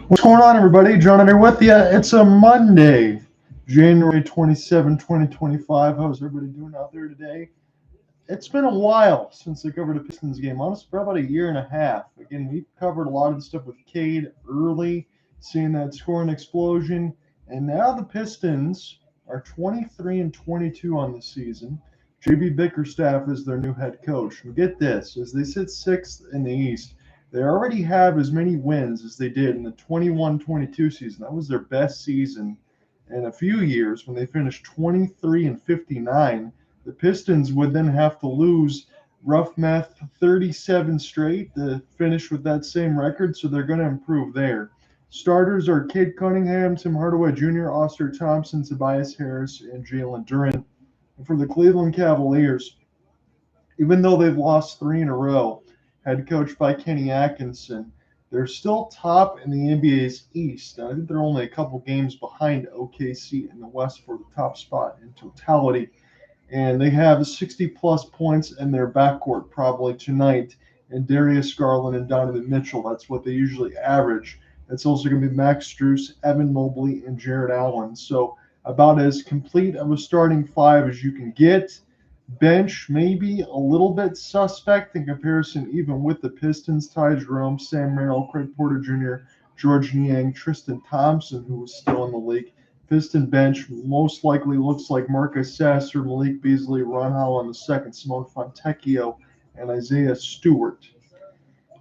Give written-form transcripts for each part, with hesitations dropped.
What's going on, everybody? John here with you. It's a Monday, January 27, 2025. How's everybody doing out there today? It's been a while since I covered a Pistons game. Honestly, for about a year and a half. Again, we covered a lot of the stuff with Cade early, seeing that scoring explosion. And now the Pistons are 23 and 22 on the season. JB Bickerstaff is their new head coach. And get this, as they sit sixth in the East, they already have as many wins as they did in the 21-22 season. That was their best season in a few years when they finished 23 and 59. The Pistons would then have to lose, rough math, 37 straight to finish with that same record, so they're going to improve there. Starters are Cade Cunningham, Tim Hardaway Jr., Ausar, Thompson, Tobias Harris, and Jalen Duren. And for the Cleveland Cavaliers, even though they've lost 3 in a row, head coached by Kenny Atkinson, they're still top in the NBA's East. I think they're only a couple games behind OKC in the West for the top spot in totality. And they have 60-plus points in their backcourt probably tonight. And Darius, Garland, and Donovan Mitchell, that's what they usually average. It's also going to be Max Strus, Evan Mobley, and Jarrett Allen. So about as complete of a starting five as you can get. Bench maybe a little bit suspect in comparison even with the Pistons. Ty Jerome, Sam Merrill, Craig Porter Jr., George Niang, Tristan Thompson, who was still in the league. Piston bench most likely looks like Marcus Sasser, Malik Beasley, Ron Holland II, Simone Fontecchio, and Isaiah Stewart.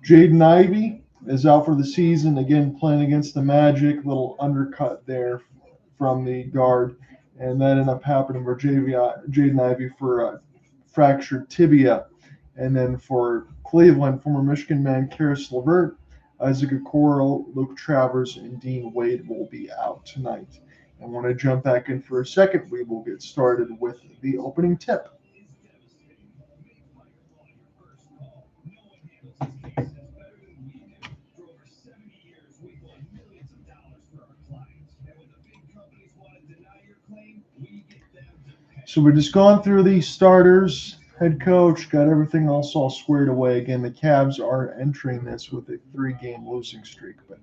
Jaden Ivey is out for the season, again playing against the Magic. Little undercut there from the guard. And that ended up happening for Jaden Ivey for a fractured tibia. And then for Cleveland, former Michigan man Karis LeVert, Isaac Okoro, Luke Travers, and Dean Wade will be out tonight. And when I jump back in for a second, we will get started with the opening tip. So we're just going through these starters, head coach, got everything else all squared away. Again, the Cavs are entering this with a 3-game losing streak, but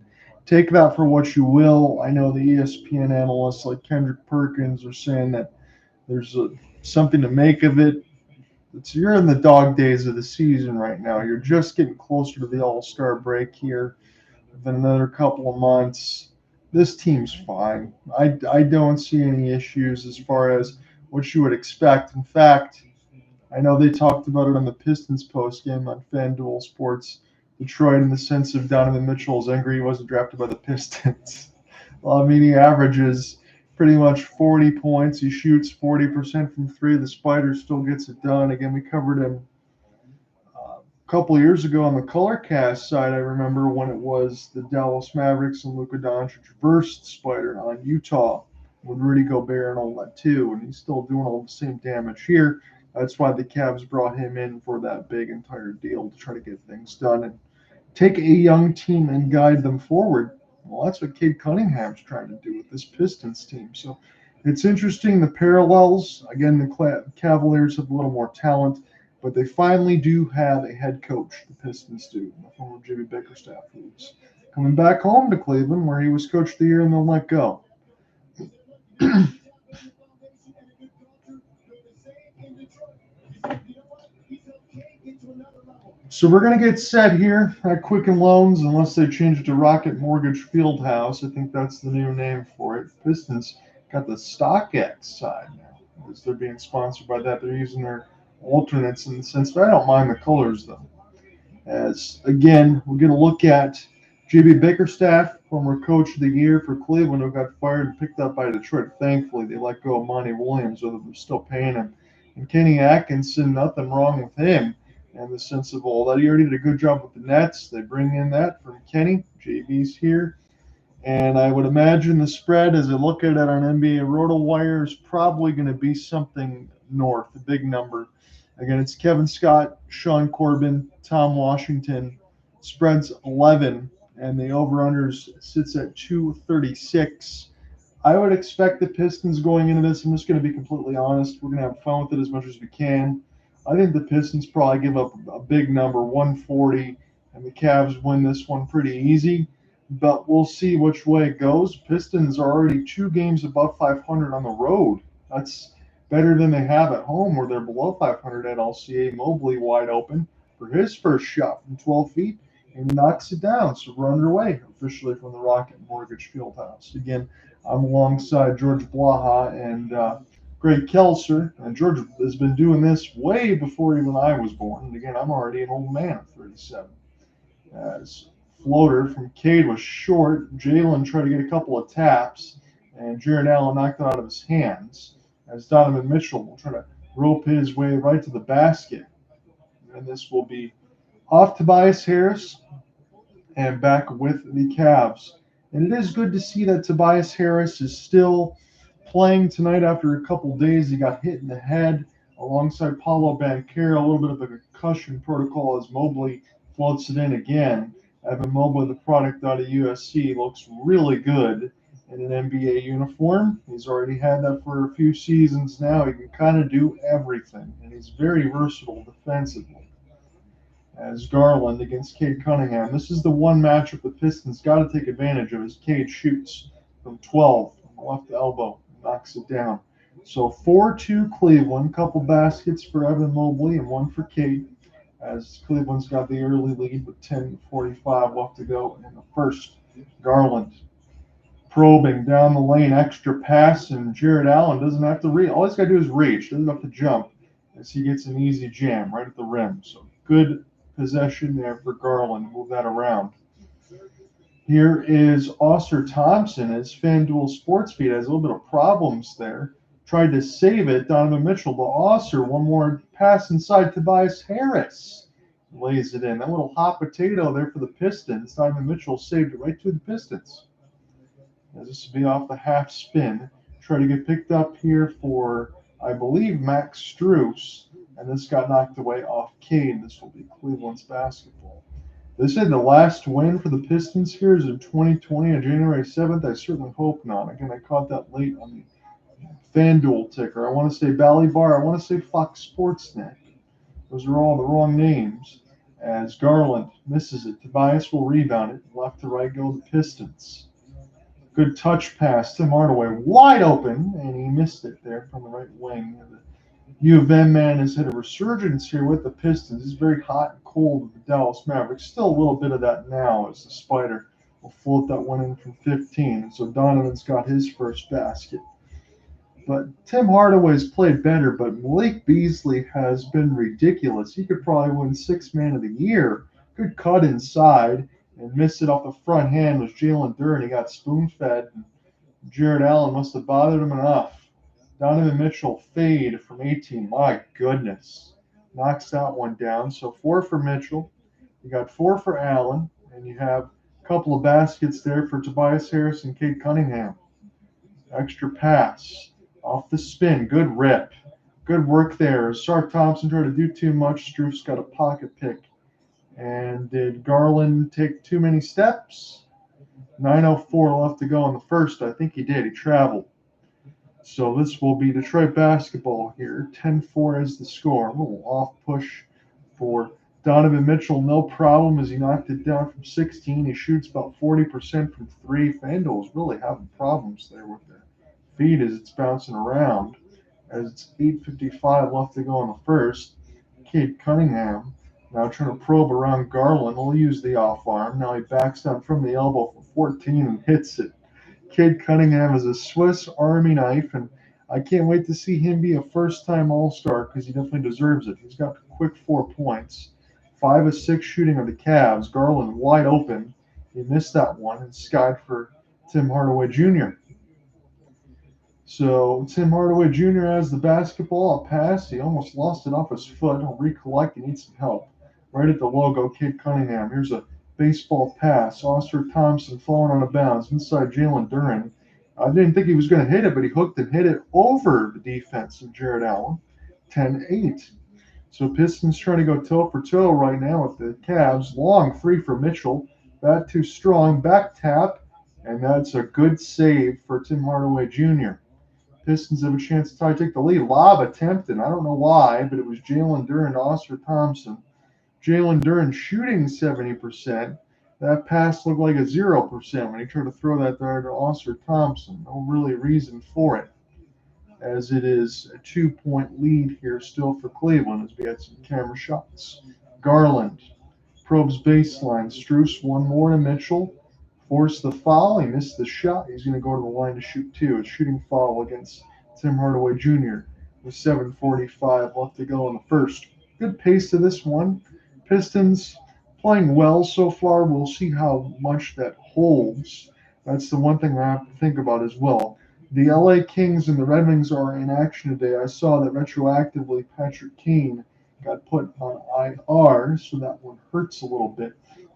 take that for what you will. I know the ESPN analysts like Kendrick Perkins are saying that there's something to make of it. You're in the dog days of the season right now. You're just getting closer to the All-Star break here within another couple of months. This team's fine. I don't see any issues as far as what you would expect. In fact, I know they talked about it on the Pistons postgame on FanDuel Sports Detroit in the sense of Donovan Mitchell is angry he wasn't drafted by the Pistons. Well, I mean, he averages pretty much 40 points. He shoots 40% from three. The Spider still gets it done. Again, we covered him a couple of years ago on the ColorCast side. I remember when it was the Dallas Mavericks and Luka Doncic versed the Spider on Utah with Rudy Gobert and all that too, and he's still doing all the same damage here. That's why the Cavs brought him in for that big entire deal to try to get things done and take a young team and guide them forward. Well, that's what Cade Cunningham's trying to do with this Pistons team. So it's interesting, the parallels. Again, the Cavaliers have a little more talent, but they finally do have a head coach, the Pistons do, the former JB Bickerstaff, who's coming back home to Cleveland where he was coach of the year and they'll let go. So we're going to get set here at Quicken Loans, unless they change it to Rocket Mortgage Fieldhouse. I think that's the new name for it. Pistons got the StockX side now, as they're being sponsored by that. They're using their alternates in the sense, but I don't mind the colors, though. As, again, we're going to look at J.B. Bickerstaff, former coach of the year for Cleveland, who got fired and picked up by Detroit. Thankfully, they let go of Monty Williams, although they're still paying him. And Kenny Atkinson, nothing wrong with him in the sense of all that. He already did a good job with the Nets. They bring in that from Kenny. JB's here. And I would imagine the spread, as I look at it on NBA RotoWire, is probably going to be something north, a big number. Again, it's Kevin Scott, Sean Corbin, Tom Washington. Spread's 11, and the over-unders sits at 236. I would expect the Pistons going into this. I'm just going to be completely honest. We're going to have fun with it as much as we can. I think the Pistons probably give up a big number, 140, and the Cavs win this one pretty easy. But we'll see which way it goes. Pistons are already 2 games above 500 on the road. That's better than they have at home, where they're below 500 at LCA. Mobley wide open for his first shot from 12 feet, and he knocks it down. So we're underway officially from the Rocket Mortgage Fieldhouse. Again, I'm alongside George Blaha and Greg Kelser, and George has been doing this way before even I was born. And again, I'm already an old man of 37. As floater from Cade was short, Jalen tried to get a couple of taps, and Jarrett Allen knocked it out of his hands. As Donovan Mitchell will try to rope his way right to the basket. And this will be off Tobias Harris and back with the Cavs. And it is good to see that Tobias Harris is still playing tonight after a couple days. He got hit in the head alongside Paulo Banchero, a little bit of a concussion protocol as Mobley floats it in again. Evan Mobley, the product out of USC, looks really good in an NBA uniform. He's already had that for a few seasons now. He can kind of do everything, and he's very versatile defensively. As Garland against Cade Cunningham. This is the one matchup the Pistons got to take advantage of as Cade shoots from 12 from the left elbow and knocks it down. So 4-2 Cleveland, couple baskets for Evan Mobley and one for Cade, as Cleveland's got the early lead with 10:45 left to go in the first. Garland probing down the lane, extra pass, and Jarrett Allen doesn't have to reach. All he's got to do is reach, doesn't have to jump, as he gets an easy jam right at the rim. So good possession there for Garland. Move that around. Here is Ausar Thompson as FanDuel Sportsfeed has a little bit of problems there. Tried to save it, Donovan Mitchell, but Ausar, one more pass inside Tobias Harris. Lays it in. That little hot potato there for the Pistons. Donovan Mitchell saved it right to the Pistons. As this will be off the half spin. Try to get picked up here for, I believe, Max Strus. And this got knocked away off Cade. This will be Cleveland's basketball. They said the last win for the Pistons here is in 2020 on January 7th. I certainly hope not. Again, I caught that late on the FanDuel ticker. I want to say Bally Bar. I want to say Fox Sports Net. Those are all the wrong names. As Garland misses it, Tobias will rebound it. Left to right go the Pistons. Good touch pass. Tim Hardaway wide open, and he missed it there from the right wing. The U of M man has had a resurgence here with the Pistons. It's very hot and cold with the Dallas Mavericks. Still a little bit of that now as the Spider will float that one in from 15. And so Donovan's got his first basket. But Tim Hardaway's played better, but Malik Beasley has been ridiculous. He could probably win Sixth Man of the Year. Good cut inside and missed it off the front hand was Jalen Duren. He got spoon-fed. Jarrett Allen must have bothered him enough. Donovan Mitchell fade from 18. My goodness. Knocks that one down. So 4 for Mitchell. You got 4 for Allen. And you have a couple of baskets there for Tobias Harris and Cade Cunningham. Extra pass. Off the spin. Good rip. Good work there. Ausar Thompson tried to do too much. Strus got a pocket pick. And did Garland take too many steps? 9:04 left to go in the first. I think he did. He traveled. So this will be Detroit basketball here. 10-4 is the score. A little off push for Donovan Mitchell. No problem as he knocked it down from 16. He shoots about 40% from 3. FanDuel's really having problems there with their feed as it's bouncing around. As it's 8:55 left to go in the first. Cade Cunningham now trying to probe around Garland. He'll use the off arm. Now he backs down from the elbow for 14 and hits it. Cade Cunningham is a Swiss Army knife, and I can't wait to see him be a first-time All-Star because he definitely deserves it. He's got a quick 4 points. 5 of 6 shooting of the Cavs. Garland wide open. He missed that one and skied for Tim Hardaway Jr. So Tim Hardaway Jr. has the basketball. A pass. He almost lost it off his foot. He'll recollect. He needs some help. Right at the logo, Cade Cunningham. Here's a baseball pass. Ausar Thompson falling out of bounds inside Jalen Duren. I didn't think he was going to hit it, but he hooked and hit it over the defense of Jarrett Allen. 10-8. So Pistons trying to go toe for toe right now with the Cavs. Long 3 for Mitchell. That too strong. Back tap. And that's a good save for Tim Hardaway Jr. Pistons have a chance to take the lead. Lob attempted. I don't know why, but it was Jalen Duren to Ausar Thompson. Jalen Duren shooting 70%. That pass looked like a 0% when he tried to throw that there to Ausar Thompson. No really reason for it, as it is a 2-point lead here still for Cleveland as we had some camera shots. Garland probes baseline. Strus one more to Mitchell. Forced the foul. He missed the shot. He's going to go to the line to shoot two. A shooting foul against Tim Hardaway Jr. with 7:45 left to go in the first. Good pace to this one. Pistons playing well so far. We'll see how much that holds. That's the one thing I have to think about as well. The LA Kings and the Red Wings are in action today. I saw that retroactively Patrick Kane got put on IR, so that one hurts a little bit.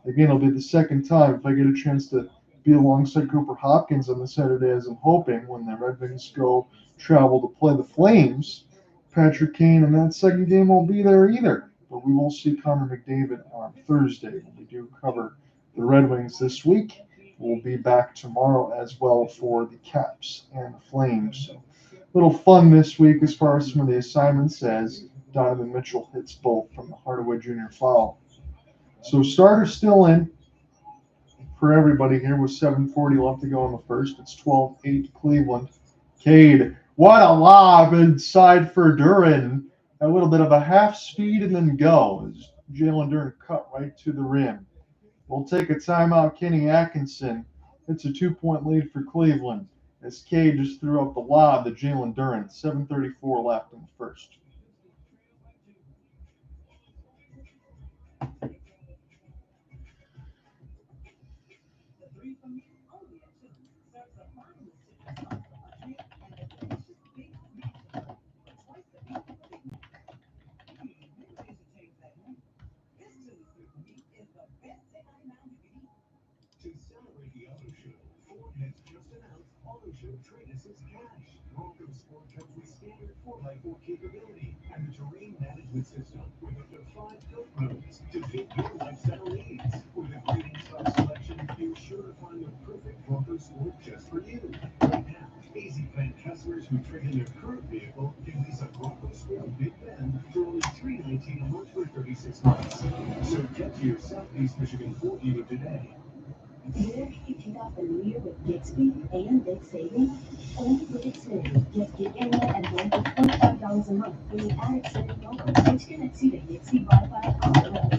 Again, it'll be the second time if I get a chance to be alongside Cooper Hopkins on the Saturday, as I'm hoping, when the Red Wings go travel to play the Flames. Patrick Kane in that second game won't be there either, but we will see Connor McDavid on Thursday when we do cover the Red Wings this week. We'll be back tomorrow as well for the Caps and the Flames. So, a little fun this week as far as some of the assignments, as Donovan Mitchell hits both from the Hardaway Jr. foul. So starters still in for everybody here with 7:40 left to go in the first. It's 12-8 Cleveland. Cade, what a lob inside for Duren. A little bit of a half speed and then go as Jalen Duren cut right to the rim. We'll take a timeout. Kenny Atkinson. It's a 2-point lead for Cleveland as Cade just threw up the lob to Jalen Duren. 7:34 left in the first. Capability and the terrain management system with up to 5 built modes to fit your lifestyle needs. With a great in-stock selection, you're sure to find the perfect Bronco Sport just for you. Right now, Easy Plan customers who trade in their current vehicle can lease a Bronco Sport Big Bend for only $319 a month for 36 months. So get to your Southeast Michigan Ford dealer today. Where can you kick off the new year with gig speed and big savings? Only with Xfinity. Get gig internet and rent for $25 a month when you add Xfinity Mobile, which connects you to gig speed Wi-Fi on the road.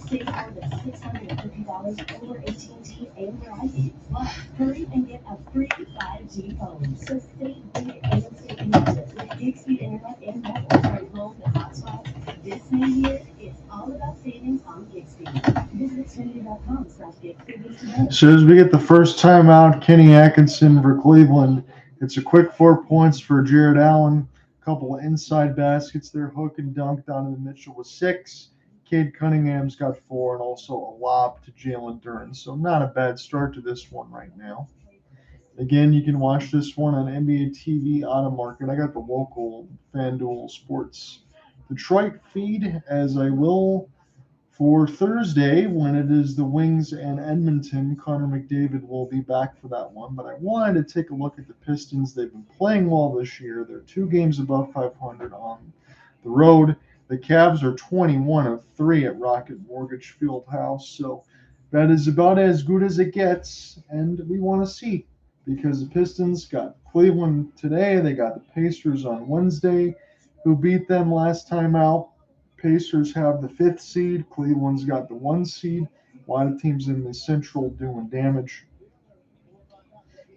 Save more than $650 over AT&T and Verizon. Plus, hurry and get a free 5G phone. So stay big and stay connected with gig speed internet and mobile from home to hotspots. This new year, it's all about savings on gig speed. Visit Xfinity.com/gig today. As soon as we get the first time out, Kenny Atkinson for Cleveland. It's a quick 4 points for Jarrett Allen. A couple of inside baskets there, hook and dunk. Donovan Mitchell with 6. Cade Cunningham's got 4, and also a lob to Jalen Duren. So not a bad start to this one right now. Again, you can watch this one on NBA TV Auto Market. I got the local FanDuel Sports Detroit feed, as I will for Thursday when it is the Wings and Edmonton. Connor McDavid will be back for that one. But I wanted to take a look at the Pistons. They've been playing well this year. They're 2 games above 500 on the road. The Cavs are 21-3 at Rocket Mortgage Fieldhouse. So that is about as good as it gets. And we want to see, because the Pistons got Cleveland today. They got the Pacers on Wednesday, who beat them last time out. Pacers have the 5th seed. Cleveland's got the 1 seed. A lot of teams in the Central doing damage.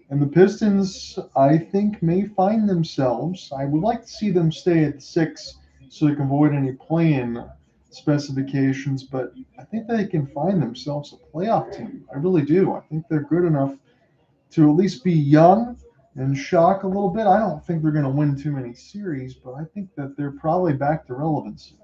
And the Pistons, I think, may find themselves. I would like to see them stay at 6 so they can avoid any play-in specifications, but I think they can find themselves a playoff team. I really do. I think they're good enough to at least be young and shock a little bit. I don't think they're going to win too many series, but I think that they're probably back to relevancy.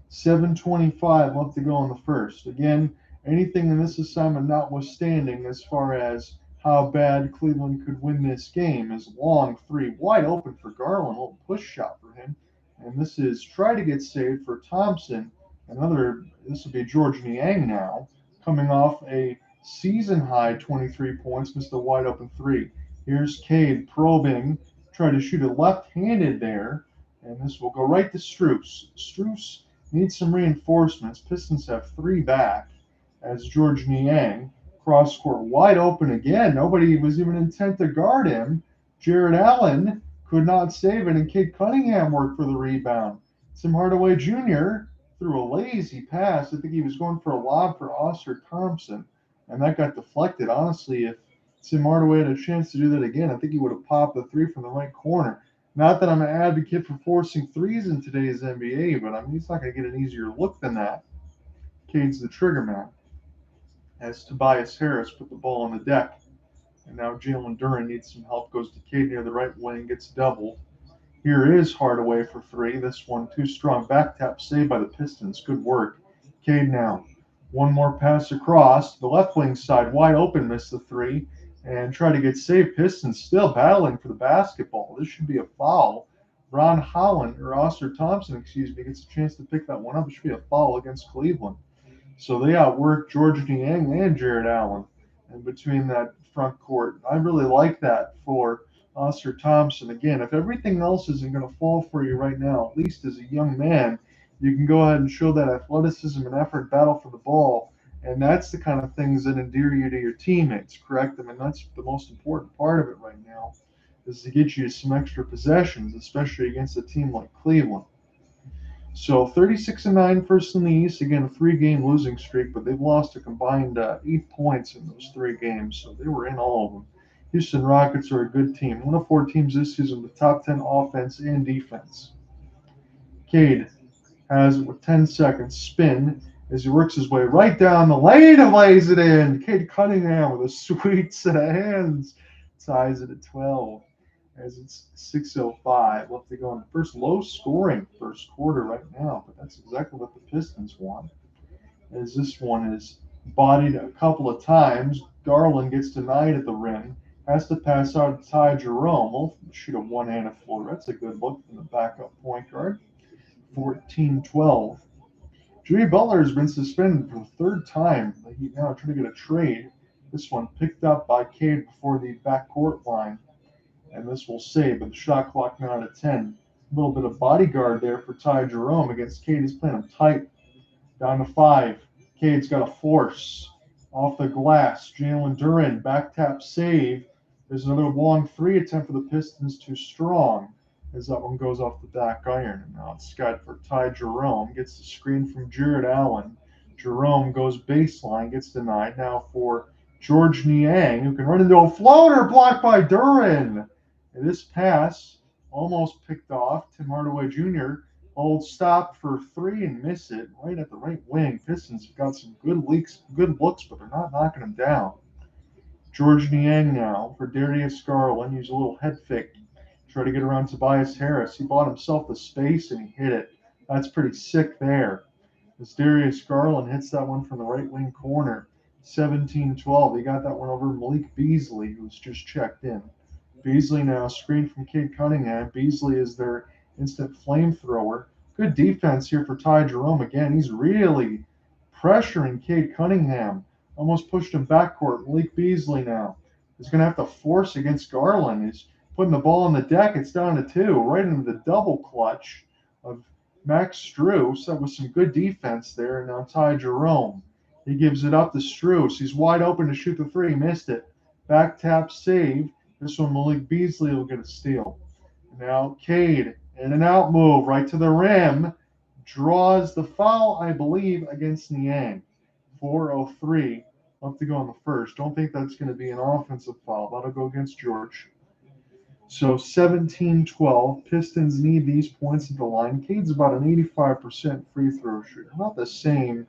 7:25 left to go in the first. Again, anything in this assignment notwithstanding, as far as how bad Cleveland could win this game, is a long 3 wide open for Garland. A little push shot for him. And this is try to get saved for Thompson. This will be George Niang now, coming off a season high 23 points, missed a wide open 3. Here's Cade probing, trying to shoot it left-handed there, and this will go right to Strus. Strus need some reinforcements. Pistons have 3 back as George Niang cross court wide open again. Nobody was even intent to guard him. Jarrett Allen could not save it, and Cade Cunningham worked for the rebound. Tim Hardaway Jr. threw a lazy pass. I think he was going for a lob for Ausar Thompson, and that got deflected. Honestly, if Tim Hardaway had a chance to do that again, I think he would have popped the 3 from the right corner. Not that I'm an advocate for forcing threes in today's NBA, but I mean, he's not going to get an easier look than that. Cade's the trigger man, as Tobias Harris put the ball on the deck. And now Jalen Duren needs some help, goes to Cade near the right wing, gets doubled. Here is Hardaway for 3. This one too strong. Back tap saved by the Pistons. Good work. Cade now. One more pass across. The left wing side wide open, missed the 3. And try to get saved. Pistons still battling for the basketball. This should be a foul. Holland, or Ausar Thompson, gets a chance to pick that one up. It should be a foul against Cleveland. So they outworked George Niang and Jarrett Allen in between that front court. I really like that for Ausar Thompson. Again, if everything else isn't going to fall for you right now, at least as a young man, you can go ahead and show that athleticism and effort, battle for the ball, and that's the kind of things that endear you to your teammates, correct? I mean, that's the most important part of it right now, is to get you some extra possessions, especially against a team like Cleveland. So 36-9 first in the East. Again, a 3-game losing streak, but they've lost a combined 8 points in those 3 games, so they were in all of them. Houston Rockets are a good team. One of 4 teams this season with top 10 offense and defense. Cade has it with 10 seconds. Spin as he works his way right down the lane and lays it in. Cade Cunningham with a sweet set of hands ties it at 12. As it's 6:05 left to go in the first low-scoring first quarter right now, but that's exactly what the Pistons want. As this one is bodied a couple of times, Garland gets denied at the rim, has to pass out to Ty Jerome. We'll shoot a one-handed floor. That's a good look from the backup point guard. 14-12. Jimmy Butler has been suspended for the 3rd time. He's now trying to get a trade. This one picked up by Cade before the backcourt line. And this will save, but the shot clock now at 10. A little bit of bodyguard there for Ty Jerome against Cade. He's playing him tight. Down to 5. Cade's got a force. Off the glass. Jalen Duren, back tap save. There's another long 3 attempt for the Pistons, too strong, as that one goes off the back iron. And now it's got for Ty Jerome. Gets the screen from Jarrett Allen. Jerome goes baseline, gets denied. Now for George Niang, who can run into a floater blocked by Duren. And this pass almost picked off. Tim Hardaway Jr. holds stop for 3 and miss it right at the right wing. Pistons have got some good looks, but they're not knocking them down. George Niang now for Darius Garland. Use a little head fake. Try to get around Tobias Harris. He bought himself the space and he hit it. That's pretty sick there. As Darius Garland hits that one from the right wing corner. 17-12. He got that one over Malik Beasley, who's just checked in. Beasley now screened from Cade Cunningham. Beasley is their instant flamethrower. Good defense here for Ty Jerome. Again, he's really pressuring Cade Cunningham. Almost pushed him backcourt. Malik Beasley now is going to have to force against Garland. He's putting the ball on the deck. It's down to 2. Right into the double clutch of Max Strus. That was some good defense there. And now Ty Jerome. He gives it up to Strus. He's wide open to shoot the 3. Missed it. Back tap save. This one, Malik Beasley will get a steal. Now Cade, in and out move, right to the rim. Draws the foul, I believe, against Niang. 4:03 left to go in the first. Don't think that's going to be an offensive foul. That'll go against George. So 17-12. Pistons need these points at the line. Cade's about an 85% free throw shooter. Not the same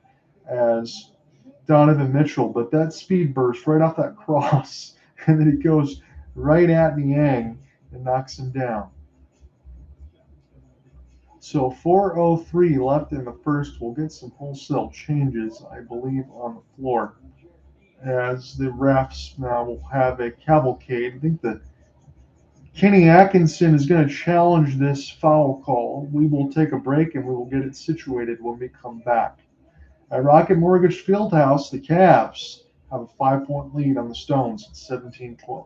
as Donovan Mitchell, but that speed burst right off that cross. And then he goes right at Niang and knocks him down. So 4:03 left in the first. We'll get some wholesale changes, I believe, on the floor, as the refs now will have a cavalcade. I think that Kenny Atkinson is going to challenge this foul call. We will take a break and we will get it situated when we come back. At Rocket Mortgage Fieldhouse, the Cavs have a 5-point lead on the Stones at 17-12.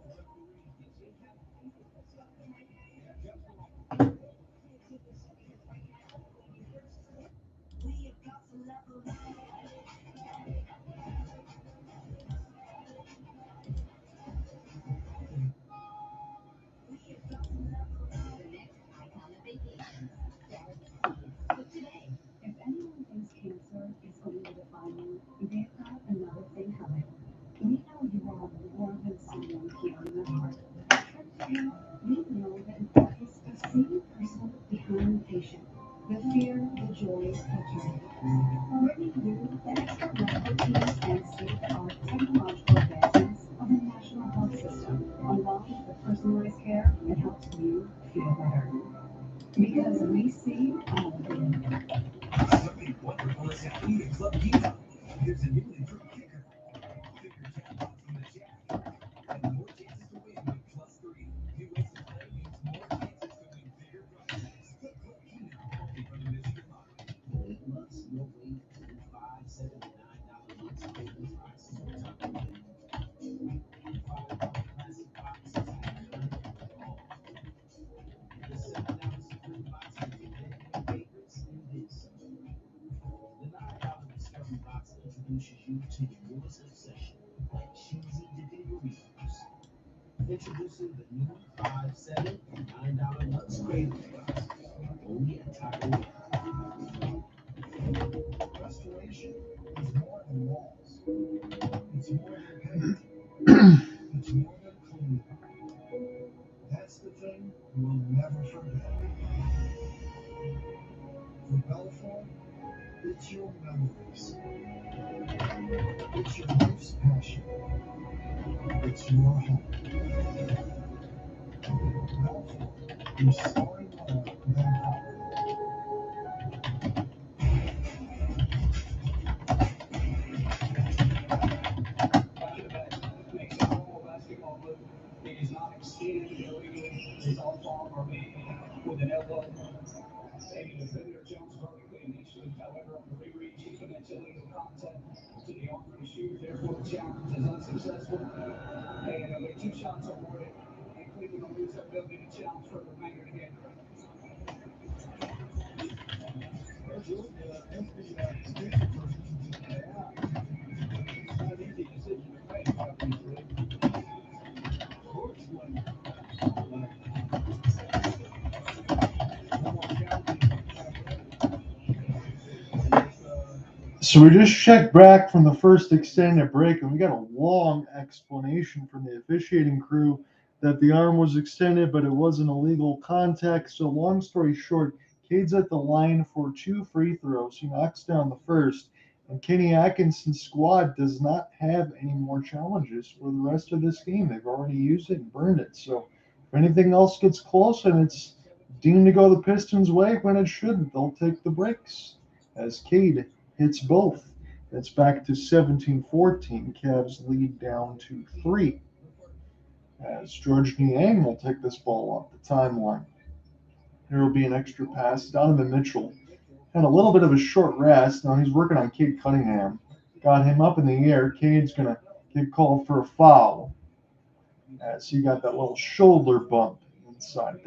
There's a new improved kicker. Bigger jackpot from the jack. And more chances to win with +3. New ways to play means more chances to win bigger prizes. Click now, only from the Michigan Lottery. Plus, no wait to $5, $7, and $9 months paid prices on top of it. $5 classic box is all. The $7 Supreme box is your favorites and then some. The $9 Discovery box introduces you to your newest obsession, like cheesy deliveries. Introducing the new $5, $7, and $9 Lux Craving Box. Only at Taco Bell. Restoration is more than walls. It's more than paint. It's more than cleaning. That's the thing we'll never forget. For Belfort, it's your memories. It's your life's passion. It's your home. Belfort, restoring love that power. It is not exceeded illegally. It is all far from me with an elbow. And the defender jumps vertically initially. However, on the re-reach, he commits illegal contact to the arm of the shooter. Therefore, the challenge is unsuccessful. And only 2 shots awarded. And Cleveland will lose their ability to challenge for the remainder of the game. It's not an easy decision to make, obviously. So we just checked back from the first extended break, and we got a long explanation from the officiating crew that the arm was extended, but it wasn't illegal contact. So long story short, Cade's at the line for 2 free throws. He knocks down the first, and Kenny Atkinson's squad does not have any more challenges for the rest of this game. They've already used it and burned it. So if anything else gets close and it's deemed to go the Pistons' way when it shouldn't, they'll take the breaks as Cade hits both. It's back to 17-14. Cavs lead down to 3. As George Niang will take this ball off the timeline. There will be an extra pass. Donovan Mitchell had a little bit of a short rest. Now he's working on Cade Cunningham. Got him up in the air. Cade's going to get called for a foul as he got that little shoulder bump inside.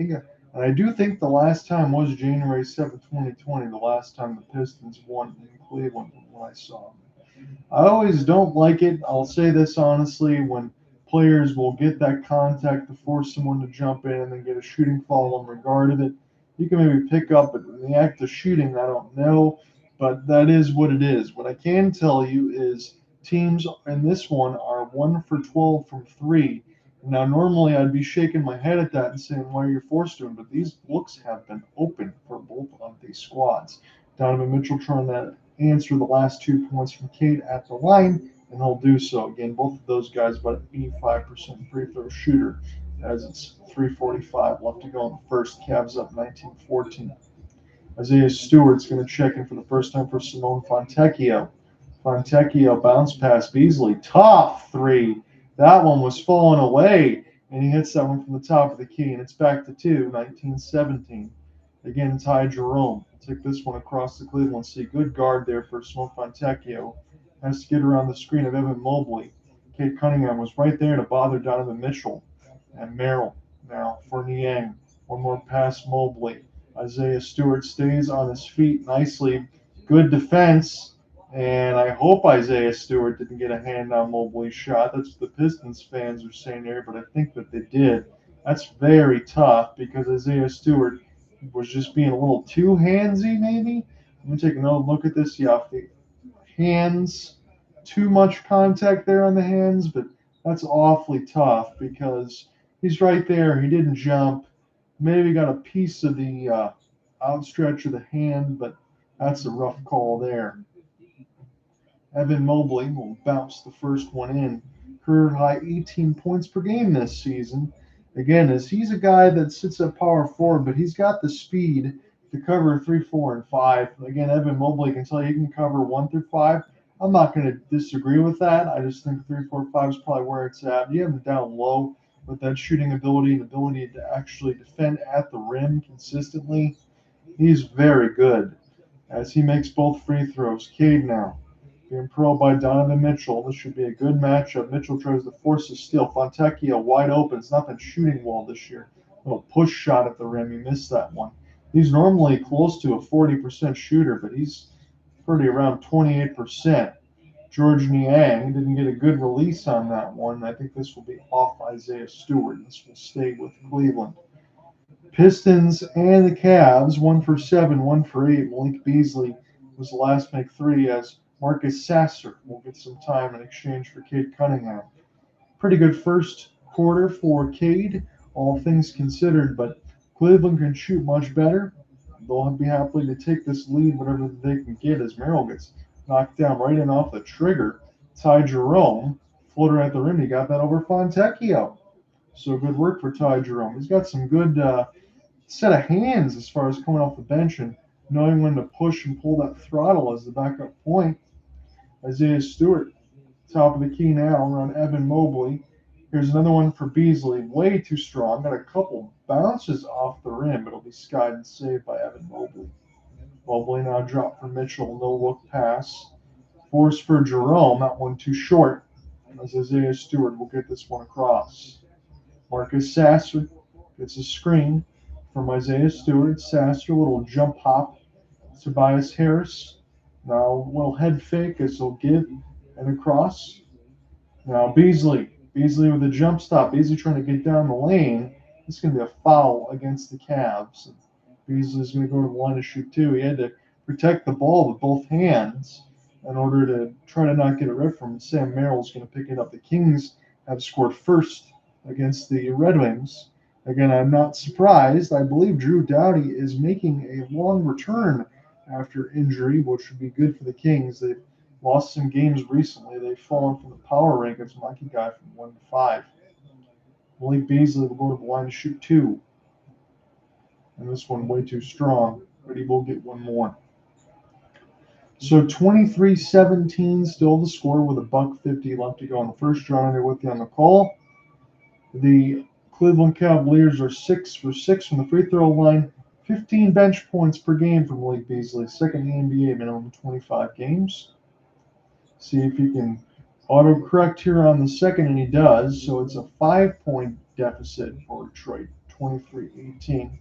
I do think the last time was January 7, 2020, the last time the Pistons won in Cleveland when I saw them. I always don't like it. I'll say this honestly, when players will get that contact to force someone to jump in and then get a shooting foul in regard of it. You can maybe pick up, but in the act of shooting, I don't know. But that is what it is. What I can tell you is teams in this one are 1 for 12 from 3. Now, normally I'd be shaking my head at that and saying, why are you forced to? But these looks have been open for both of these squads. Donovan Mitchell trying to answer the last 2 points from Cade at the line, and he'll do so. Again, both of those guys about an 85% free throw shooter as it's 3:45 left to go in the first. Cavs up 19-14. Isaiah Stewart's going to check in for the first time for Simone Fontecchio. Fontecchio bounce pass Beasley. Tough 3. That one was falling away, and he hits that one from the top of the key, and it's back to 2, 19-17. Again, Ty Jerome. Take this one across the Cleveland Sea. Good guard there for Simone Fontecchio. Has to get around the screen of Evan Mobley. Cade Cunningham was right there to bother Donovan Mitchell. And Merrill now for Niang. One more pass, Mobley. Isaiah Stewart stays on his feet nicely. Good defense. And I hope Isaiah Stewart didn't get a hand on Mobley's shot. That's what the Pistons fans are saying there, but I think that they did. That's very tough because Isaiah Stewart was just being a little too handsy, maybe. Let me take another look at this. Yeah, the hands, too much contact there on the hands, but that's awfully tough because he's right there. He didn't jump. Maybe got a piece of the outstretch of the hand, but that's a rough call there. Evan Mobley will bounce the first one in. Career high 18 points per game this season. Again, as he's a guy that sits at power forward, but he's got the speed to cover 3, 4, and 5. Again, Evan Mobley can tell you he can cover 1 through 5. I'm not going to disagree with that. I just think 3, 4, 5 is probably where it's at. You have him down low with that shooting ability and ability to actually defend at the rim consistently. He's very good as he makes both free throws. Cade now being pro by Donovan Mitchell. This should be a good matchup. Mitchell tries to force a steal. Fontecchio wide open. It's not been shooting well this year. Little push shot at the rim. He missed that one. He's normally close to a 40% shooter, but he's pretty around 28%. George Niang didn't get a good release on that one. I think this will be off Isaiah Stewart. This will stay with Cleveland. Pistons and the Cavs, 1 for 7, 1 for 8. Malik Beasley was the last to make 3 as Marcus Sasser will get some time in exchange for Cade Cunningham. Pretty good first quarter for Cade, all things considered, but Cleveland can shoot much better. They'll be happy to take this lead, whatever they can get, as Merrill gets knocked down right in off the trigger. Ty Jerome, floater at the rim, he got that over Fontecchio. So good work for Ty Jerome. He's got some good set of hands as far as coming off the bench and knowing when to push and pull that throttle as the backup point. Isaiah Stewart, top of the key now around Evan Mobley. Here's another one for Beasley. Way too strong. Got a couple bounces off the rim, but it'll be skied and saved by Evan Mobley. Mobley now dropped for Mitchell. No look pass. Force for Jerome. That one too short. As Isaiah Stewart will get this one across. Marcus Sasser gets a screen from Isaiah Stewart. Sasser, a little jump hop. Tobias Harris. Now a little head fake as he'll give and across. Now Beasley. Beasley with a jump stop. Beasley trying to get down the lane. This is going to be a foul against the Cavs. Beasley's going to go to the line to shoot 2. He had to protect the ball with both hands in order to try to not get it ripped from him. Sam Merrill's going to pick it up. The Kings have scored first against the Red Wings. Again, I'm not surprised. I believe Drew Doughty is making a long return after injury, which would be good for the Kings. They've lost some games recently. They've fallen from the power rankings. Monkey guy from 1 to 5. Malik Beasley will go to the line to shoot 2. And this one way too strong, but he will get one more. So 23-17 still the score with $1.50 left to go in the first. John under with you on the call. The Cleveland Cavaliers are 6 for 6 from the free throw line. 15 bench points per game for Malik Beasley. Second in the NBA, minimum 25 games. See if he can autocorrect here on the second, and he does. So it's a 5-point deficit for Detroit, 23-18.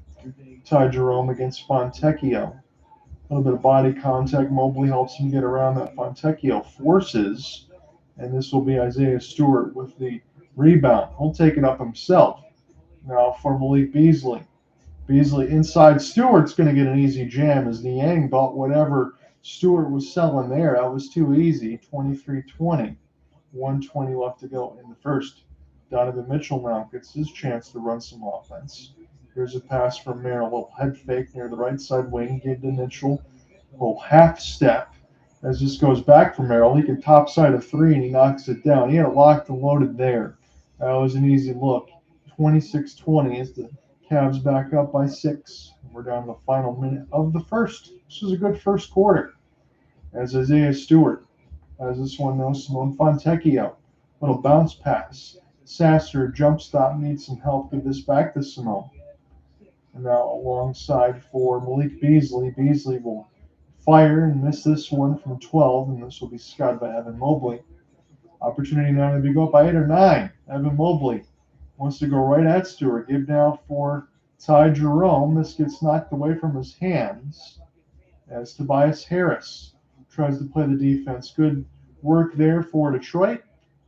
Ty Jerome against Fontecchio. A little bit of body contact. Mobley helps him get around that. Fontecchio forces, and this will be Isaiah Stewart with the rebound. He'll take it up himself. Now for Malik Beasley. Beasley inside. Stewart's going to get an easy jam as Niang bought whatever Stewart was selling there. That was too easy. 23-20. 1:20 left to go in the first. Donovan Mitchell now gets his chance to run some offense. Here's a pass from Merrill. A little head fake near the right side wing. Gave to Mitchell. A little half step as this goes back for Merrill. He can topside a 3 and he knocks it down. He had it locked and loaded there. That was an easy look. 26-20 as the Cavs back up by 6. We're down to the final minute of the first. This was a good first quarter. As Isaiah Stewart has this one now. Simone Fontecchio. Little bounce pass. Sasser jump stop needs some help. Give this back to Simone. And now alongside for Malik Beasley. Beasley will fire and miss this one from 12, and this will be skied by Evan Mobley. Opportunity now to go up by 8 or 9. Evan Mobley wants to go right at Stewart. Give now for Ty Jerome. This gets knocked away from his hands as Tobias Harris tries to play the defense. Good work there for Detroit,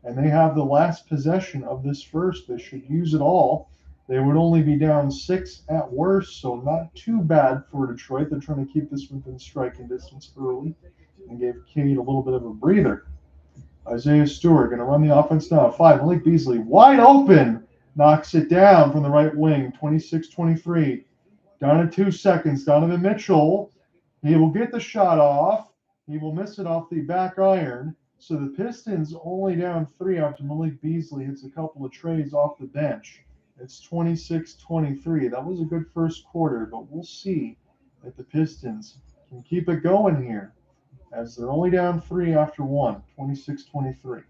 and they have the last possession of this first. They should use it all. They would only be down 6 at worst, so not too bad for Detroit. They're trying to keep this within striking distance early and gave Cade a little bit of a breather. Isaiah Stewart going to run the offense now at 5. Malik Beasley wide open. Knocks it down from the right wing. 26-23. Down to 2 seconds. Donovan Mitchell. He will get the shot off. He will miss it off the back iron. So the Pistons only down 3 after Malik Beasley hits a couple of trays off the bench. It's 26-23. That was a good first quarter, but we'll see if the Pistons can keep it going here as they're only down 3 after 1, 26-23.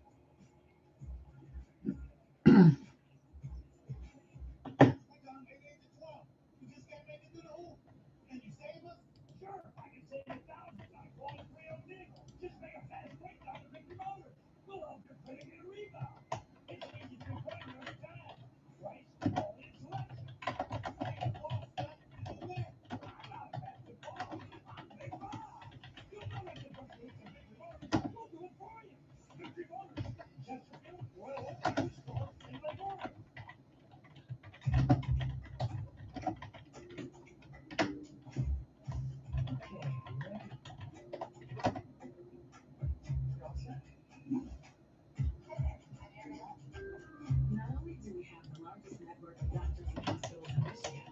Not only do we have the largest network of doctors and hospitals in Michigan,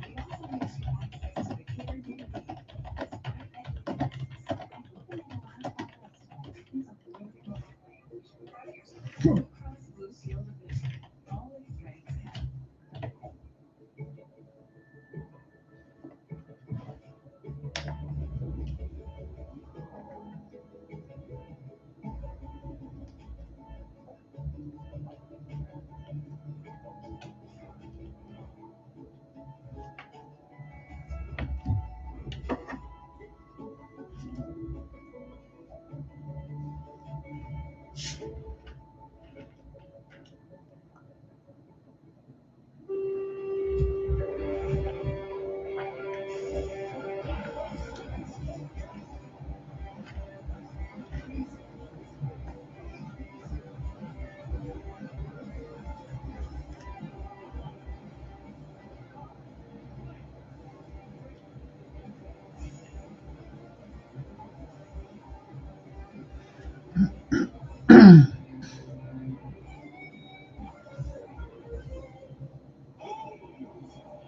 we also make you access to the care you need. Cross Blue Shield of Michigan, always ready to help.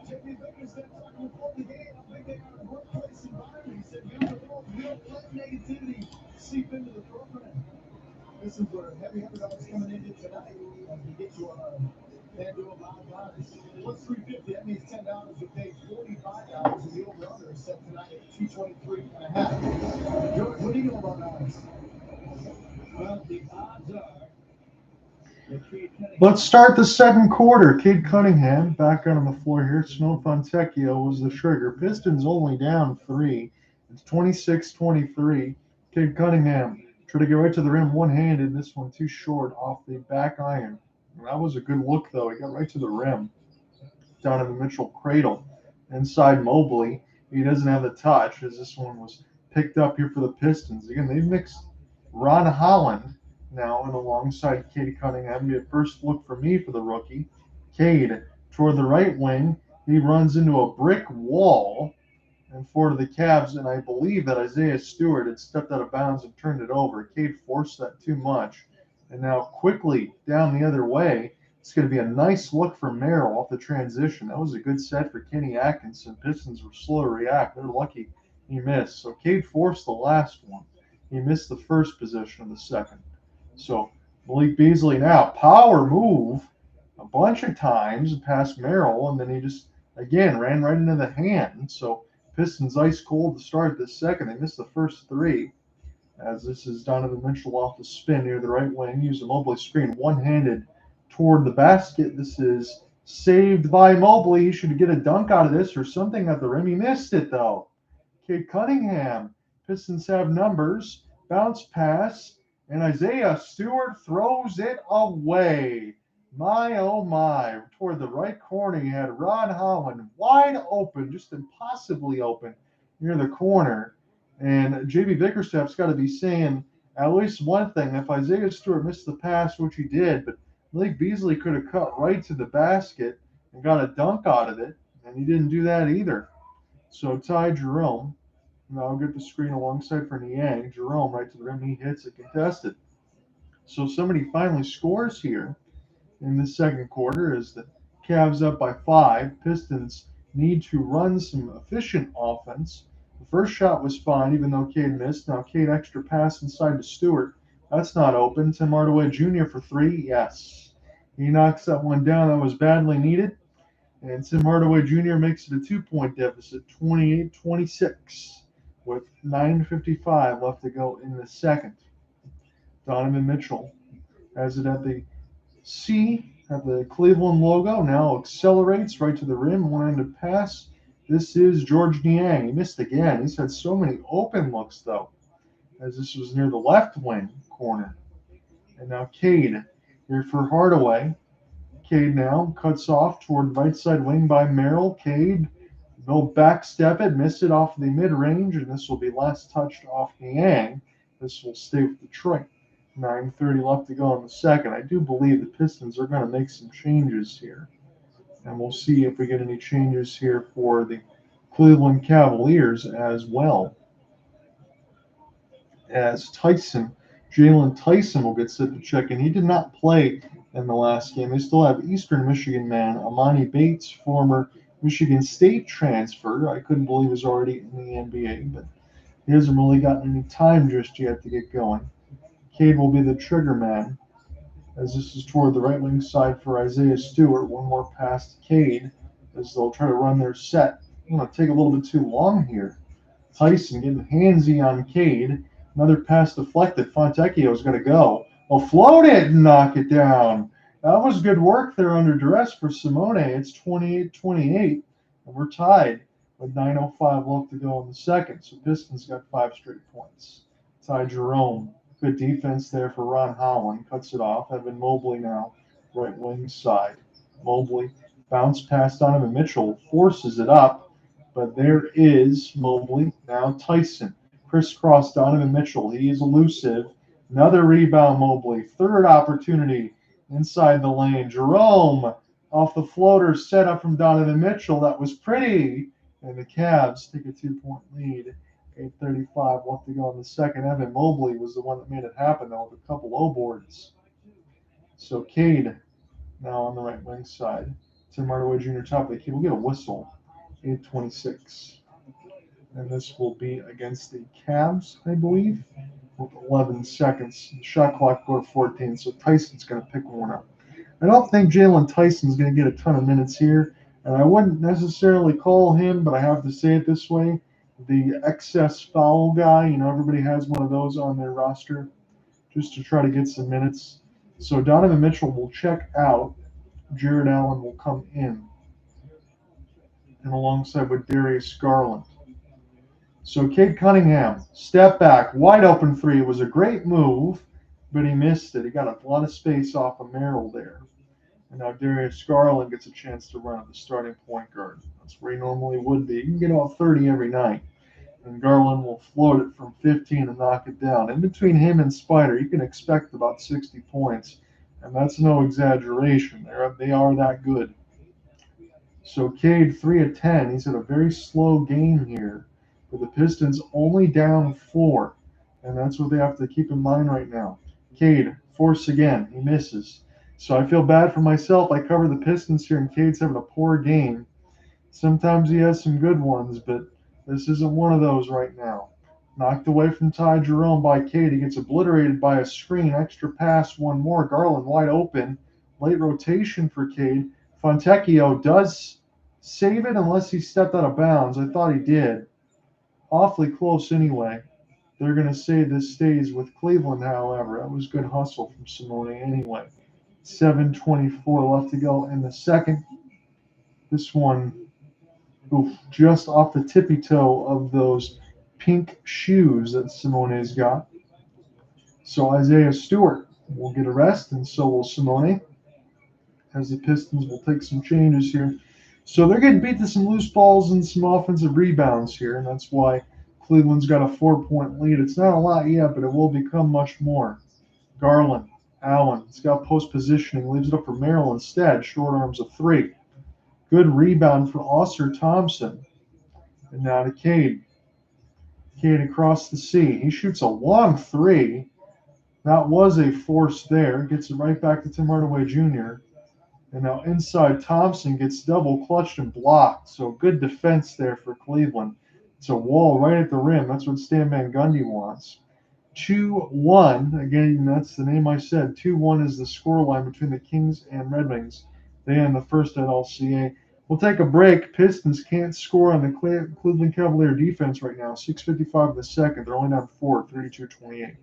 Jimmy Bickerstaff talking before the game. I think they are a workplace environment. He said, young adults, we don't let negativity seep into the program. This is where heavy underdogs coming in here tonight as we get to our FanDuel live lines. What's $3.50? That means $10 would pay $45, and the over-under is set tonight at 223.5. George, what do you know about odds? Well, the odds are that Cade Cunningham. Let's start the second quarter. Cade Cunningham back on the floor here. Simone Fontecchio was the trigger. Pistons only down 3. It's 26-23. Cade Cunningham tried to get right to the rim one-handed. This one too short off the back iron. That was a good look, though. He got right to the rim. Donovan Mitchell cradle inside Mobley. He doesn't have the touch, as this one was picked up here for the Pistons. Again, they've mixed Ron Holland now and alongside Cade Cunningham. Be a first look for me for the rookie. Cade toward the right wing. He runs into a brick wall and forward to the Cavs, and I believe that Isaiah Stewart had stepped out of bounds and turned it over. Cade forced that too much. And now quickly down the other way, it's going to be a nice look for Merrill off the transition. That was a good set for Kenny Atkinson. Pistons were slow to react. They're lucky he missed. So Cade forced the last one. He missed the first possession of the second. So Malik Beasley now, power move a bunch of times past Merrill, and then he just, again, ran right into the hand. So Pistons ice cold to start this second. They missed the first 3. As this is Donovan Mitchell off the spin near the right wing. Use a Mobley screen one-handed toward the basket. This is saved by Mobley. He should get a dunk out of this or something at the rim. He missed it, though. Cade Cunningham. Pistons have numbers. Bounce pass. And Isaiah Stewart throws it away. My, oh my. Toward the right corner, you had Ron Holland wide open, just impossibly open near the corner. And J.B. Bickerstaff's got to be saying at least one thing. If Isaiah Stewart missed the pass, which he did, but Malik Beasley could have cut right to the basket and got a dunk out of it, and he didn't do that either. So Ty Jerome, and I'll get the screen alongside for Niang. Jerome right to the rim, he hits it contested. So somebody finally scores here in the second quarter as the Cavs up by 5. Pistons need to run some efficient offense. The first shot was fine, even though Cade missed. Now Cade extra pass inside to Stewart. That's not open. Tim Hardaway Jr. for 3. Yes. He knocks that one down. That was badly needed. And Tim Hardaway Jr. makes it a 2-point deficit, 28-26. with 9:55 left to go in the second. Donovan Mitchell has it at the C at the Cleveland logo. Now accelerates right to the rim. One-handed pass. This is George Niang. He missed again. He's had so many open looks, though, as this was near the left wing corner. And now Cade here for Hardaway. Cade now cuts off toward right side wing by Merrill. Cade will backstep it, miss it off the mid-range, and this will be last touched off Niang. This will stay with Detroit. 9:30 left to go in the second. I do believe the Pistons are going to make some changes here. And we'll see if we get any changes here for the Cleveland Cavaliers as well. As Jalen Tyson will get set to check in. He did not play in the last game. They still have Eastern Michigan man Amani Bates, former Michigan State transfer. I couldn't believe he's already in the NBA, but he hasn't really gotten any time just yet to get going. Cade will be the trigger man, as this is toward the right wing side for Isaiah Stewart. One more pass to Cade, as they'll try to run their set. I'm going to take a little bit too long here. Tyson getting handsy on Cade. Another pass deflected. Fontecchio is going to go. Well, float it and knock it down. That was good work there under duress for Simone. It's 28-28, and we're tied with 9:05 left to go in the second. So Pistons got 5 straight points. Ty Jerome. Good defense there for Ron Holland. Cuts it off. Evan Mobley now, right wing side. Mobley bounce past Donovan Mitchell. Forces it up. But there is Mobley. Now Tyson. Crisscross Donovan Mitchell. He is elusive. Another rebound, Mobley. Third opportunity inside the lane. Jerome off the floater set up from Donovan Mitchell. That was pretty. And the Cavs take a 2-point lead. 8:35 left to go in the second. Evan Mobley was the one that made it happen, though, with a couple low boards. So Cade now on the right wing side. Tim Hardaway Jr. top of the key. We'll get a whistle. 8:26. And this will be against the Cavs, I believe, with 11 seconds. The shot clock go to 14, so Tyson's going to pick one up. I don't think Jalen Tyson's going to get a ton of minutes here, and I wouldn't necessarily call him, but I have to say it this way, the excess foul guy. Everybody has one of those on their roster just to try to get some minutes. So Donovan Mitchell will check out. Jarrett Allen will come in, and alongside with Darius Garland. So Cade Cunningham, step back, wide open three. It was a great move, but he missed it. He got a lot of space off of Merrill there. And now Darius Garland gets a chance to run at the starting point guard. That's where he normally would be. He can get about 30 every night. And Garland will float it from 15 and knock it down. In between him and Spider, you can expect about 60 points. And that's no exaggeration. They are that good. So Cade, 3 of 10. He's had a very slow game here. But the Pistons only down 4. And that's what they have to keep in mind right now. Cade, force again. He misses. So I feel bad for myself. I cover the Pistons here, and Cade's having a poor game. Sometimes he has some good ones, but this isn't one of those right now. Knocked away from Ty Jerome by Cade. He gets obliterated by a screen. Extra pass, one more. Garland wide open. Late rotation for Cade. Fontecchio does save it unless he stepped out of bounds. I thought he did. Awfully close anyway. They're going to say this stays with Cleveland, however. That was good hustle from Simone anyway. 7:24 left to go in the second. This one, just off the tippy toe of those pink shoes that Simone's got. So Isaiah Stewart will get a rest, and so will Simone, as the Pistons will take some changes here. So they're getting beat to some loose balls and some offensive rebounds here, and that's why Cleveland's got a 4-point lead. It's not a lot yet, but it will become much more. Garland, Allen, he's got post positioning, leaves it up for Merrill instead. Short arms a 3. Good rebound for Ausar Thompson. And now to Cade. Cade across the C. He shoots a long 3. That was a force there. Gets it right back to Tim Hardaway Jr. And now inside, Thompson gets double clutched and blocked. So good defense there for Cleveland. It's a wall right at the rim. That's what Stan Van Gundy wants. 2-1. Again, that's the name I said. 2-1 is the scoreline between the Kings and Red Wings. They end the first at LCA. We'll take a break. Pistons can't score on the Cleveland Cavalier defense right now. 6:55 in the second. They're only down 4, 32-28.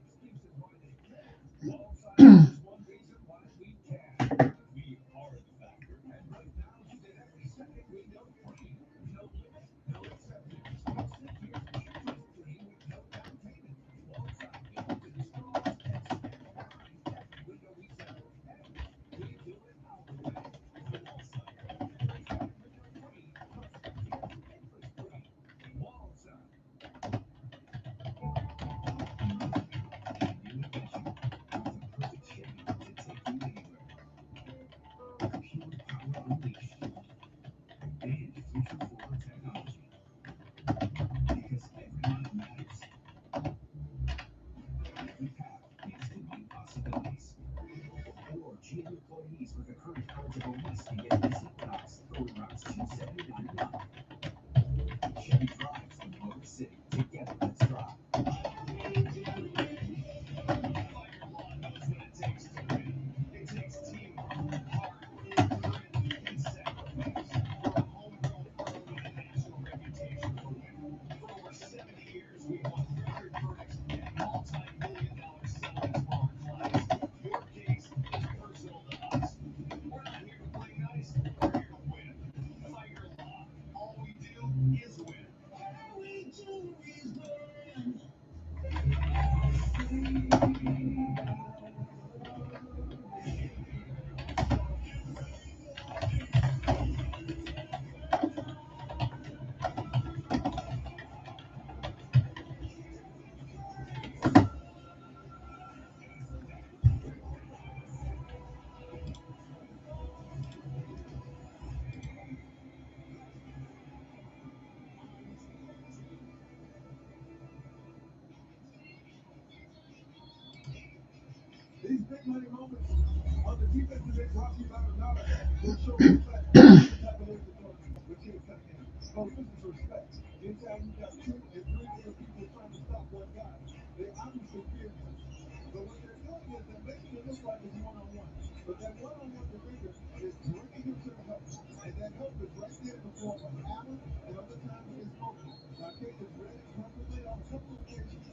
Employees with a current eligible lease can get this equinox for around $279 a month. Chevy drives the Motor City. Together, let's drive. These big money moments on the defensive end brought to you by Renata will show respect. With King Cummingham. Oh, this is respect. Anytime you got 2 and 3 other people trying to stop one guy, they obviously fear him. But what they're doing is they're making it look like it's one-on-one. But that one-on-one defender is bringing him to the help. And that help is right there in the form of Allen and other times it's Mobley. Now, Cade has read it comfortably on a couple of occasions.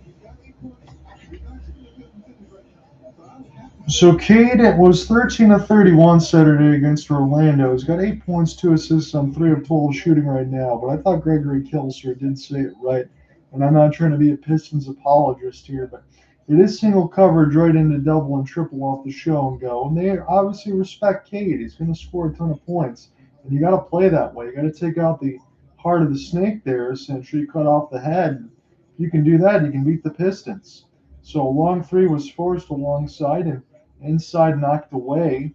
He's got 8 points. He's actually in a good percentage right now. So Cade was 13 of 31 Saturday against Orlando. He's got 8 points, 2 assists on 3 of 12 shooting right now. But I thought Gregory Kilser did say it right. And I'm not trying to be a Pistons apologist here, but it is single coverage right into double and triple off the show and go. And they obviously respect Cade. He's going to score a ton of points. And you got to play that way. You got to take out the heart of the snake there, essentially, cut off the head. If you can do that, you can beat the Pistons. So a long three was forced alongside and inside knocked away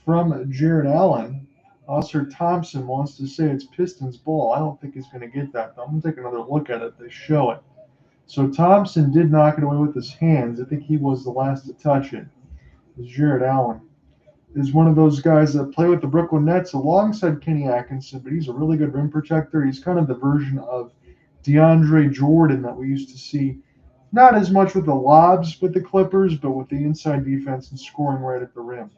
from Jarrett Allen. Ausar Thompson wants to say it's Pistons ball. I don't think he's going to get that, though. I'm going to take another look at it. They show it. So Thompson did knock it away with his hands. I think he was the last to touch it. Jarrett Allen is one of those guys that play with the Brooklyn Nets alongside Kenny Atkinson, but he's a really good rim protector. He's kind of the version of DeAndre Jordan that we used to see. Not as much with the lobs with the Clippers, but with the inside defense and scoring right at the rim.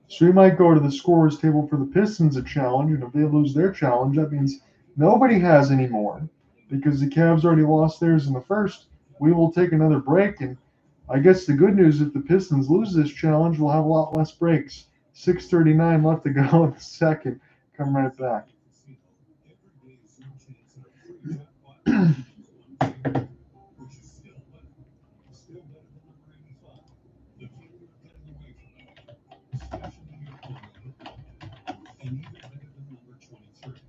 So we might go to the scorers table for the Pistons a challenge, and if they lose their challenge, that means nobody has any more because the Cavs already lost theirs in the first. We will take another break, and I guess the good news, if the Pistons lose this challenge, we'll have a lot less breaks. 6:39 left to go in the second. Come right back. And even better than number 23.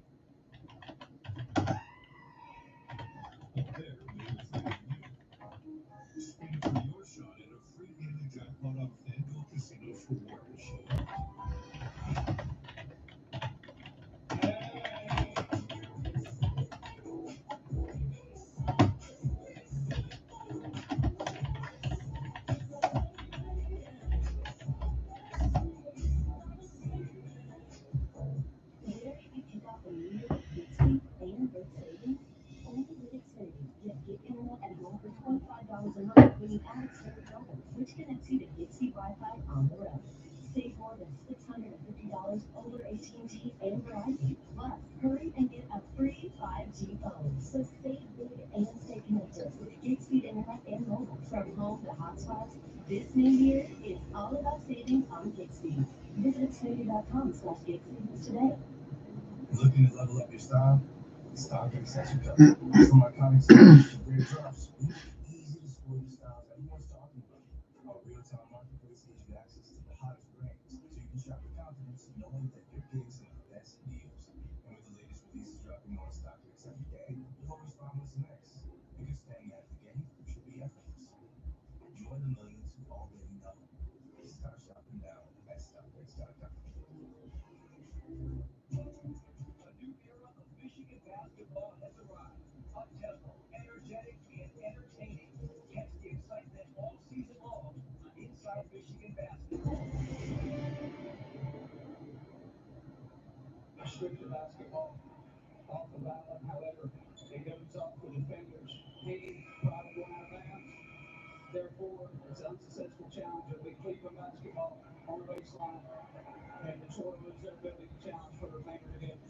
Up there, maybe for you. Spin for your shot at a free daily jackpot on FanDuel Casino for Warriors. Where you pick up a meal with Bixby and big savings? Only with Xfinity. Get internet at home for $25 a month when you add Xfinity Mobile, which connects you to Bixby Wi-Fi on the road. Save more than $650 over AT&T and Verizon. Plus, hurry and get a free 5G phone. So save big and stay connected with gig speed internet and mobile. From home to hotspots, this new year is all about saving on gig speed. Visit Xfinity.com/gigspeed today. Looking to level up your style? Stock and accessory cover. From iconic styles to great drops, easy to spoil your styles everyone's talking about. Our real-time marketplace gives you access to the hottest brands, so you can shop with confidence knowing that you're getting some of the best deals. And with the latest releases dropping on stock and every day, you'll always find what's next. Because staying at the game should be effortless. Join the millions who already know. Start shopping now at StockX.com. A new era of Michigan basketball has arrived. Up-tempo, energetic, and entertaining. Catch the excitement all season long on Inside Michigan Basketball. Stricter basketball. Off the ballot, however, they don't talk for defenders. Cade brought one out of bounds. Therefore, it's an unsuccessful challenge of big Cleveland basketball on the baseline. And Detroit moves their ability to challenge for the remainder of the game.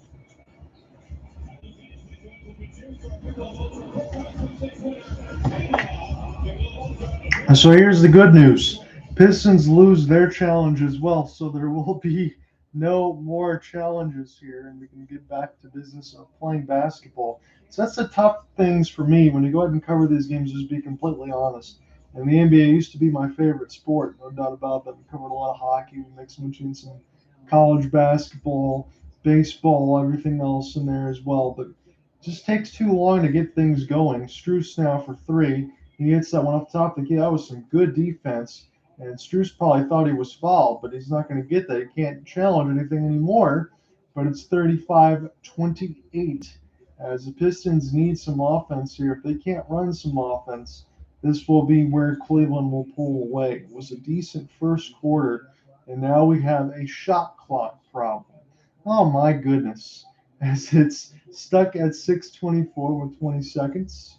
So here's the good news. Pistons lose their challenge as well, so there will be no more challenges here, and we can get back to business of playing basketball. So that's the tough things for me when you go ahead and cover these games, just be completely honest. And the NBA used to be my favorite sport, no doubt about that. We covered a lot of hockey, we mixed between some college basketball, baseball, everything else in there as well. But it just takes too long to get things going. Strus now for three. He hits that one off the top of the key. That was some good defense. And Strus probably thought he was fouled, but he's not going to get that. He can't challenge anything anymore. But it's 35-28 as the Pistons need some offense here. If they can't run some offense, this will be where Cleveland will pull away. It was a decent first quarter, and now we have a shot clock problem. Oh my goodness. As it's stuck at 6:24 with 20 seconds.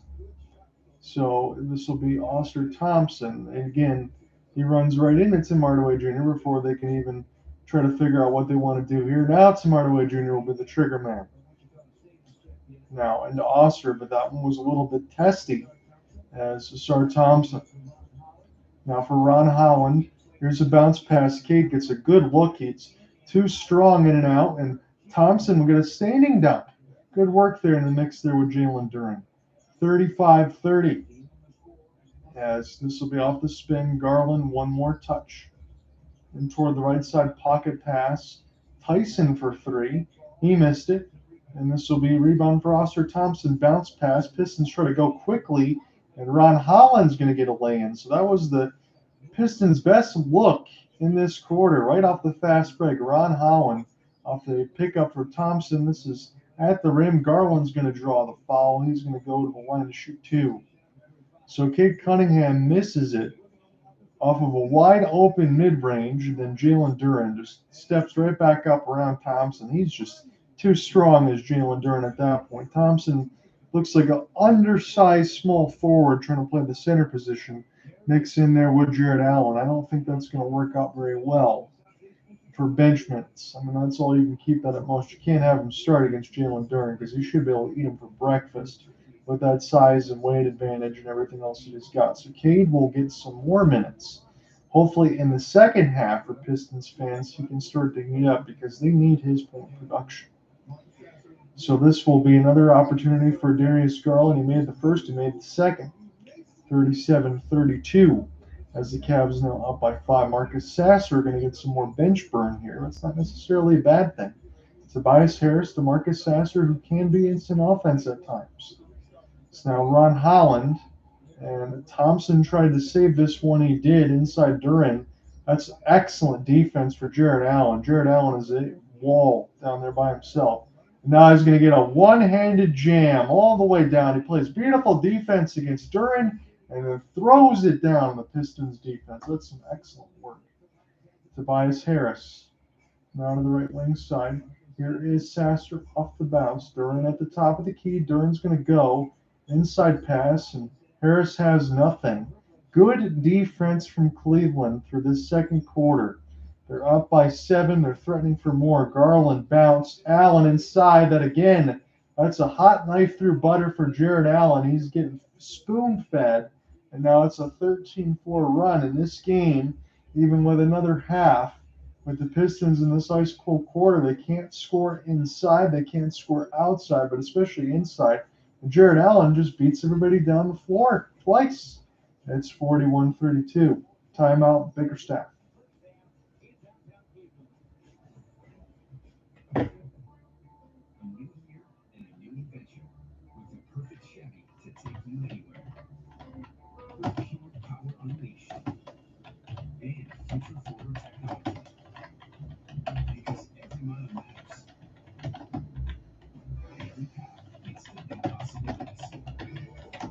So this will be Ausar Thompson. And again, he runs right into Hardaway Jr. before they can even try to figure out what they want to do here. Now Hardaway Jr. will be the trigger man. Now into Ausar, but that one was a little bit testy as Ausar Thompson. Now for Ron Holland, here's a bounce pass. Cade gets a good look. He's too strong in and out, and Thompson will get a standing dunk. Good work there in the mix there with Jalen Duren. 35-30. As this will be off the spin. Garland, one more touch. And toward the right side, pocket pass. Tyson for three. He missed it. And this will be rebound for Ausar Thompson. Bounce pass. Pistons try to go quickly. And Ron Holland's going to get a lay-in. So that was the Pistons' best look in this quarter. Right off the fast break. Ron Holland off the pickup for Thompson. This is at the rim. Garland's going to draw the foul. He's going to go to the line to shoot two. So Cade Cunningham misses it off of a wide open mid-range, and then Jalen Duren just steps right back up around Thompson. He's just too strong as Jalen Duren at that point. Thompson looks like an undersized small forward trying to play the center position. Mix in there with Jarrett Allen. I don't think that's going to work out very well for bench minutes. I mean, that's all you can keep that at most. You can't have him start against Jalen Duren because you should be able to eat him for breakfast with that size and weight advantage and everything else that he's got. So Cade will get some more minutes. Hopefully in the second half for Pistons fans, he can start to heat up because they need his point production. So this will be another opportunity for Darius Garland. He made the first, he made the second. 37-32 as the Cavs now up by 5. Marcus Sasser are going to get some more bench burn here. That's not necessarily a bad thing. Tobias Harris to Marcus Sasser, who can be instant offense at times. It's now Ron Holland, and Thompson tried to save this one. He did inside Duren. That's excellent defense for Jarrett Allen. Jarrett Allen is a wall down there by himself. And now he's going to get a one-handed jam all the way down. He plays beautiful defense against Duren and then throws it down on the Pistons defense. That's some excellent work. Tobias Harris now to the right wing side. Here is Sasser off the bounce. Duren at the top of the key. Duren's going to go. Inside pass, and Harris has nothing. Good defense from Cleveland for this second quarter. They're up by 7. They're threatening for more. Garland bounced. Allen inside. That again. That's a hot knife through butter for Jarrett Allen. He's getting spoon-fed. And now it's a 13-4 run in this game, even with another half. With the Pistons in this ice cold quarter, they can't score inside. They can't score outside, but especially inside. And Jarrett Allen just beats everybody down the floor twice. It's 41-32. Timeout, Bickerstaff. A new year and a new adventure with the perfect Chevy to take you anywhere. With pure power unleashed and future forward technology. Because every mile matters. Every path leads to new possibilities.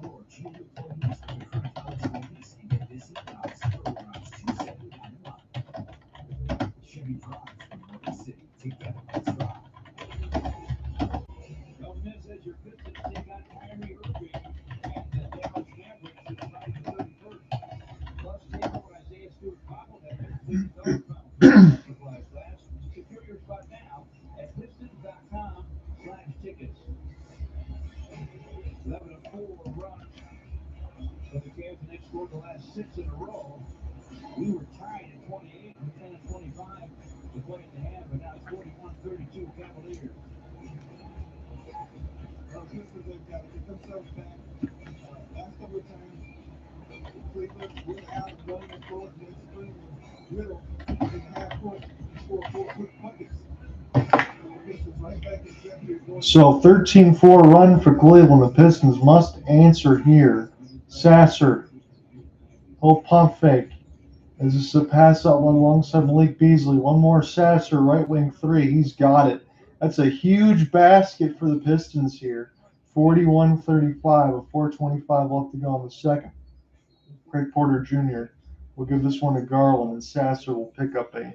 Or change your plans with your current eligible lease and get this house for around $279 a month. Chevy drives from Motor City. Together, let's ride. Don't miss as your Pistons take on Kyrie Irving and the Dallas Mavericks July 31st. Plus, take over Isaiah Stewart bobblehead for glass. Secure your spot now at Pistons.com/tickets. 11-4 run for the Cavs, and they've scored the last 6 in a row. We were tied at 28 with 10-25 to play in the half, but now it's 41-32 Cavaliers. Well, here's what they've got to get themselves back. Last couple of times, Cleveland went out running the floor against Cleveland. Little in half court, score 4 quick buckets. The Pistons right back in jeopardy of going. So 13-4 run for Cleveland. The Pistons must answer here. Sasser. Whole pump fake. This is a pass out one alongside Malik Beasley. One more Sasser, right wing 3. He's got it. That's a huge basket for the Pistons here. 41-35 with 4:25 left to go in the second. Craig Porter Jr. will give this one to Garland, and Sasser will pick up a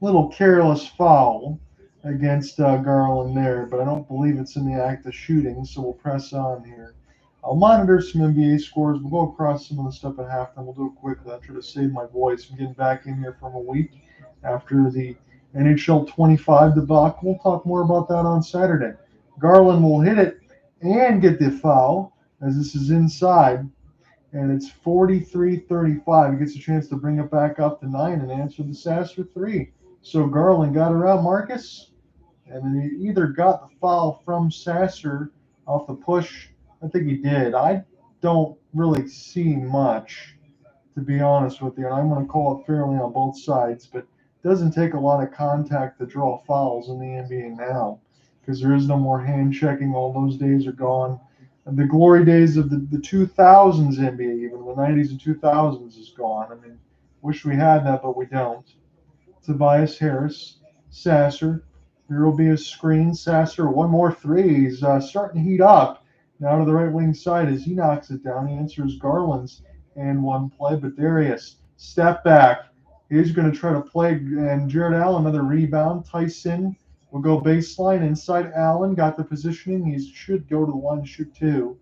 little careless foul against Garland there, but I don't believe it's in the act of shooting, so we'll press on here. I'll monitor some NBA scores. We'll go across some of the stuff at halftime. We'll do it quickly. I'll try to save my voice from getting back in here from a week after the NHL 25 debacle. We'll talk more about that on Saturday. Garland will hit it and get the foul as this is inside, and it's 43-35. He gets a chance to bring it back up to 9 and answer the Sasser 3. So Garland got around Marcus, and then he either got the foul from Sasser off the push. I think he did. I don't really see much, to be honest with you, and I'm going to call it fairly on both sides, but it doesn't take a lot of contact to draw fouls in the NBA now because there is no more hand checking. All those days are gone. And the glory days of the 2000s NBA, even the 90s and 2000s, is gone. I mean, wish we had that, but we don't. Tobias Harris, Sasser. Here will be a screen. Sasser, one more 3. He's starting to heat up. Now to the right wing side as he knocks it down. He answers Garland's and one play, but Darius, step back. He's going to try to play, and Jarrett Allen, another rebound. Tyson will go baseline inside Allen. Got the positioning. He should go to the line to shoot 2.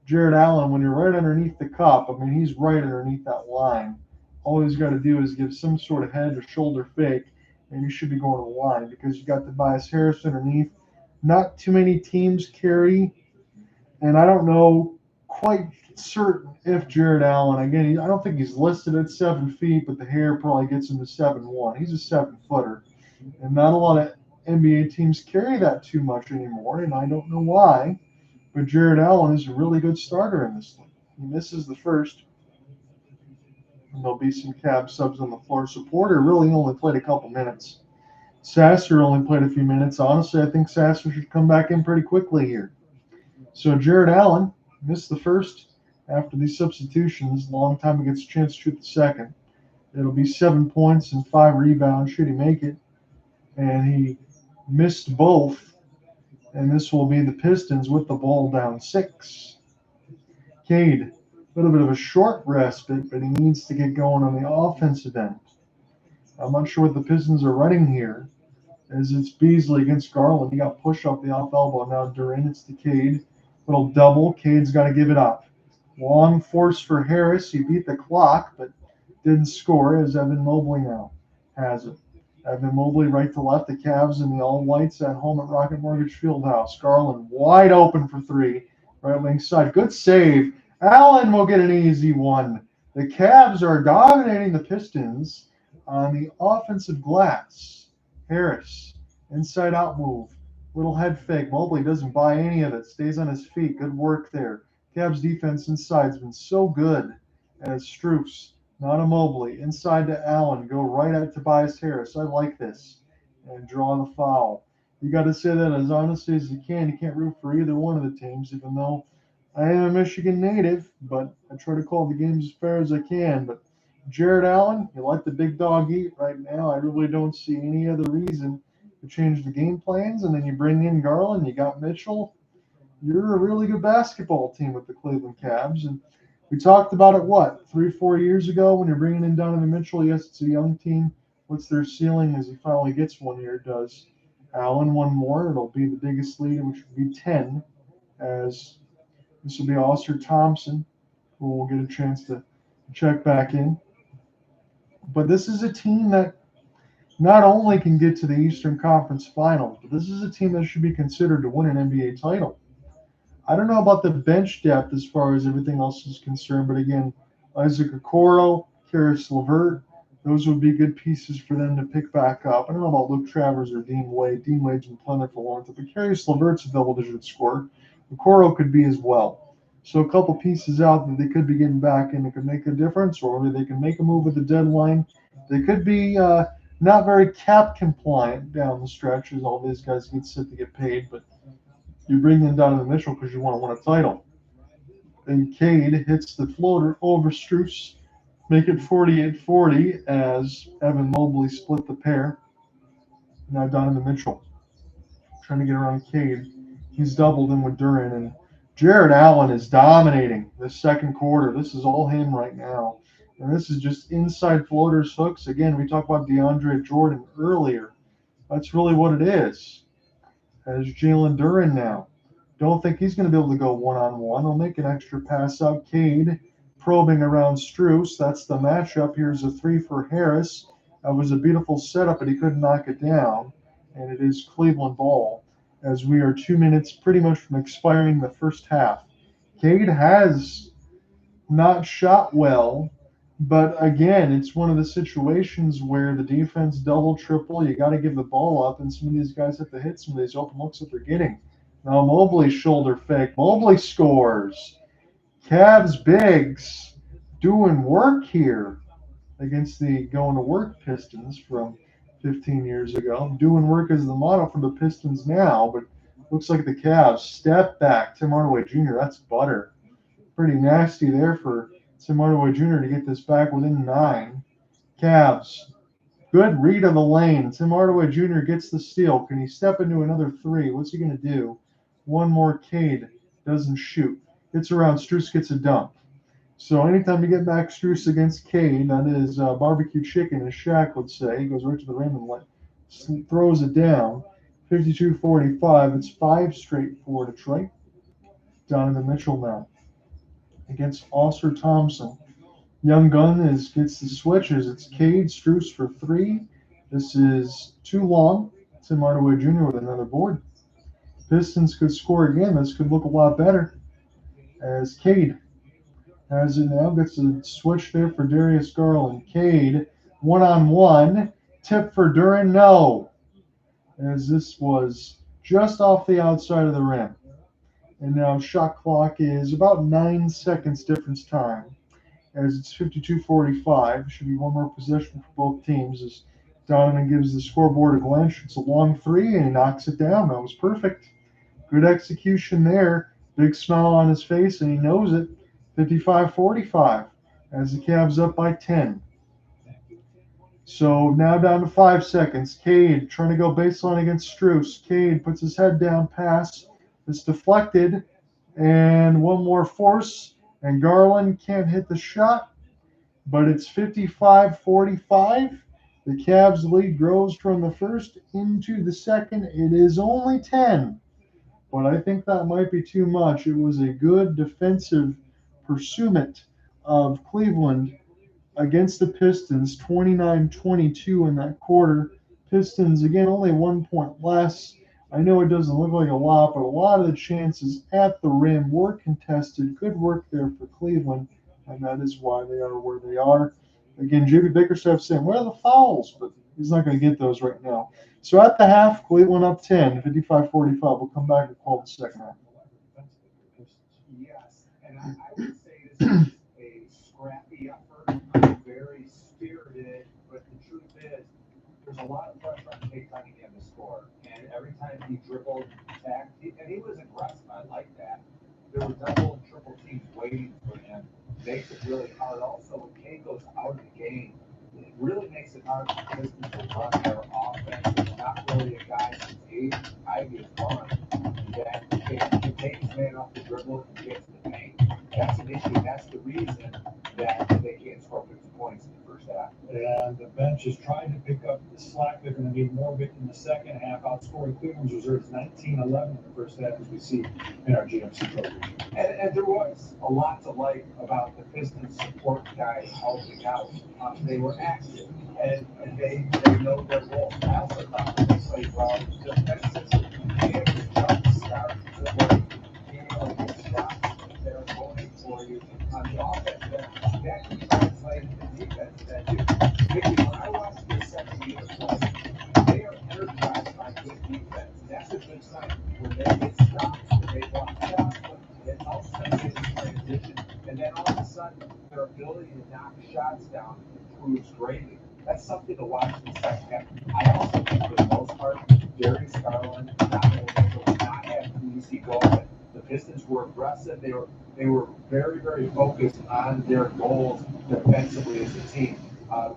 Jarrett Allen, when you're right underneath the cup, I mean, he's right underneath that line. All he's got to do is give some sort of head or shoulder fake, and you should be going to the line because you got Tobias Harris underneath. Not too many teams carry. And I don't know quite certain if Jarrett Allen, again, I don't think he's listed at 7 feet, but the hair probably gets him to 7'1". He's a 7-footer. And not a lot of NBA teams carry that too much anymore, and I don't know why. But Jarrett Allen is a really good starter in this league. He misses the first. And there'll be some Cavs subs on the floor. So Porter really only played a couple minutes. Sasser only played a few minutes. Honestly, I think Sasser should come back in pretty quickly here. So Jarrett Allen missed the first after these substitutions. Long time he gets a chance to shoot the second. It'll be 7 points and 5 rebounds. Should he make it? And he missed both. And this will be the Pistons with the ball down 6. Cade, a little bit of a short respite, but he needs to get going on the offensive end. I'm not sure what the Pistons are running here, as it's Beasley against Garland. He got pushed off the off elbow. Now Duren, it's to Cade. Little double. Cade's got to give it up. Long force for Harris. He beat the clock, but didn't score as Evan Mobley now has it. Evan Mobley right to left. The Cavs and the all-whites at home at Rocket Mortgage Fieldhouse. Garland wide open for three. Right wing side. Good save. Allen will get an easy one. The Cavs are dominating the Pistons on the offensive glass. Harris, inside out move. Little head fake. Mobley doesn't buy any of it. Stays on his feet. Good work there. Cavs defense inside has been so good as Strus. Not a Mobley. Inside to Allen. Go right at Tobias Harris. I like this. And draw the foul. You got to say that as honestly as you can. You can't root for either one of the teams, even though I am a Michigan native, but I try to call the games as fair as I can. But Jarrett Allen, you let the big dog eat right now. I really don't see any other reason to change the game plans. And then you bring in Garland, you got Mitchell. You're a really good basketball team with the Cleveland Cavs. And we talked about it, 3-4 years ago when you're bringing in Donovan Mitchell. Yes, it's a young team. What's their ceiling as he finally gets 1 year? Does Allen one more? It'll be the biggest lead, which would be 10, as this will be Ausar Thompson, who will get a chance to check back in. But this is a team that not only can get to the Eastern Conference Finals, but this is a team that should be considered to win an NBA title. I don't know about the bench depth as far as everything else is concerned, but again, Isaac Okoro, Karis LeVert, those would be good pieces for them to pick back up. I don't know about Luke Travers or Dean Wade. Dean Wade's been playing there for a long time, but Karis LeVert's a double-digit scorer. Okoro could be as well. So a couple pieces out that they could be getting back and it could make a difference, or maybe they can make a move at the deadline. They could be not very cap compliant down the stretch as all these guys get set to get paid, but you bring in Donovan Mitchell because you want to win a title. And Cade hits the floater over Strus, make it 48-40 as Evan Mobley split the pair. Now Donovan Mitchell trying to get around Cade. He's doubled in with Duren, and Jarrett Allen is dominating this second quarter. This is all him right now. And this is just inside floaters, hooks. Again, we talked about DeAndre Jordan earlier. That's really what it is. As Jalen Duren now. Don't think he's going to be able to go one-on-one. He'll make an extra pass out. Cade probing around Strus. That's the matchup. Here's a three for Harris. That was a beautiful setup, but he couldn't knock it down. And it is Cleveland ball as we are 2 minutes pretty much from expiring the first half. Cade has not shot well, but again, it's one of the situations where the defense double, triple, you got to give the ball up, and some of these guys have to hit some of these open looks that they're getting. Now Mobley shoulder fake. Mobley scores. Cavs bigs doing work here against the going to work Pistons from 15 years ago. Doing work as the motto for the Pistons now, but looks like the Cavs step back. Tim Hardaway Jr., that's butter. Pretty nasty there for Tim Hardaway Jr. to get this back within 9. Cavs, good read of the lane. Tim Hardaway Jr. gets the steal. Can he step into another three? What's he going to do? One more. Cade doesn't shoot. Gets around. Strus gets a dunk. So anytime you get back Strus against Cade, that is barbecue chicken, as Shaq would say. He goes right to the rim and throws it down. 52-45. It's 5 straight for Detroit. Donovan Mitchell now against Ausar Thompson. Young Gun gets the switches. It's Cade, Strus for 3. This is too long. Tim Hardaway Jr. with another board. Pistons could score again. This could look a lot better as Cade has it now. Gets a switch there for Darius Garland. Cade, one-on-one. Tip for Duren. No. As this was just off the outside of the rim. And now shot clock is about 9 seconds difference time. As it's 52-45. Should be one more possession for both teams as Donovan gives the scoreboard a glance. It's a long 3 and he knocks it down. That was perfect. Good execution there. Big smile on his face and he knows it. 55-45 as the Cavs up by 10. So now down to 5 seconds. Cade trying to go baseline against Strus. Cade puts his head down, pass. It's deflected. And one more force. And Garland can't hit the shot. But it's 55-45. The Cavs lead grows from the first into the second. It is only 10. But I think that might be too much. It was a good defensive pursuit of Cleveland against the Pistons, 29-22 in that quarter. Pistons, again, only 1 point less. I know it doesn't look like a lot, but a lot of the chances at the rim were contested. Good work there for Cleveland, and that is why they are where they are. Again, JB Bickerstaff saying, where are the fouls? But he's not going to get those right now. So at the half, Cleveland up 10, 55-45. We'll come back and call the second half. Yes, and I would say this is a scrappy effort, very spirited, but the truth is, there's a lot of pressure on Cade Cunningham to score, and every time he dribbled back, and he was aggressive, I like that. There were double and triple teams waiting for him. Makes it really hard. Also, when Cade goes out of the game, it really makes it hard for the Pistons to run their offense. There's not really a guy who's Ivy is gone that can take his man off the dribble and get to the paint. That's an issue. That's the reason that they can't score 50 points in the first half. And the bench is trying to pick up the slack. They're going to need more of it in the second half, outscoring Cleveland's reserves 19-11 in the first half, as we see in our GMC program. And there was a lot to like about the Pistons support guys helping out. They were active, and they know their role. I also thought that they played well defensively. They had a jump start to being able to get shots that are going for you on the offense. That can translate to defense. That too. Mickey, when I watched the second unit play, they are energized by good defense. That's a good sign. When they get stops, when they block shots, it helps them get in transition. And then all of a sudden, their ability to knock shots down improves greatly. That's something to watch in the second half. I also think for the most part, Darius, Garland, not only did not have an easy goal, but the Pistons were aggressive. They were very, very focused on their goals defensively as a team.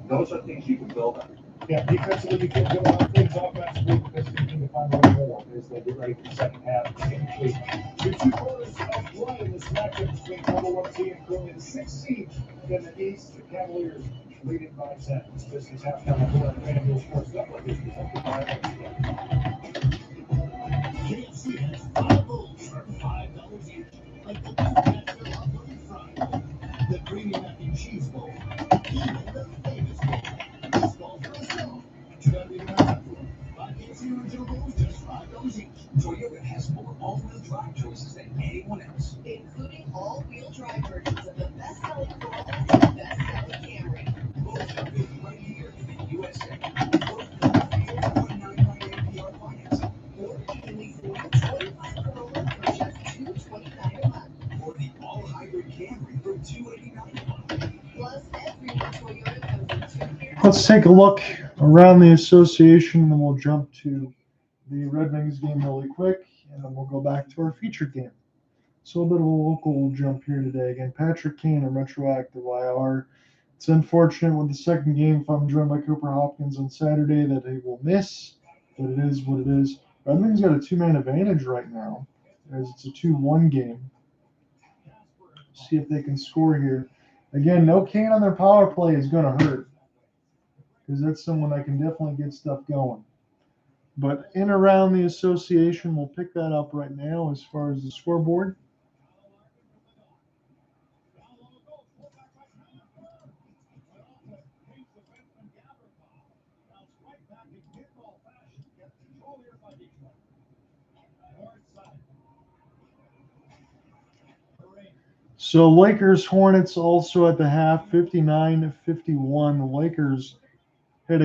Those are things you can build on. Yeah, defensively, you can do a lot of things. Offensively, because you need to find a little more as they get ready for the second half. Typically, the two quarters of play in this matchup between number 1 team and currently the 6th seed in the East. The Cavaliers leading by 10. This is halftime report on FanDuel Sports Network. Is presented by Bickerstaff. KFC has 5 bowls for $5 each, like the Bachelor Hot Fry, the Creamy Mac and Cheese Bowl, even the famous bowl. This bowl for itself. Buy KFC original bowls just $5 each. Toyota has more all-wheel drive choices than anyone else, including all-wheel drive versions of the best-selling Corolla and the best-selling Camry. both are built right here in the USA. Both have 4.99 APR financing, Or you can lease a new 25 Corolla for just $229 a month. or the all-hybrid Camry for $289 a month. Plus, every new Toyota comes in 2 years. Let's take a look around the association, and then we'll jump to the Red Wings game really quick, and then we'll go back to our featured game. So a bit of a local jump here today. Again, Patrick Kane and retroactive IR. It's unfortunate with the second game, if I'm joined by Cooper Hopkins on Saturday, that he will miss, but it is what it is. Red Wings got a 2-man advantage right now, as it's a 2-1 game. See if they can score here. Again, no Kane on their power play is going to hurt, because that's someone that can definitely get stuff going. But in around the association, we'll pick that up right now as far as the scoreboard. So Lakers Hornets also at the half, 59-51. The Lakers had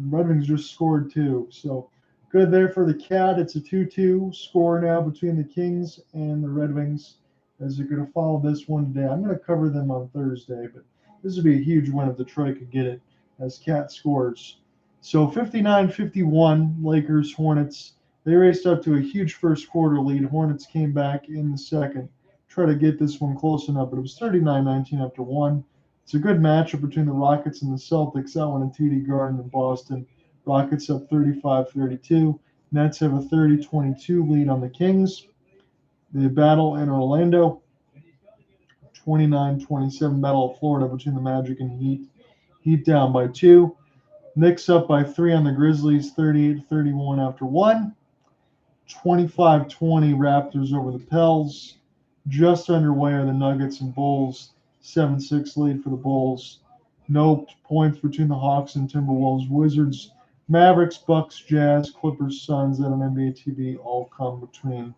Red Wings just scored 2. So good there for the Cat. It's a 2-2 score now between the Kings and the Red Wings, as they're going to follow this one today. I'm going to cover them on Thursday, but this would be a huge win if Detroit could get it as Cat scores. So 59-51, Lakers Hornets. They raced up to a huge first quarter lead. Hornets came back in the second, try to get this one close enough, but it was 39-19 after 1. It's a good matchup between the Rockets and the Celtics. That one in TD Garden in Boston. Rockets up 35-32. Nets have a 30-22 lead on the Kings. The battle in Orlando, 29-27 battle of Florida between the Magic and Heat. Heat down by 2. Knicks up by 3 on the Grizzlies, 38-31 after 1. 25-20 Raptors over the Pels. Just underway are the Nuggets and Bulls. 7-6 lead for the Bulls. No points between the Hawks and Timberwolves. Wizards Mavericks, Bucks, Jazz, Clippers, Suns, and an NBA TV all come between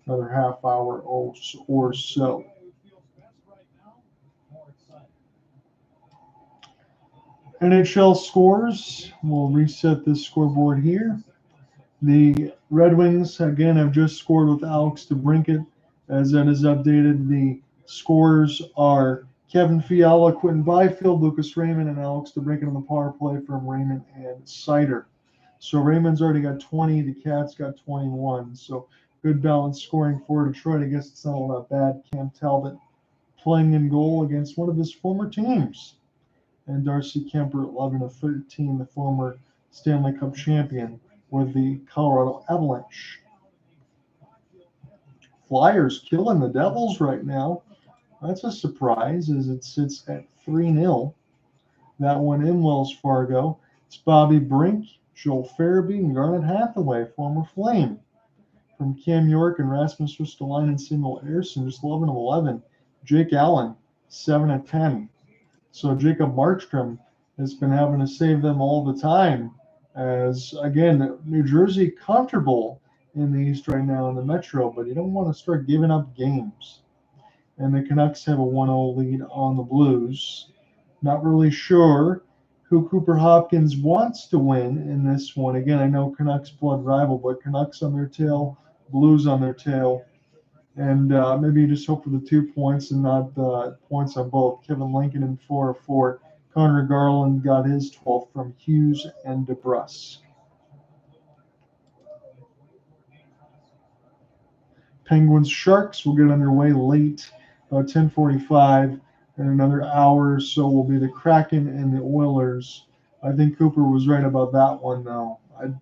another half hour or so. NHL scores. We'll reset this scoreboard here. The Red Wings, again, have just scored with Alex DeBrincat. As that is updated, the scores are Kevin Fiala, Quentin Byfield, Lucas Raymond, and Alex DeBrincat on the power play from Raymond and Sider. So Raymond's already got 20. The Cats got 21. So good balanced scoring for Detroit. I guess it's not all that bad. Cam Talbot playing in goal against one of his former teams. And Darcy Kemper, 11 of 13, the former Stanley Cup champion with the Colorado Avalanche. Flyers killing the Devils right now. That's a surprise as it sits at 3-0. That one in Wells Fargo. It's Bobby Brink, Joel Farabee, and Garnet Hathaway, former Flame. From Cam York and Rasmus Ristolainen and Samuel Ersson, just 11 of 11. Jake Allen, 7 of 10. So Jacob Markstrom has been having to save them all the time. As, again, New Jersey comfortable in the East right now in the Metro, but you don't want to start giving up games. And the Canucks have a 1-0 lead on the Blues. Not really sure who Cooper Hopkins wants to win in this one. Again, I know Canucks blood rival, but Canucks on their tail, Blues on their tail. And maybe you just hope for the 2 points and not points on both. Kevin Lincoln in 4 of 4. Connor Garland got his 12th from Hughes and DeBrus. Penguins Sharks will get underway late, about 10:45. In another hour or so will be the Kraken and the Oilers. I think Cooper was right about that one, though. I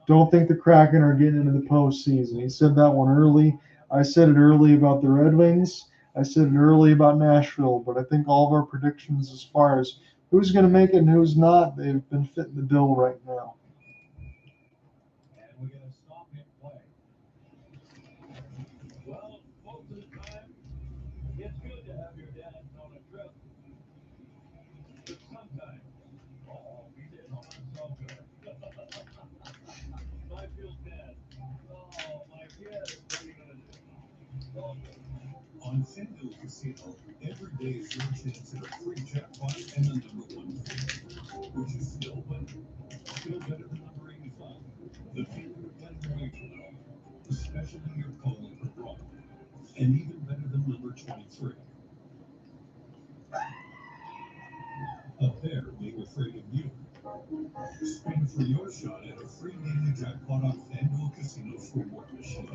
don't think the Kraken are getting into the postseason. He said that one early. I said it early about the Red Wings. I said it early about Nashville, but I think all of our predictions as far as who's going to make it and who's not, they've been fitting the bill right now. And we're going to stop him play. Well, most of the time, it's good to have your dad on a trip. But sometimes, he did on so good. Byfield's dad. Oh, my kid, what are you going to do? On FanDuel Casino, every day is your chance at a free jackpot and the #1 pick, which is still better than number 85. The favorite combination, especially your calling for Brock, and even better than number 23. A bear being afraid of you. Spin for your shot at a free daily jackpot on FanDuel Casino's reward machine.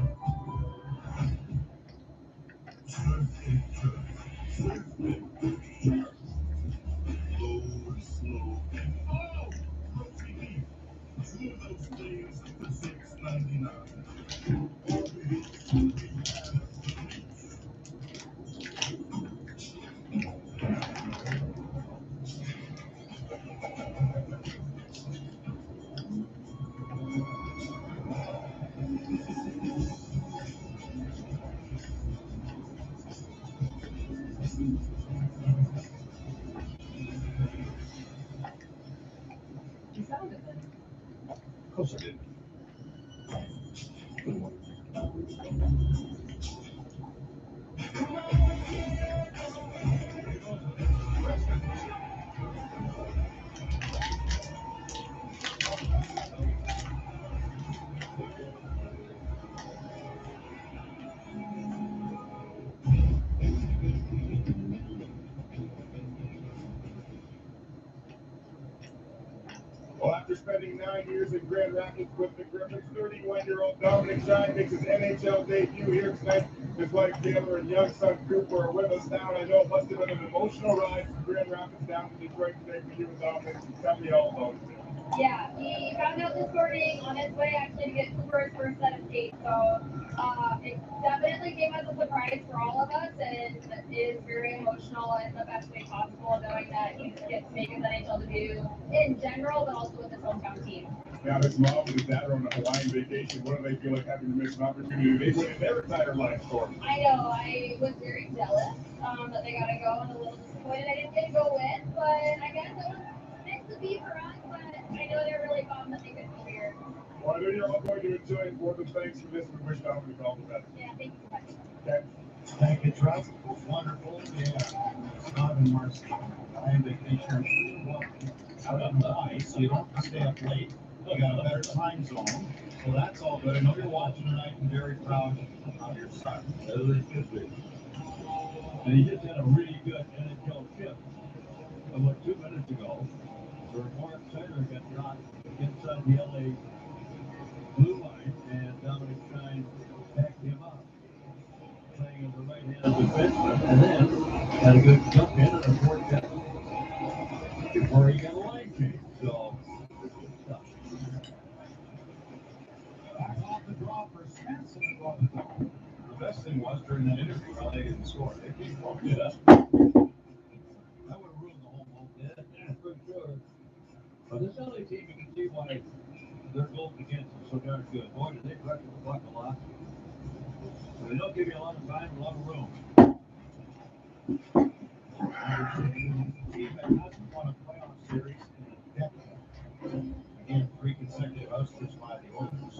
Low, slow, and oh! Two of those things for $6.99. You found it then. Of course I did. Well, after spending 9 years in Grand Rapids with the Griffins, 31-year-old Dominic Shine makes his NHL debut here tonight. His wife Taylor and young son Cooper are with us now, and I know it must have been an emotional ride from Grand Rapids down to Detroit today for you and Dominic. Tell me all about it. Yeah, he found out this morning on his way actually to get Cooper's first set of skates. So it definitely came as a surprise for all of us, and it is very emotional in the best way possible, knowing that he gets to make his NHL debut in general, but also with his hometown team. Now, his mom and his dad are on a Hawaiian vacation. What do they feel like having to miss an opportunity? They win in their entire life for them. I know, I was very jealous that they got to go and a little disappointed I didn't get to go with, but I guess it was meant to be for us. But I know they're really found that they could be here. Well, I know you're all going to enjoy it more than thanks for this. We wish Dominic all the best. Yeah, thank you so much. Okay. Thank you, Trounced. Wonderful. Yeah. Scott and Marcy. I am vacation. Out on Hawaii, so you don't have to stay up late. You got a better time zone. So that's all good. I know you're watching tonight and very proud of your son. As they should be. And he just had a really good NHL shift. About 2 minutes ago, where Mark Center got dropped inside the LA blue line, and Dominic Stein backed him up, playing as the right-handed defenseman, and then had a good jump in and a forecheck before he got a line change. So, good stuff. Back off the draw for Sasser on the zone. The best thing was during that interview, how they didn't score. They keep fucking it up. That would have ruined the whole ball. Yeah, for sure. But this LA team, you can see why their goals against are so darn good. Boy, do they pressure the puck a lot. So they don't give you a lot of time, a lot of room. Team that hasn't won a playoff series in a decade. Again, 3 consecutive ousters by the Oilers.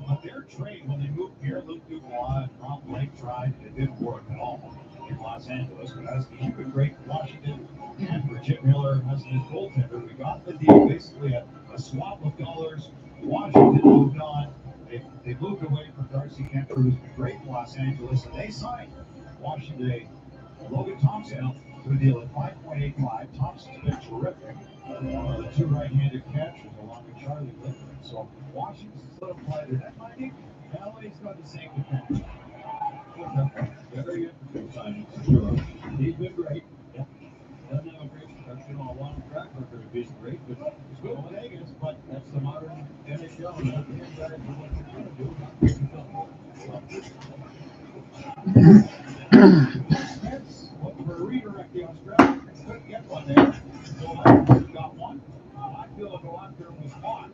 But their trade, when they moved Pierre-Luc Dubois and Rob Blake tried, it didn't work at all in Los Angeles. But as the keep it great Washington and for Chip Miller as his goaltender, we got the deal, basically a swap of dollars. Washington moved on. They moved away from Darcy Kemper, who's been great in Los Angeles, and they signed Washington. Logan Thompson through the deal at 5.85. Thompson's been terrific. One of the 2 right-handed catchers along with Charlie Littman. So Washington solidified their net mining. LA's got the same defense. Very interesting signing for sure. He's been great. Yep. Doesn't have a great, a long track record of being great, but he's good in Vegas. But that's the modern NHL. And that's the inside for what you're going to do. Not looking for a redirect the Australians. Couldn't get one there. So I got one. I feel like go out there and was caught.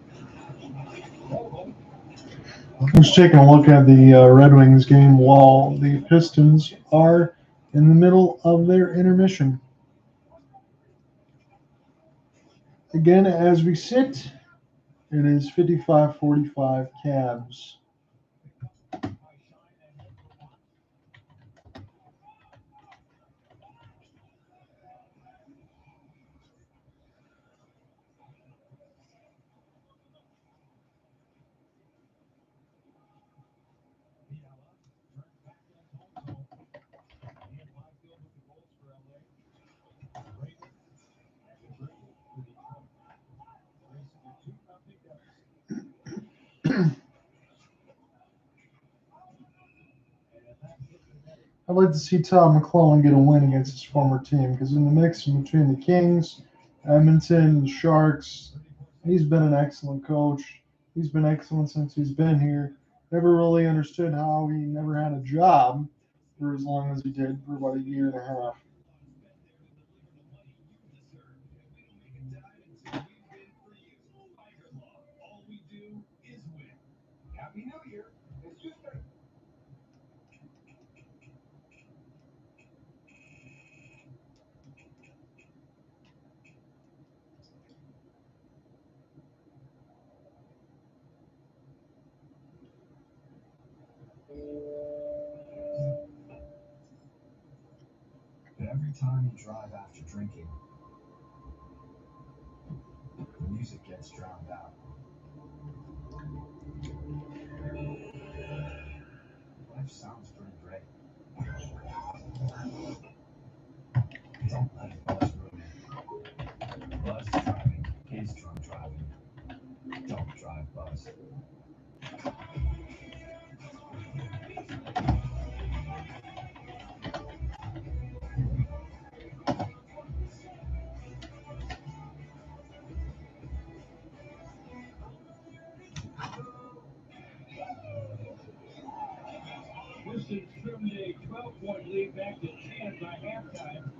Just taking a look at the Red Wings game while the Pistons are in the middle of their intermission. Again, as we sit, it is 55-45 Cavs. I'd like to see Todd McClellan get a win against his former team because in the mix between the Kings, Edmonton, the Sharks, he's been an excellent coach. He's been excellent since he's been here. Never really understood how he never had a job for as long as he did, for about a year and a half. Happy New Year. It's just a But every time you drive after drinking, the music gets drowned out. Life sounds pretty great. Don't let it buzz ruin it. Buzz driving is drunk driving. Don't drive Buzz. Pistons trimmed a 12-point lead back to 10 by halftime.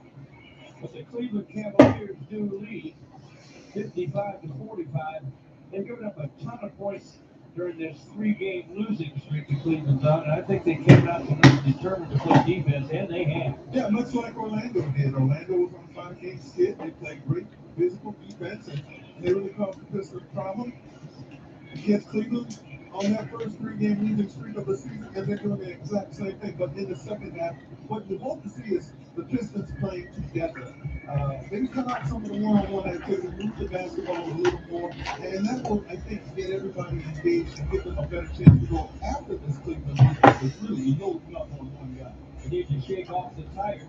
But the Cleveland Cavaliers do lead 55-45. They've given up a ton of points during this 3-game losing streak to Cleveland's on, and I think they came out tonight determined to play defense, and they have. Yeah, much like Orlando did. Orlando was on a 5-game skid. They played great physical defense, and they really caused the Pistons a problem. against Cleveland on that first 3-game losing streak of the season, and they're doing the exact same thing. But in the second half, what you want to see is the Pistons playing together. Maybe come out some of the one-on-one activity, move the basketball a little more, and that will, I think, get everybody engaged and give them a better chance to go after this Cleveland team. It's really no nothing on one guy.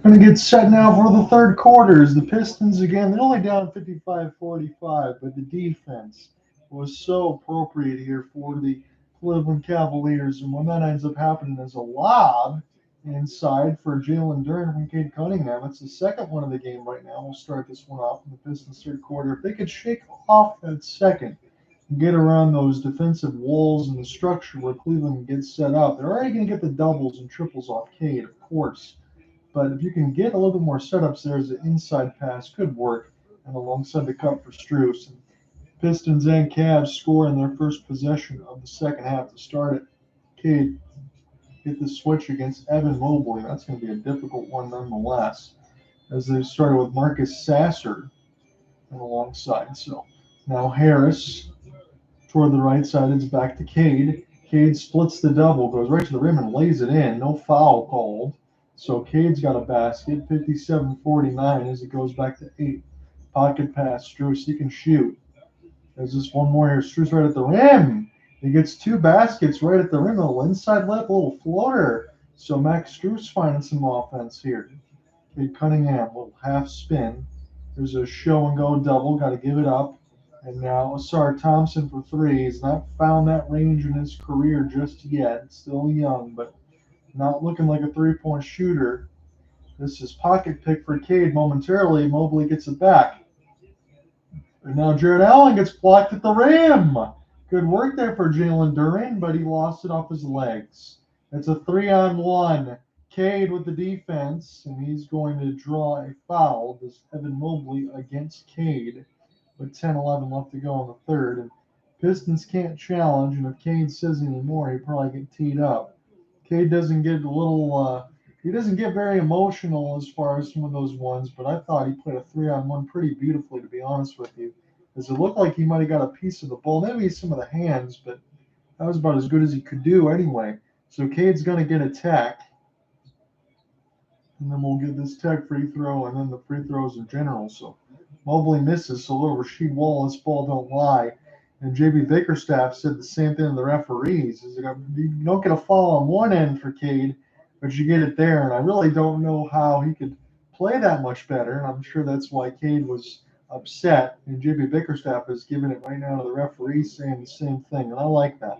Going to get set now for the third quarters. The Pistons, again, they're only down 55-45, but the defense was so appropriate here for the Cleveland Cavaliers. And when that ends up happening is a lob inside for Jalen Duren from Cade Cunningham. It's the second one of the game right now. We'll start this one off in the Pistons third quarter. If they could shake off that second and get around those defensive walls and the structure where Cleveland gets set up, they're already going to get the doubles and triples off Cade, of course. But if you can get a little bit more setups there, as an inside pass could work, and alongside the cut for Strus. And Pistons and Cavs score in their first possession of the second half to start it. Cade get the switch against Evan Mobley. That's going to be a difficult one nonetheless, as they started with Marcus Sasser alongside. So now Harris toward the right side. It's back to Cade. Cade splits the double, goes right to the rim and lays it in. No foul called. So Cade's got a basket, 57-49 as it goes back to 8. Pocket pass, Strus, he can shoot. There's just one more here. Strus right at the rim. He gets 2 baskets right at the rim. A little inside lip, a little floater. So Max Strus finding some offense here. Cade Cunningham, a little half spin. There's a show and go double. Got to give it up. And now Ausar Thompson for 3. He's not found that range in his career just yet. Still young, but not looking like a 3-point shooter. This is pocket pick for Cade momentarily. Mobley gets it back. And now Jarrett Allen gets blocked at the rim. Good work there for Jalen Duren, but he lost it off his legs. It's a 3-on-1. Cade with the defense, and he's going to draw a foul. This Evan Mobley against Cade with 10-11 left to go in the third. And Pistons can't challenge, and if Cade says any more, he'd probably get teed up. Cade doesn't get he doesn't get very emotional as far as some of those ones, but I thought he played a 3-on-1 pretty beautifully, to be honest with you. As it looked like he might have got a piece of the ball, maybe some of the hands, but that was about as good as he could do anyway. So Cade's going to get a tech, and then we'll get this tech free throw, and then the free throws in general. So Mobley misses, so little Rasheed Wallace ball don't lie. And JB Bickerstaff said the same thing to the referees. Is you don't get a foul on one end for Cade, but you get it there. And I really don't know how he could play that much better. And I'm sure that's why Cade was upset. And JB Bickerstaff is giving it right now to the referees, saying the same thing. And I like that.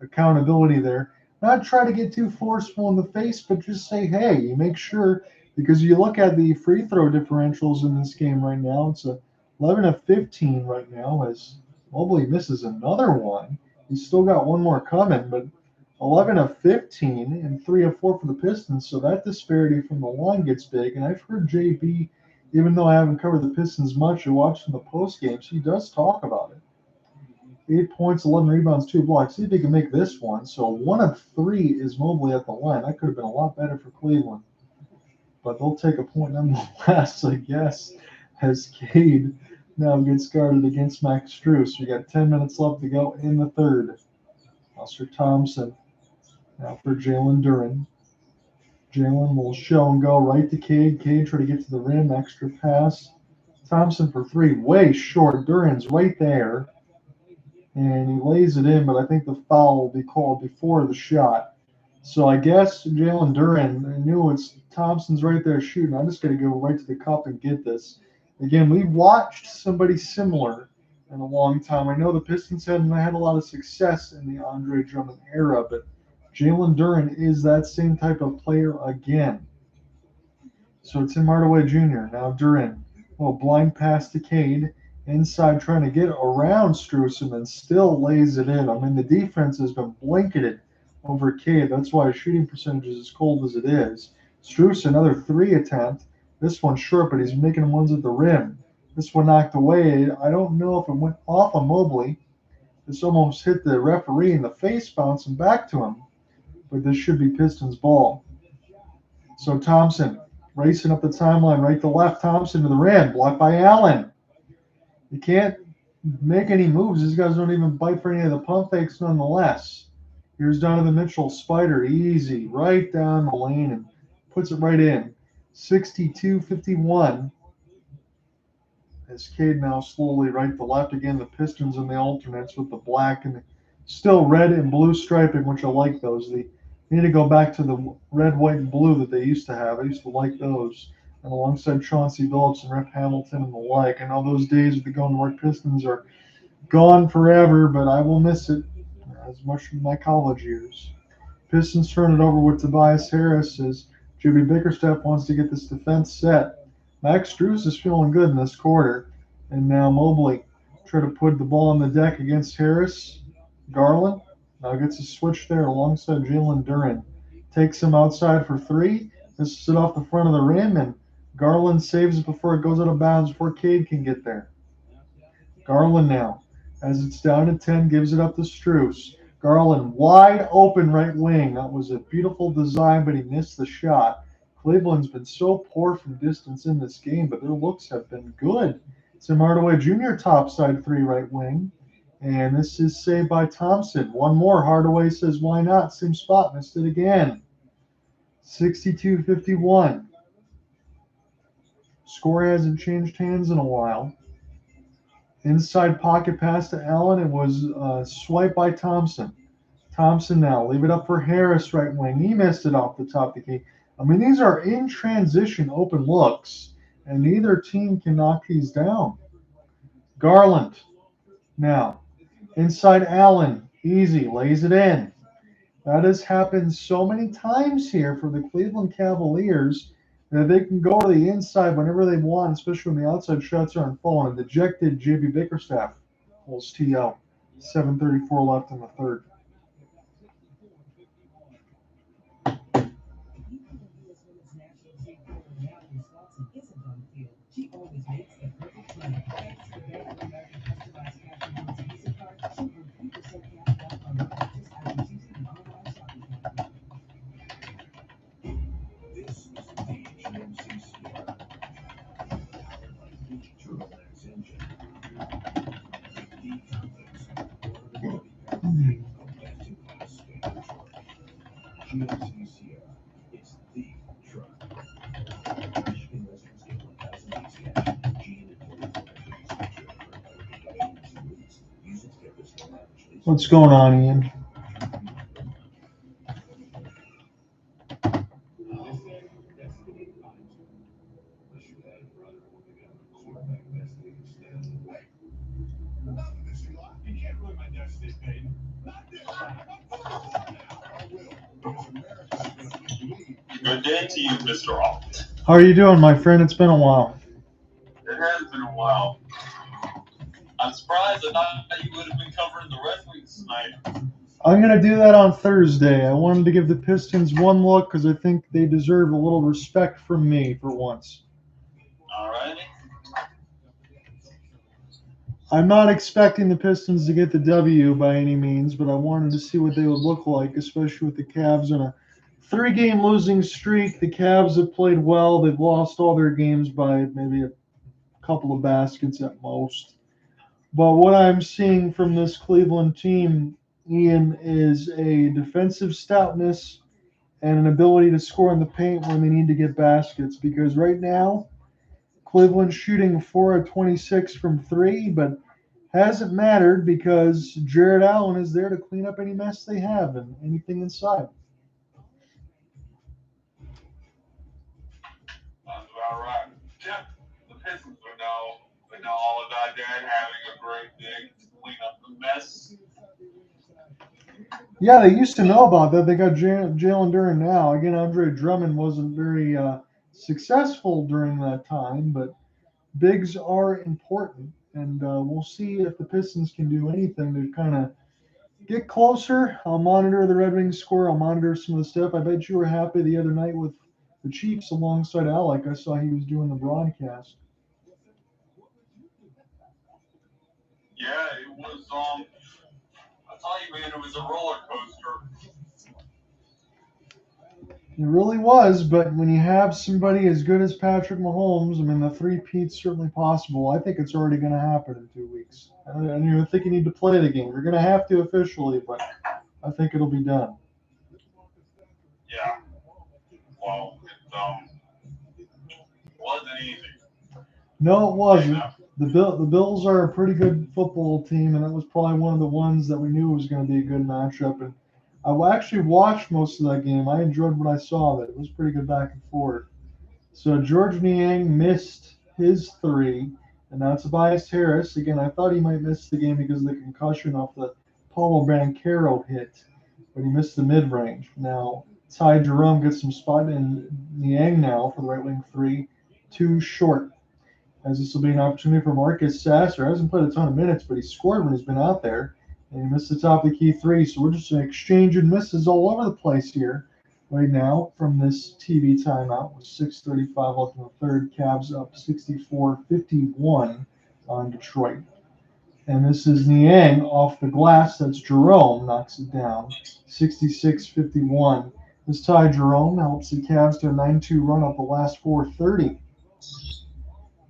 Accountability there. Not try to get too forceful in the face, but just say, hey, you make sure, because you look at the free throw differentials in this game right now, it's a 11-15 right now as Mobley misses another one. He's still got one more coming, but 11-15 and 3-4 for the Pistons. So that disparity from the line gets big. And I've heard JB, even though I haven't covered the Pistons much, I watched in the post games, he does talk about it. 8 points, 11 rebounds, 2 blocks. See if he can make this one. So 1 of 3 is Mobley at the line. That could have been a lot better for Cleveland. But they'll take a point nonetheless, I guess, as Cade now gets guarded against Max Strus. We got 10 minutes left to go in the third. Ausar Thompson now for Jalen Duren. Jalen will show and go right to Cade. Cade try to get to the rim, extra pass. Thompson for 3, way short. Duren's right there. And he lays it in, but I think the foul will be called before the shot. So I guess Jalen Duren, I knew it's Thompson's right there shooting. I'm just going to go right to the cup and get this. Again, we've watched somebody similar in a long time. I know the Pistons hadn't had a lot of success in the Andre Drummond era, but Jalen Duren is that same type of player again. So Tim Hardaway Jr. Now Duren. Well, blind pass to Cade. Inside trying to get around Strus and then still lays it in. I mean, the defense has been blanketed over Cade. That's why his shooting percentage is as cold as it is. Strus, another 3 attempt. This one short, but he's making ones at the rim. This one knocked away. I don't know if it went off of Mobley. This almost hit the referee in the face, bouncing back to him. But this should be Pistons ball. So Thompson racing up the timeline, right to left. Thompson to the rim, blocked by Allen. You can't make any moves. These guys don't even bite for any of the pump fakes nonetheless. Here's Donovan Mitchell, spider, easy, right down the lane and puts it right in. 62-51. As Cade now slowly right to left again, the Pistons and the alternates with the black and still red and blue striping, which I like those. They need to go back to the red, white, and blue that they used to have. I used to like those. And alongside Chauncey Billups and Rip Hamilton and the like. I know those days with the Golden White Pistons are gone forever, but I will miss it as much as my college years. Pistons turn it over with Tobias Harris as Jimmy Bickerstaff wants to get this defense set. Max Strus is feeling good in this quarter. And now Mobley try to put the ball on the deck against Harris. Garland now gets a switch there alongside Jalen Duren. Takes him outside for three. Misses it off the front of the rim, and Garland saves it before it goes out of bounds before Cade can get there. Garland now, as it's down to 10, gives it up to Strus. Garland wide open right wing. That was a beautiful design, but he missed the shot. Cleveland's been so poor from distance in this game, but their looks have been good. Tim Hardaway Jr. topside three right wing. And this is saved by Thompson. One more. Hardaway says, why not? Same spot. Missed it again. 62-51. Score hasn't changed hands in a while. Inside pocket pass to Allen. It was swiped by Thompson. Thompson now. Leave it up for Harris, right wing. He missed it off the top of the key. I mean, these are in transition open looks, and neither team can knock these down. Garland now. Inside Allen. Easy. Lays it in. That has happened so many times here for the Cleveland Cavaliers that they can go to the inside whenever they want, especially when the outside shots are unfolding. A dejected JB Bickerstaff holds TL. 7:34 left in the third. She always makes the perfect play. Thanks to Bank of America customized cash rewards Visa card, she'll earn 3% cash back on her purchase after choosing an online shopping platform. This is the GMC Sierra, powered by the Turbomax engine. The confidence, affordability, a best-in-class standard truck. GMC Sierra, it's the truck. Michigan residents get $1,000 cash. Gene and 44 in 2 weeks. Use it to get this low average lease. What's going on, Ian? You can't ruin my destiny, Peyton. Not this time. Good day to you, Mr. Alt. How are you doing, my friend? It's been a while. It has been a while. I'm surprised. I thought you would have been covering the Red Wings tonight. I'm going to do that on Thursday. I wanted to give the Pistons one look because I think they deserve a little respect from me for once. All righty. I'm not expecting the Pistons to get the W by any means, but I wanted to see what they would look like, especially with the Cavs on a 3-game losing streak. The Cavs have played well. They've lost all their games by maybe a couple of baskets at most. But what I'm seeing from this Cleveland team, Ian, is a defensive stoutness and an ability to score in the paint when they need to get baskets. Because right now, Cleveland's shooting 4 of 26 from 3, but hasn't mattered because Jarrett Allen is there to clean up any mess they have and anything inside. That's about right. Yeah, the Pistons are now all about that, having a great day to clean up the mess. Yeah, they used to know about that. They got Jalen Duren now. Again, Andre Drummond wasn't very successful during that time, but bigs are important, and we'll see if the Pistons can do anything to kind of get closer. I'll monitor the Red Wings score. I'll monitor some of the stuff. I bet you were happy the other night with the Chiefs alongside Alec. I saw he was doing the broadcast. Yeah, it was, I tell you, man, it was a roller coaster. It really was, but when you have somebody as good as Patrick Mahomes, I mean, the three-peat's certainly possible. I think it's already going to happen in 2 weeks. I don't even think you need to play the game. You're going to have to officially, but I think it'll be done. Yeah. Well, it wasn't easy. No, it wasn't. The Bills are a pretty good football team, and it was probably one of the ones that we knew was going to be a good matchup. And I actually watched most of that game. I enjoyed what I saw of it. It was pretty good back and forth. So George Niang missed his three, and now Tobias Harris. Again, I thought he might miss the game because of the concussion off the Paulo Banchero hit, but he missed the mid-range. Now Ty Jerome gets some spot in Niang now for the right wing three, too short. As this will be an opportunity for Marcus Sasser. Hasn't played a ton of minutes, but he scored when he's been out there, and he missed the top of the key three. So we're just exchanging misses all over the place here right now from this TV timeout with 6:35 left in the third. Cavs up 64-51 on Detroit. And this is Niang off the glass. That's Jerome, knocks it down. 66-51. This Ty Jerome helps the Cavs to a 9-2 run off the last 4:30.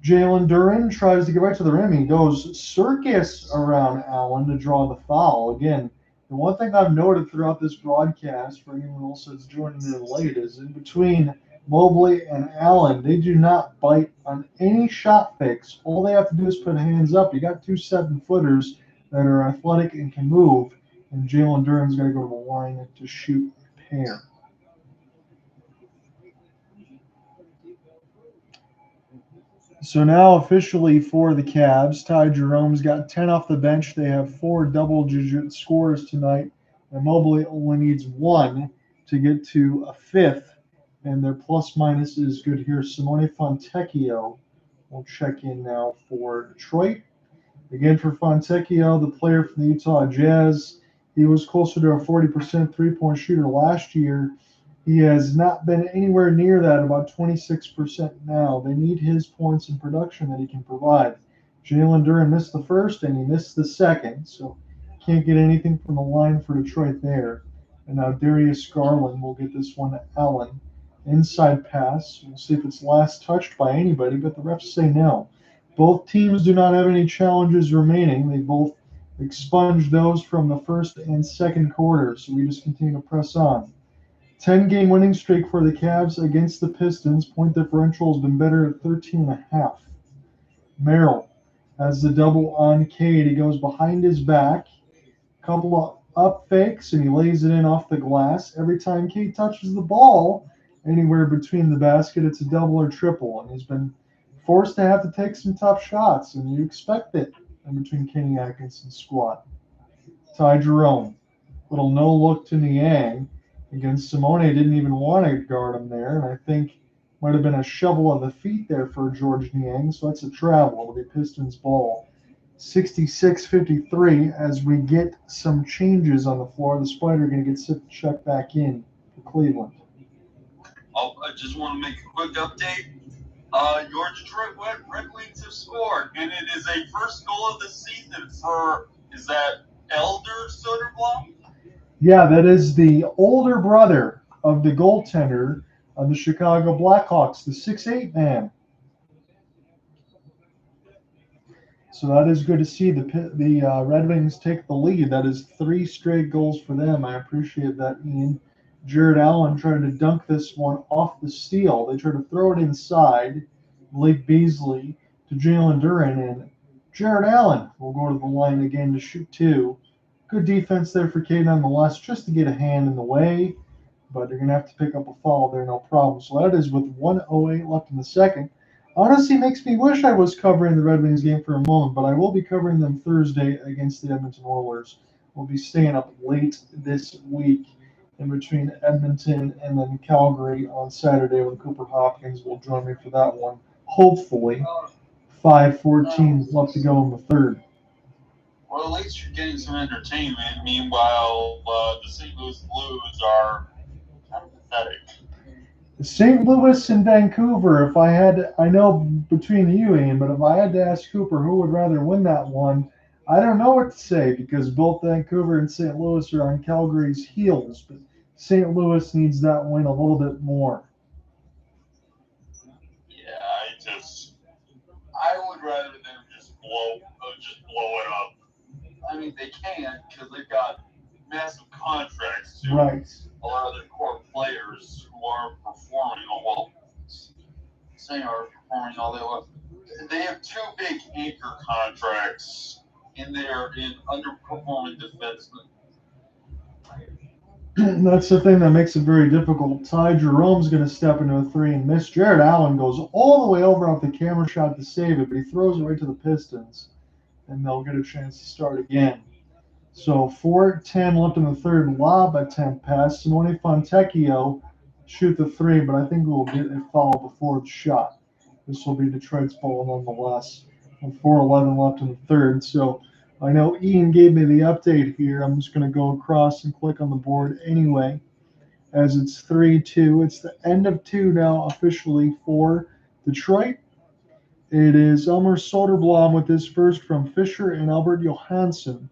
Jalen Duren tries to get right to the rim. He goes circus around Allen to draw the foul. Again, the one thing I've noted throughout this broadcast for anyone else that's joining in late is in between Mobley and Allen, they do not bite on any shot fakes. All they have to do is put hands up. You got two 7-footers that are athletic and can move, and Jalen Duren's got to go to the line to shoot a pair. So now officially for the Cavs, Ty Jerome's got 10 off the bench. They have 4 double-digit scores tonight, and Mobley only needs 1 to get to a 5th, and their plus-minus is good here. Simone Fontecchio will check in now for Detroit. Again, for Fontecchio, the player from the Utah Jazz, he was closer to a 40% three-point shooter last year. He has not been anywhere near that, about 26% now. They need his points and production that he can provide. Jalen Duren missed the first, and he missed the second, so can't get anything from the line for Detroit there. And now Darius Garland will get this one to Allen. Inside pass. We'll see if it's last touched by anybody, but the refs say no. Both teams do not have any challenges remaining. They both expunged those from the first and second quarter, so we just continue to press on. 10-game winning streak for the Cavs against the Pistons. Point differential has been better at 13.5. Merrill has the double on Cade. He goes behind his back. Couple of up fakes, and he lays it in off the glass. Every time Cade touches the ball, anywhere between the basket, it's a double or triple. And he's been forced to have to take some tough shots, and you expect it in between Kenny Atkinson's squad. Ty Jerome. Little no-look to Niang. Against Simone, didn't even want to guard him there, and I think might have been a shovel of the feet there for George Niang, so that's a travel. It'll be Pistons ball. 66-53 as we get some changes on the floor. The Spider going to get checked back in for Cleveland. I just want to make a quick update. Your Detroit Red Wings have scored, and it is a first goal of the season for, is that Elder Soderblom? Yeah, that is the older brother of the goaltender of the Chicago Blackhawks, the 6'8" man. So that is good to see the Red Wings take the lead. That is 3 straight goals for them. I appreciate that, Ian. Jarrett Allen trying to dunk this one off the steal. They try to throw it inside. Malik Beasley to Jalen Duren, and Jarrett Allen will go to the line again to shoot 2. Good defense there for Cade nonetheless, just to get a hand in the way, but they're going to have to pick up a foul there, no problem. So that is with 1:08 left in the second. Honestly, makes me wish I was covering the Red Wings game for a moment, but I will be covering them Thursday against the Edmonton Oilers. We'll be staying up late this week in between Edmonton and then Calgary on Saturday when Cooper Hopkins will join me for that one. Hopefully, 5:14 left to go in the third. Well, at least you're getting some entertainment. Meanwhile, the St. Louis Blues are kind of pathetic. St. Louis and Vancouver, if I had, I know between you, Ian, but if I had to ask Cooper who would rather win that one, I don't know what to say because both Vancouver and St. Louis are on Calgary's heels. But St. Louis needs that win a little bit more. Yeah, I would rather them just blow it up. I mean, they can because they've got massive contracts to Right. a lot of their core players who aren't performing well. Saying are performing all they want. They have two big anchor contracts in underperforming defensemen. That's the thing that makes it very difficult. Ty Jerome's going to step into a 3 and miss. Jarrett Allen goes all the way over off the camera shot to save it, but he throws it right to the Pistons, and they'll get a chance to start again. So 4:10 left in the third. Lob attempt pass. Simone Fontecchio shoot the 3, but I think we'll get a foul before the shot. This will be Detroit's ball nonetheless. 4:11 left in the third. So I know Ian gave me the update here. I'm just going to go across and click on the board anyway, as it's 3-2. It's the end of 2 now officially for Detroit. It is Elmer Soderblom with his first from Fisher and Albert Johansson,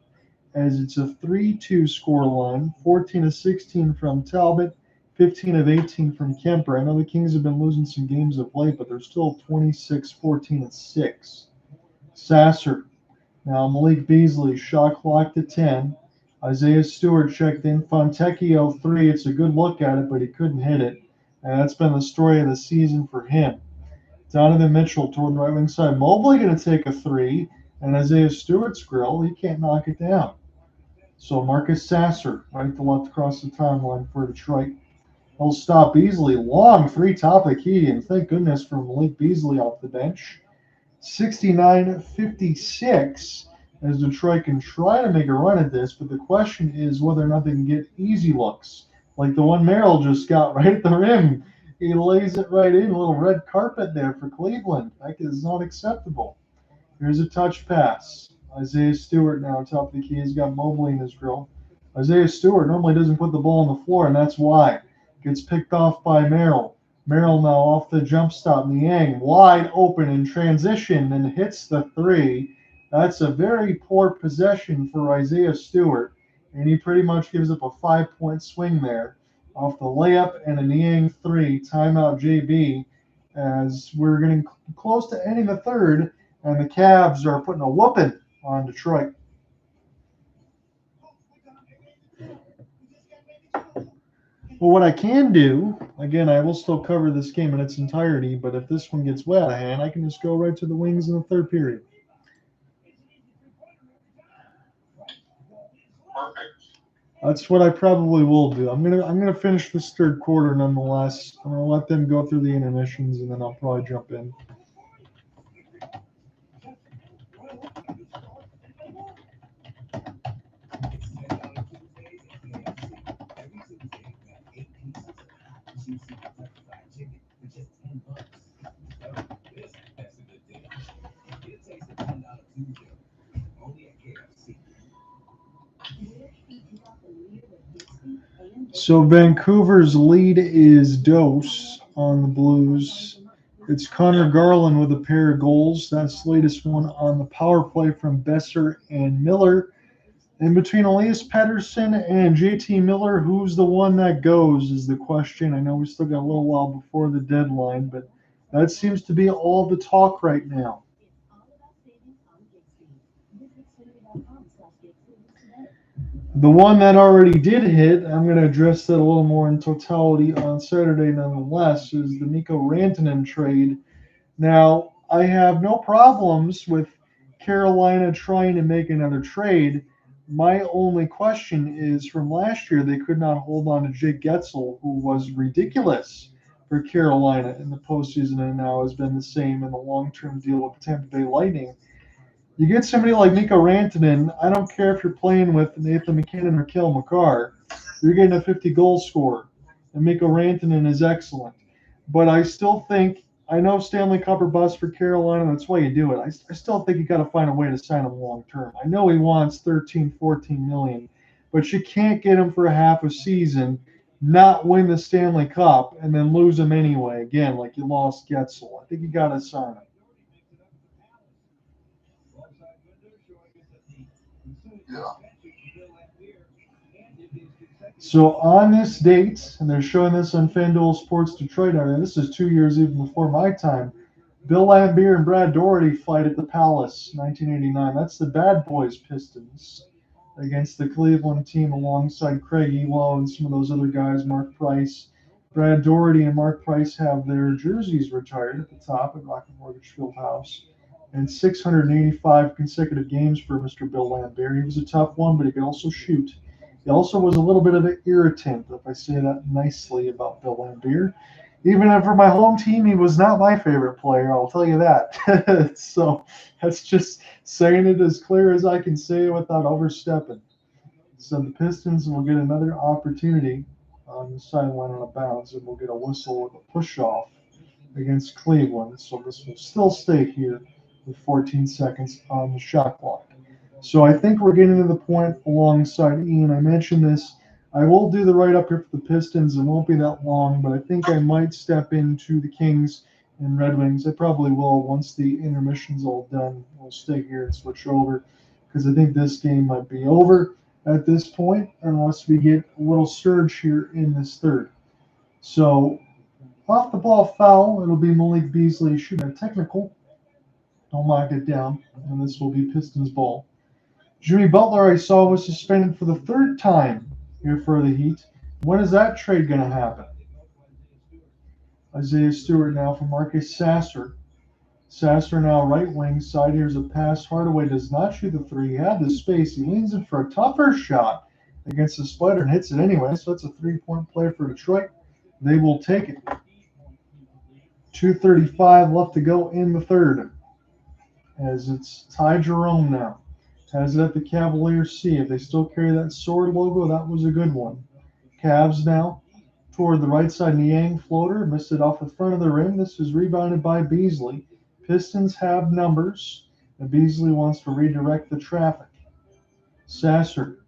as it's a 3-2 score line. 14 of 16 from Talbot, 15 of 18 from Kemper. I know the Kings have been losing some games of late, but they're still 26, 14, and 6. Sasser. Now Malik Beasley, shot clock to 10. Isaiah Stewart checked in. Fontecchio 3. It's a good look at it, but he couldn't hit it. And that's been the story of the season for him. Donovan Mitchell toward the right wing side. Mobley going to take a 3. And Isaiah Stewart's grill, he can't knock it down. So Marcus Sasser, right to left across the timeline for Detroit. He'll stop Beasley. Long 3 top of the key, and thank goodness for Malik Beasley off the bench. 69-56 as Detroit can try to make a run at this, but the question is whether or not they can get easy looks, like the one Merrill just got right at the rim. He lays it right in, a little red carpet there for Cleveland. That is not acceptable. Here's a touch pass. Isaiah Stewart now on top of the key. He's got Mobley in his grill. Isaiah Stewart normally doesn't put the ball on the floor, and that's why. Gets picked off by Merrill. Merrill now off the jump stop. Niang wide open in transition and hits the 3. That's a very poor possession for Isaiah Stewart, and he pretty much gives up a 5-point swing there off the layup and a Niang 3. Timeout JB, as we're getting close to ending the third, and the Cavs are putting a whooping on Detroit. Well, what I can do, again, I will still cover this game in its entirety, but if this one gets way out of hand, I can just go right to the wings in the third period. Perfect. That's what I probably will do. I'm gonna finish this third quarter nonetheless. I'm gonna let them go through the intermissions, and then I'll probably jump in. So Vancouver's lead is Dose on the Blues. It's Connor Garland with a pair of goals. That's the latest one on the power play from Besser and Miller. In between Elias Pettersson and JT Miller, who's the one that goes is the question. I know we still got a little while before the deadline, but that seems to be all the talk right now. The one that already did hit, I'm going to address that a little more in totality on Saturday nonetheless, is the Mikko Rantanen trade. Now, I have no problems with Carolina trying to make another trade. My only question is from last year, they could not hold on to Jake Getzel, who was ridiculous for Carolina in the postseason and now has been the same in the long-term deal with the Tampa Bay Lightning. You get somebody like Mikko Rantanen, I don't care if you're playing with Nathan McKinnon or Cale Makar, you're getting a 50-goal scorer. And Mikko Rantanen is excellent. But I still think, I know Stanley Cup or bust for Carolina, that's why you do it. I still think you got to find a way to sign him long term. I know he wants 13, 14 million, but you can't get him for a half a season, not win the Stanley Cup, and then lose him anyway. Again, like you lost Getzel. I think you got to sign him. Yeah. So on this date, and they're showing this on FanDuel Sports Detroit, I mean, this is 2 years even before my time, Bill Laimbeer and Brad Daugherty fight at the Palace, 1989. That's the Bad Boys Pistons against the Cleveland team alongside Craig Elo and some of those other guys, Mark Price. Brad Daugherty and Mark Price have their jerseys retired at the top at Rocket Mortgage Fieldhouse. And 685 consecutive games for Mr. Bill Laimbeer. He was a tough one, but he could also shoot. He also was a little bit of an irritant, if I say that nicely about Bill Laimbeer. Even for my home team, he was not my favorite player, I'll tell you that. So that's just saying it as clear as I can say it without overstepping. So the Pistons will get another opportunity on the sideline on a bounce, and we'll get a whistle with a push-off against Cleveland. So this will still stay here with 14 seconds on the shot clock. So I think we're getting to the point alongside Ian. I mentioned this. I will do the write-up here for the Pistons. It won't be that long, but I think I might step into the Kings and Red Wings. I probably will once the intermission's all done. We'll stay here and switch over because I think this game might be over at this point unless we get a little surge here in this third. So off the ball foul, it'll be Malik Beasley shooting a technical. Don't lock it down, and this will be Pistons ball. Jimmy Butler, I saw, was suspended for the third time here for the Heat. When is that trade going to happen? Isaiah Stewart now for Marcus Sasser. Sasser now right wing side. Here's a pass. Hardaway does not shoot the three. He had the space. He leans in for a tougher shot against the Spider and hits it anyway. So that's a three-point play for Detroit. They will take it. 2:35 left to go in the third. As it's Ty Jerome now. Has it at the Cavaliers C. If they still carry that sword logo, that was a good one. Cavs now toward the right side. Niang floater. Missed it off the front of the rim. This is rebounded by Beasley. Pistons have numbers. And Beasley wants to redirect the traffic. Sasser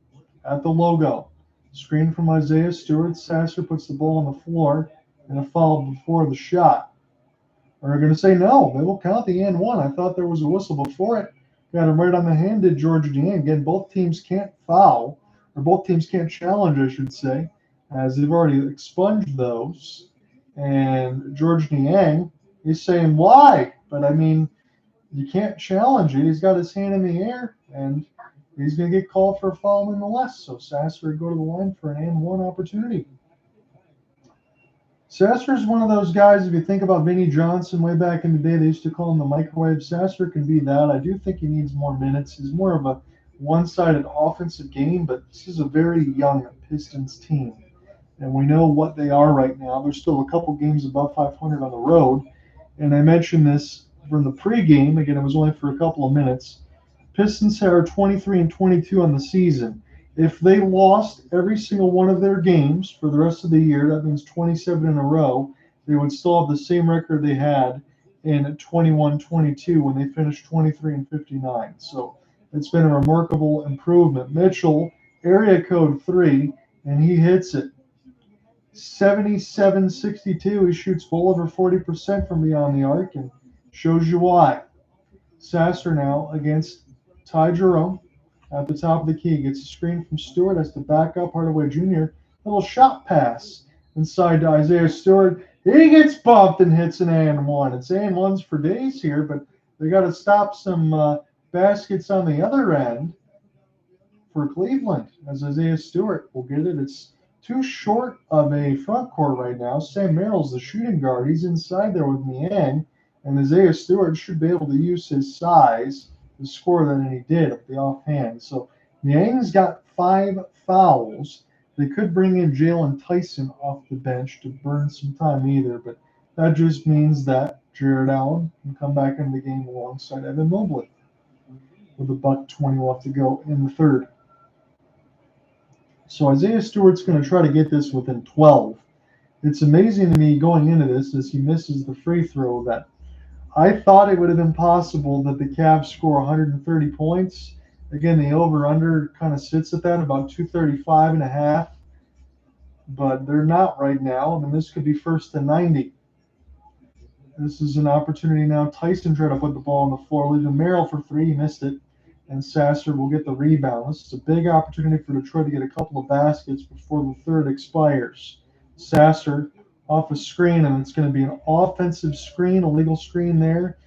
at the logo. Screen from Isaiah Stewart. Sasser puts the ball on the floor and a foul before the shot. Are going to say no. They will count the and one. I thought there was a whistle before it. Got him right on the hand, did George Niang. Again, both teams can't foul, or both teams can't challenge, I should say, as they've already expunged those. And George Niang is saying why? But I mean, you can't challenge it. He's got his hand in the air, and he's going to get called for a foul nonetheless. So Sasser would go to the line for an and one opportunity. Sasser is one of those guys, if you think about Vinnie Johnson way back in the day, they used to call him the microwave. Sasser can be that. I do think he needs more minutes. He's more of a one-sided offensive game, but this is a very young Pistons team. And we know what they are right now. There's still a couple games above 500 on the road. And I mentioned this from the pregame. Again, it was only for a couple of minutes. Pistons are 23-22 on the season. If they lost every single one of their games for the rest of the year, that means 27 in a row, they would still have the same record they had in 21-22 when they finished 23-59. So it's been a remarkable improvement. Mitchell, area code 3, and he hits it. 77-62. He shoots well over 40% from beyond the arc and shows you why. Sasser now against Ty Jerome. At the top of the key, gets a screen from Stewart, has to back up Hardaway Jr. Little shot pass inside to Isaiah Stewart. He gets bumped and hits an and one. It's and ones for days here, but they got to stop some baskets on the other end for Cleveland as Isaiah Stewart will get it. It's too short of a front court right now. Sam Merrill's the shooting guard. He's inside there with Niang, and Isaiah Stewart should be able to use his size to score that, and he did at the offhand. So Niang's got 5 fouls. They could bring in Jalen Tyson off the bench to burn some time either, but that just means that Jarrett Allen can come back into the game alongside Evan Mobley with $1:20 left to go in the third. So Isaiah Stewart's going to try to get this within 12. It's amazing to me going into this as he misses the free throw that I thought it would have been possible that the Cavs score 130 points. Again, the over-under kind of sits at that, about 235.5. But they're not right now. I mean, this could be first and 90. This is an opportunity now. Tyson tried to put the ball on the floor, leaving Merrill for 3. He missed it. and Sasser will get the rebound. This is a big opportunity for Detroit to get a couple of baskets before the third expires. Sasser off a screen, and it's going to be an offensive screen, a legal screen there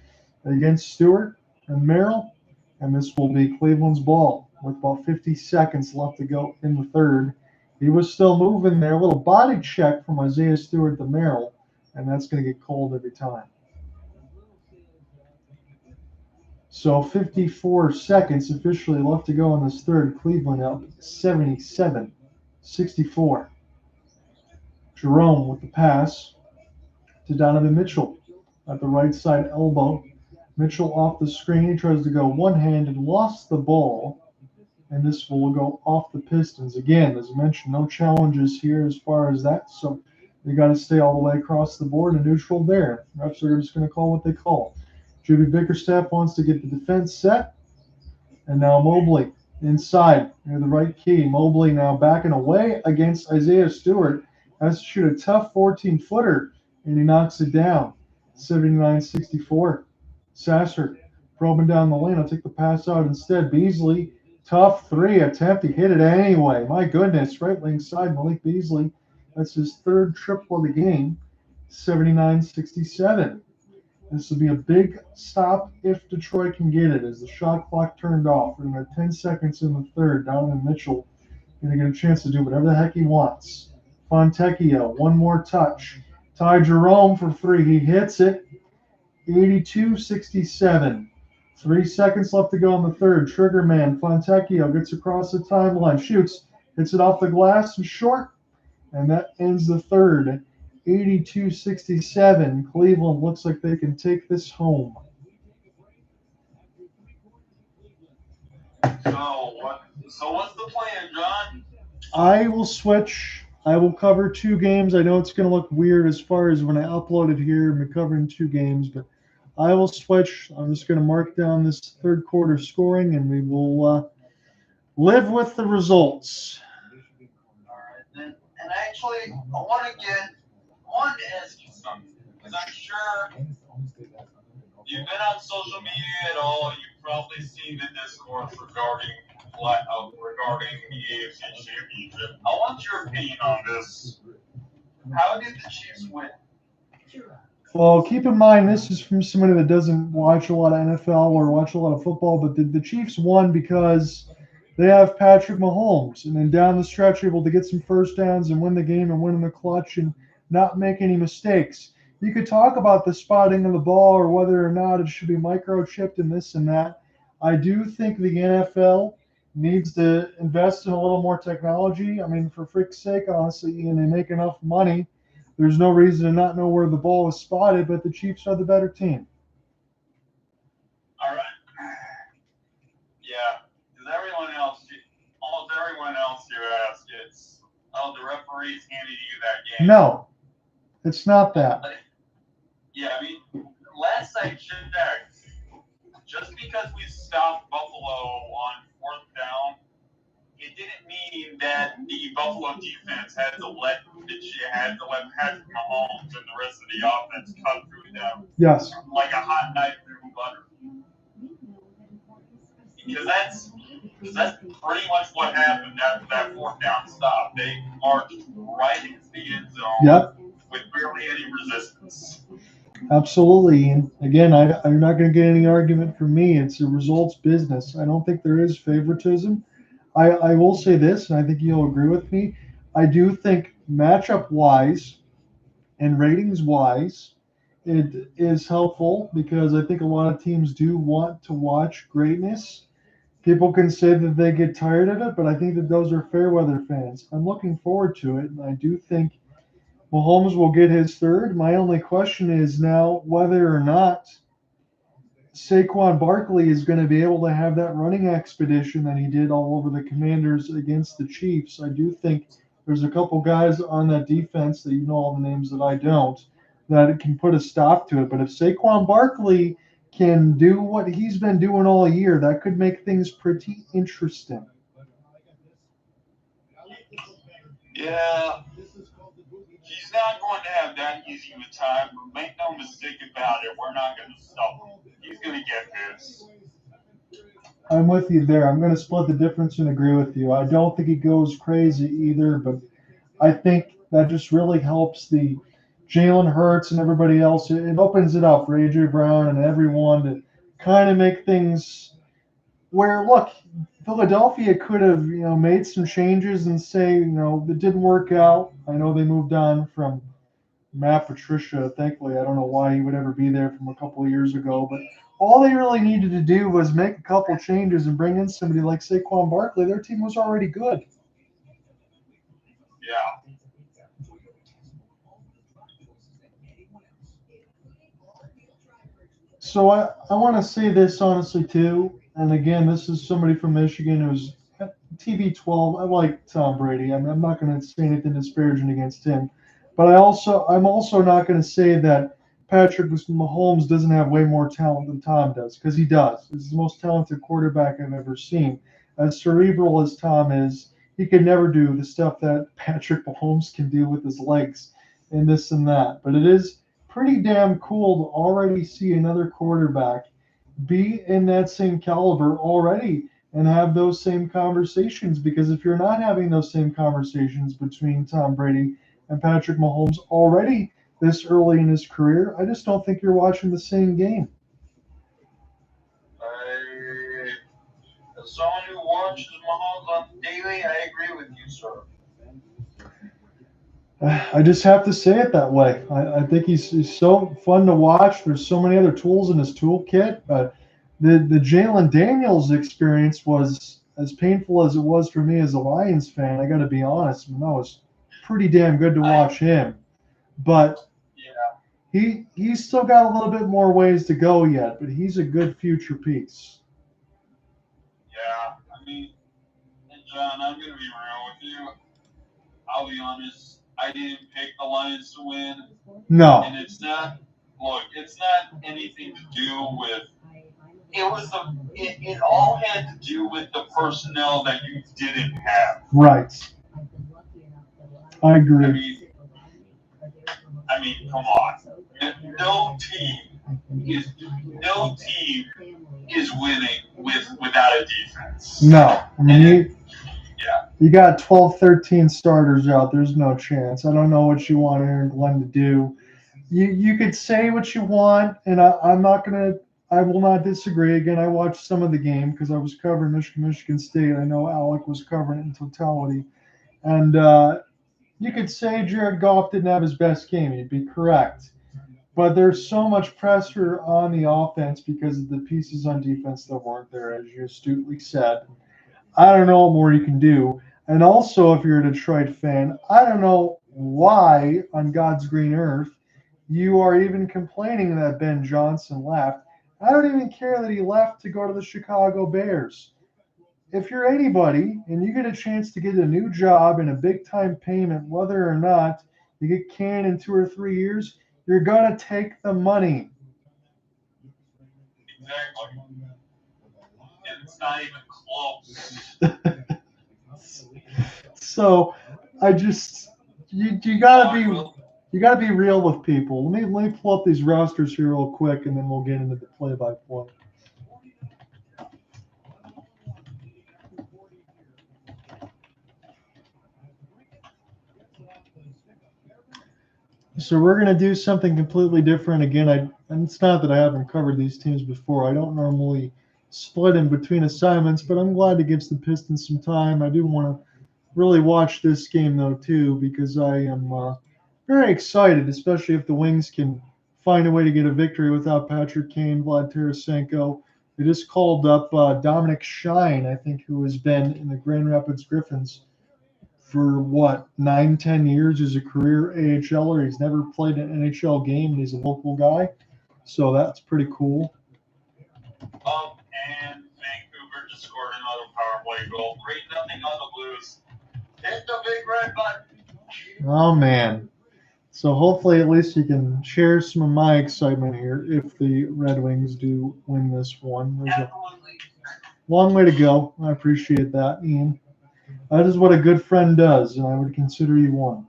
against Stewart and Merrill, and this will be Cleveland's ball with about 50 seconds left to go in the third. He was still moving there. A little body check from Isaiah Stewart to Merrill, and that's going to get called every time. So 54 seconds officially left to go in this third. Cleveland up 77-64. Jerome with the pass to Donovan Mitchell at the right side elbow. Mitchell off the screen. He tries to go one-handed, lost the ball, and this will go off the Pistons. Again, as mentioned, no challenges here as far as that, so they got to stay all the way across the board and neutral there. Refs are just going to call what they call. Judy Bickerstaff wants to get the defense set, and now Mobley inside near the right key. Mobley now backing away against Isaiah Stewart. Has to shoot a tough 14-footer, and he knocks it down. 79-64. Sasser probing down the lane. I'll take the pass out instead. Beasley, tough three attempt. He hit it anyway. My goodness, right wing side, Malik Beasley. That's his third triple of the game. 79-67. This will be a big stop if Detroit can get it as the shot clock turned off. We're going to have 10 seconds in the third. Donovan Mitchell going to get a chance to do whatever the heck he wants. Fontecchio, one more touch. Ty Jerome for three. He hits it. 82-67. 3 seconds left to go in the third. Trigger man, Fontecchio gets across the timeline, shoots, hits it off the glass and short, and that ends the third. 82-67. Cleveland looks like they can take this home. So what's the plan, John? I will switch. I will cover 2 games. I know it's going to look weird as far as when I upload it here, I'm covering 2 games, but I will switch. I'm just going to mark down this third quarter scoring, and we will live with the results. All right, then. And actually, I wanted to ask you something, because I'm sure you've been on social media at all. You've probably seen the discourse regarding the AFC Championship. I want your opinion on this. How did the Chiefs win? Well, keep in mind, this is from somebody that doesn't watch a lot of NFL or watch a lot of football, but the Chiefs won because they have Patrick Mahomes, and then down the stretch able to get some first downs and win the game and win in the clutch and not make any mistakes. You could talk about the spotting of the ball or whether or not it should be microchipped and this and that. I do think the NFL needs to invest in a little more technology. I mean, for frick's sake, honestly, and they make enough money. There's no reason to not know where the ball is spotted, but the Chiefs are the better team. All right. Yeah, because almost everyone else here asks, it's, oh, the referees handed you that game. No, it's not that. Yeah, I mean, last I checked, just because we stopped Buffalo on 4th down, it didn't mean that the Buffalo defense had to let Patrick Mahomes and the rest of the offense cut through them. Yes. Like a hot knife through butter. Because that's pretty much what happened after that 4th down stop. They marched right into the end zone with barely any resistance. Absolutely. And again, I'm not going to get any argument from me. It's a results business. I don't think there is favoritism. I will say this, and I think you'll agree with me. I do think matchup-wise and ratings-wise, it is helpful because I think a lot of teams do want to watch greatness. People can say that they get tired of it, but I think that those are fair weather fans. I'm looking forward to it, and I do think Mahomes will get his third. My only question is now whether or not Saquon Barkley is going to be able to have that running expedition that he did all over the Commanders against the Chiefs. I do think there's a couple guys on that defense that you know all the names that I don't, that it can put a stop to it. But if Saquon Barkley can do what he's been doing all year, that could make things pretty interesting. Yeah. He's not going to have that easy of a time, but make no mistake about it, we're not going to stop him. He's going to get this. I'm with you there. I'm going to split the difference and agree with you. I don't think he goes crazy either, but I think that just really helps the Jalen Hurts and everybody else. It opens it up for A.J. Brown and everyone to kind of make things where, look, Philadelphia could have, made some changes and say, it didn't work out. I know they moved on from Matt Patricia. Thankfully, I don't know why he would ever be there from a couple of years ago, but all they really needed to do was make a couple changes and bring in somebody like Saquon Barkley. Their team was already good. Yeah. So I want to say this honestly too, and again, this is somebody from Michigan who's TB12. I like Tom Brady. I'm not going to say anything disparaging against him, but I'm also not going to say that Patrick Mahomes doesn't have way more talent than Tom does, because he does. He's the most talented quarterback I've ever seen. As cerebral as Tom is, he could never do the stuff that Patrick Mahomes can do with his legs and this and that. But it is pretty damn cool to already see another quarterback be in that same caliber already and have those same conversations. Because if you're not having those same conversations between Tom Brady and Patrick Mahomes already this early in his career, I just don't think you're watching the same game. As someone who watches Mahomes on daily, I agree with you, sir. I just have to say it that way. I think he's so fun to watch. There's so many other tools in his toolkit. The Jalen Daniels experience was as painful as it was for me as a Lions fan. I got to be honest. That was pretty damn good to watch him. But he's still got a little bit more ways to go yet. But he's a good future piece. Yeah, I mean, John, I'm going to be real with you. I'll be honest. I didn't pick the Lions to win. No. And it's not anything to do with, it all had to do with the personnel that you didn't have. Right. I agree. I mean, come on. No team is winning without a defense. No. I mean, you got 12, 13 starters out. There's no chance. I don't know what you want Aaron Glenn to do. You could say what you want, and I will not disagree. Again, I watched some of the game because I was covering Michigan State. I know Alec was covering it in totality. And you could say Jared Goff didn't have his best game. You'd be correct. But there's so much pressure on the offense because of the pieces on defense that weren't there, as you astutely said. I don't know what more you can do. And also, if you're a Detroit fan, I don't know why on God's green earth you are even complaining that Ben Johnson left. I don't even care that he left to go to the Chicago Bears. If you're anybody and you get a chance to get a new job and a big-time payment, whether or not you get canned in 2 or 3 years, you're going to take the money. Exactly. It's not even close. So I just you gotta be real with people. Let me pull up these rosters here real quick, and then we'll get into the play-by-play. So we're going to do something completely different. Again, and it's not that I haven't covered these teams before. I don't normally split in between assignments, but I'm glad it gives the Pistons some time. I do want to really watch this game, though, too, because I am very excited, especially if the Wings can find a way to get a victory without Patrick Kane, Vlad Tarasenko. They just called up Dominic Shine, I think, who has been in the Grand Rapids Griffins for 9-10 years as a career AHLer. He's never played an NHL game, and he's a local guy, so that's pretty cool. And Vancouver just scored another power play goal. 3-0 on the Blues. Hit the big red button. Oh man! So hopefully, at least you can share some of my excitement here if the Red Wings do win this one. There's a long way to go. I appreciate that, Ian. That is what a good friend does, and I would consider you one.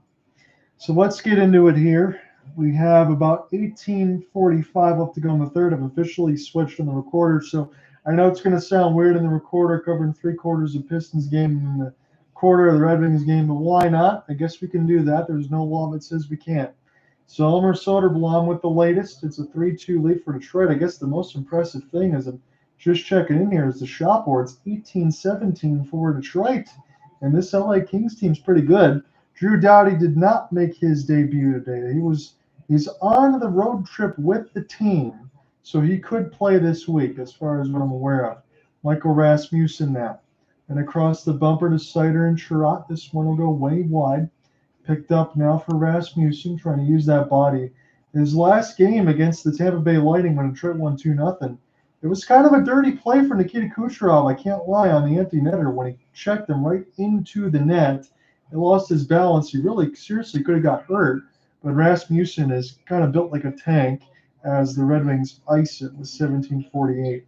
So let's get into it here. We have about 18:45 left to go in the third. I've officially switched on the recorder, so I know it's going to sound weird in the recorder covering 3/4 of Pistons game and the quarter of the Red Wings game, but why not? I guess we can do that. There's no law that says we can't. So Elmer Soderblom with the latest. It's a 3-2 lead for Detroit. I guess the most impressive thing is I'm just checking in here is the shot board. It's 18-17 for Detroit. And this LA Kings team's pretty good. Drew Doughty did not make his debut today. He's on the road trip with the team, so he could play this week as far as what I'm aware of. Michael Rasmussen now. And across the bumper to Sider and Sherratt. This one will go way wide. Picked up now for Rasmussen, trying to use that body. His last game against the Tampa Bay Lightning when Detroit won 2-0, it was kind of a dirty play for Nikita Kucherov, I can't lie, on the empty netter when he checked him right into the net. He lost his balance. He really seriously could have got hurt, but Rasmussen is kind of built like a tank as the Red Wings ice it with 17:48.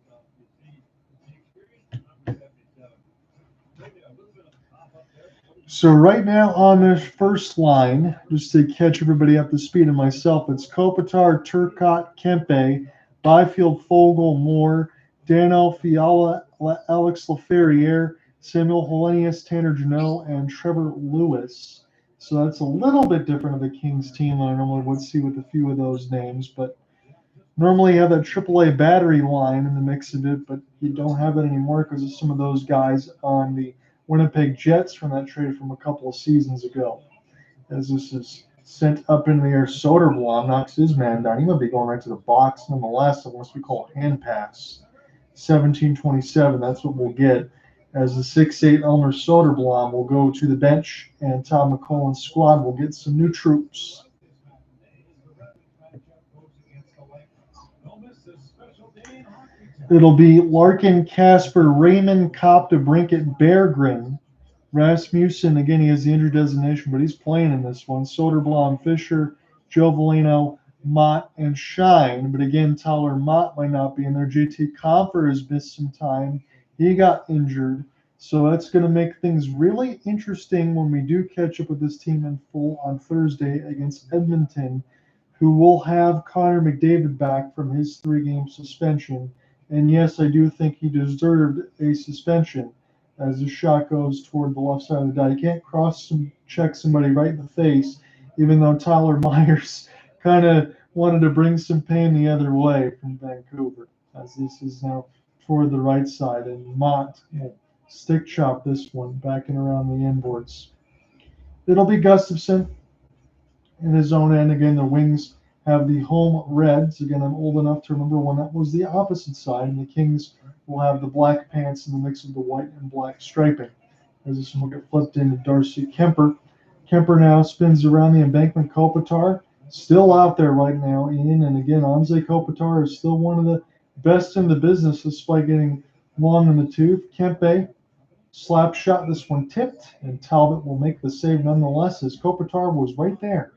So right now on the first line, just to catch everybody up to speed and myself, it's Kopitar, Turcotte, Kempe, Byfield, Fogle, Moore, Dano, Fiala, Alex Laferriere, Samuel Hellenius, Tanner Janot, and Trevor Lewis. So that's a little bit different of the Kings team than I normally would see with a few of those names, but normally you have that AAA battery line in the mix of it, but you don't have it anymore because of some of those guys on the Winnipeg Jets from that trade from a couple of seasons ago. As this is sent up in the air, Soderblom knocks his man down. He might be going right to the box nonetheless, unless we call a hand pass. 17:27, that's what we'll get. As the 6'8" Elmer Soderblom will go to the bench, and Todd McCullen's squad will get some new troops. It'll be Larkin, Casper, Raymond, Kopta, Brinkett, Berggren. Rasmussen, again, he has the injury designation, but he's playing in this one. Soderblom, Fisher, Joe Veleno, Mott, and Shine. But again, Tyler Mott might not be in there. JT Compher has missed some time. He got injured. So that's going to make things really interesting when we do catch up with this team in full on Thursday against Edmonton, who will have Connor McDavid back from his 3-game suspension. And yes, I do think he deserved a suspension as his shot goes toward the left side of the dot. You can't check somebody right in the face, even though Tyler Myers kind of wanted to bring some pain the other way from Vancouver, as this is now toward the right side. And Mott stick chop this one back and around the inboards. It'll be Gustafsson in his own end. Again, the Wings have the home Reds. Again, I'm old enough to remember when that was the opposite side, and the Kings will have the black pants in the mix of the white and black striping. As this one will get flipped into Darcy Kemper. Kemper now spins around the embankment. Kopitar still out there right now, Ian. And again, Anze Kopitar is still one of the best in the business despite getting long in the tooth. Kempe, slap shot. This one tipped, and Talbot will make the save nonetheless as Kopitar was right there.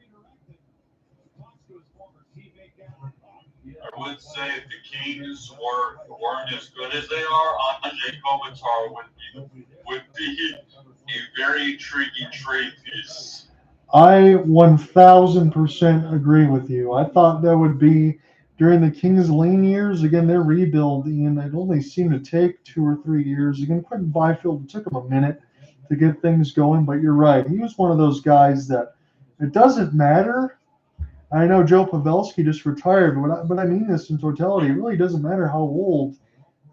I would say if the Kings weren't as good as they are, Anze Kopitar would be a very intriguing trade piece. I 1,000% agree with you. I thought that would be during the Kings' lean years. Again, their rebuild, Ian, it only seemed to take 2 or 3 years. Again, Quentin Byfield, it took him a minute to get things going, but you're right. He was one of those guys that it doesn't matter. I know Joe Pavelski just retired, but I mean this in totality. It really doesn't matter how old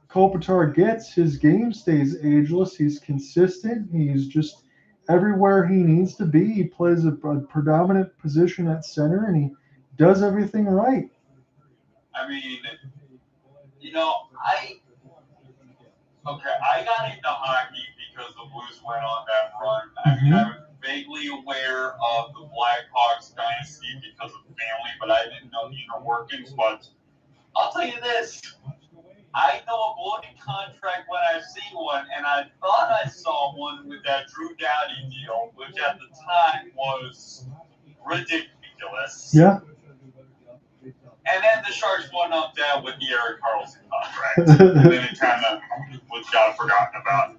Kopitar gets. His game stays ageless. He's consistent. He's just everywhere he needs to be. He plays a predominant position at center, and he does everything right. I mean, I got into hockey because the Blues went on that run. I mean, I was vaguely aware of the Blackhawks dynasty because of family, but I didn't know the inner workings. But I'll tell you this, I know a bloated contract when I see one, and I thought I saw one with that Drew Doughty deal, which at the time was ridiculous. Yeah. And then the Sharks went up that with the Erik Karlsson contract. And then it kind of got forgotten about.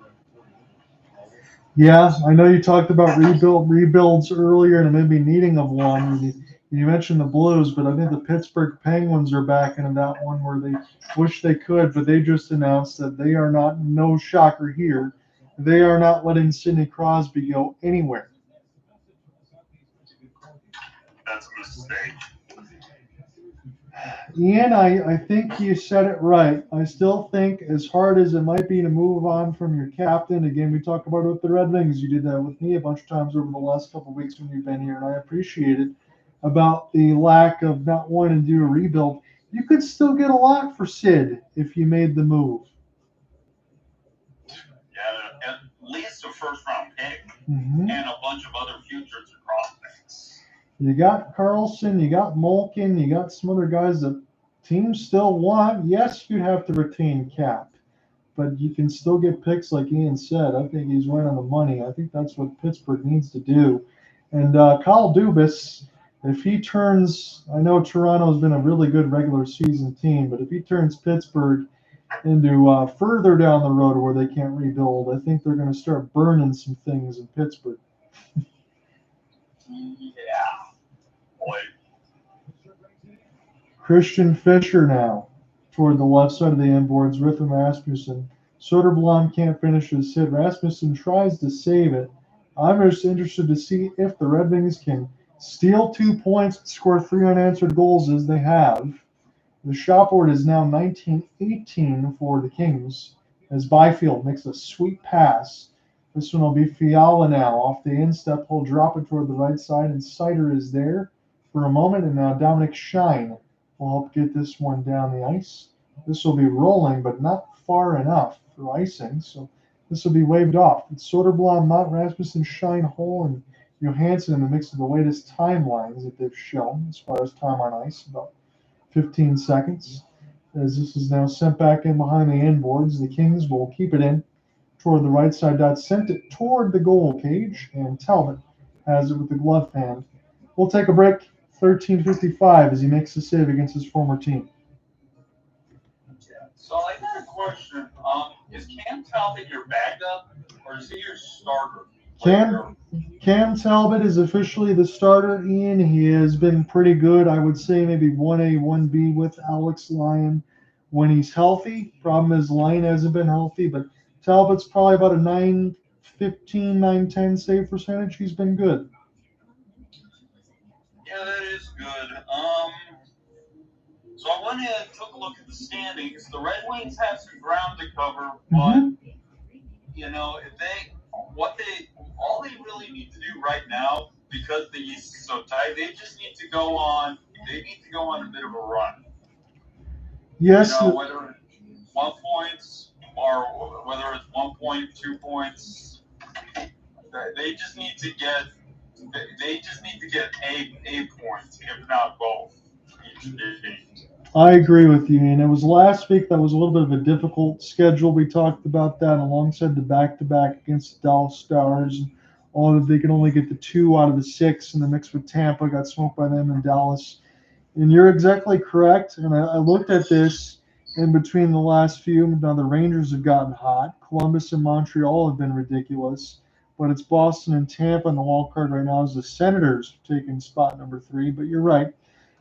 Yeah, I know you talked about rebuilds earlier and maybe needing of one. You mentioned the Blues, but I think the Pittsburgh Penguins are back into that one where they wish they could, but they just announced that they are not, no shocker here, they are not letting Sidney Crosby go anywhere. That's a mistake. Ian, I think you said it right. I still think, as hard as it might be to move on from your captain, again, we talked about it with the Red Wings. You did that with me a bunch of times over the last couple of weeks when you've been here, and I appreciate it, about the lack of not wanting to do a rebuild. You could still get a lot for Sid if you made the move. Yeah, at least a first-round pick Mm-hmm. and a bunch of other futures and prospects. You got Carlson, you got Malkin, you got some other guys that teams still want. Yes, you'd have to retain cap, but you can still get picks like Ian said. I think he's right on the money. I think that's what Pittsburgh needs to do. And Kyle Dubas, if he turns, I know Toronto's been a really good regular season team, but if he turns Pittsburgh into further down the road where they can't rebuild, I think they're going to start burning some things in Pittsburgh. Yeah. Boy. Christian Fischer now toward the left side of the inboards. Rhythm Rasmussen. Soderblom can't finish his hit. Rasmussen tries to save it. I'm just interested to see if the Red Wings can steal 2 points and score 3 unanswered goals as they have. The shot board is now 19-18 for the Kings as Byfield makes a sweet pass. This one will be Fiala now off the instep. He'll drop it toward the right side, and Sider is there for a moment, and now Dominic Shine will help get this one down the ice. This will be rolling, but not far enough for icing, so this will be waved off. It's Soderblom, Mott, Rasmussen, Shine, Hole, and Johansson in the mix of the latest timelines that they've shown as far as time on ice, about 15 seconds. As this is now sent back in behind the inboards, the Kings will keep it in toward the right side dot, sent it toward the goal cage, and Talbot has it with the glove hand. We'll take a break. 13:55 as he makes the save against his former team. So I got a question. Is Cam Talbot your backup, or is he your starter? Cam Talbot is officially the starter, Ian. He has been pretty good. I would say maybe 1A, 1B with Alex Lyon when he's healthy. Problem is Lyon hasn't been healthy, but Talbot's probably about a 9-15, 9-10 save percentage. He's been good. Yeah, that is good. So I went ahead and took a look at the standings. The Red Wings have some ground to cover, but you know, all they really need to do right now, because the East is so tight, they just need to go on. They need to go on a bit of a run. Yes. You know, whether it's 1 point or whether it's 1 point, 2 points, they just need to get. They just need to get a point, if not both, each game. I agree with you, and it was last week that was a little bit of a difficult schedule. We talked about that alongside the back-to-back against the Dallas Stars. All that they could only get the 2 out of the 6 in the mix with Tampa, got smoked by them in Dallas. And you're exactly correct. And I looked at this in between the last few. Now the Rangers have gotten hot. Columbus and Montreal have been ridiculous. But it's Boston and Tampa in the wild card right now as the Senators have taken spot number 3. But you're right.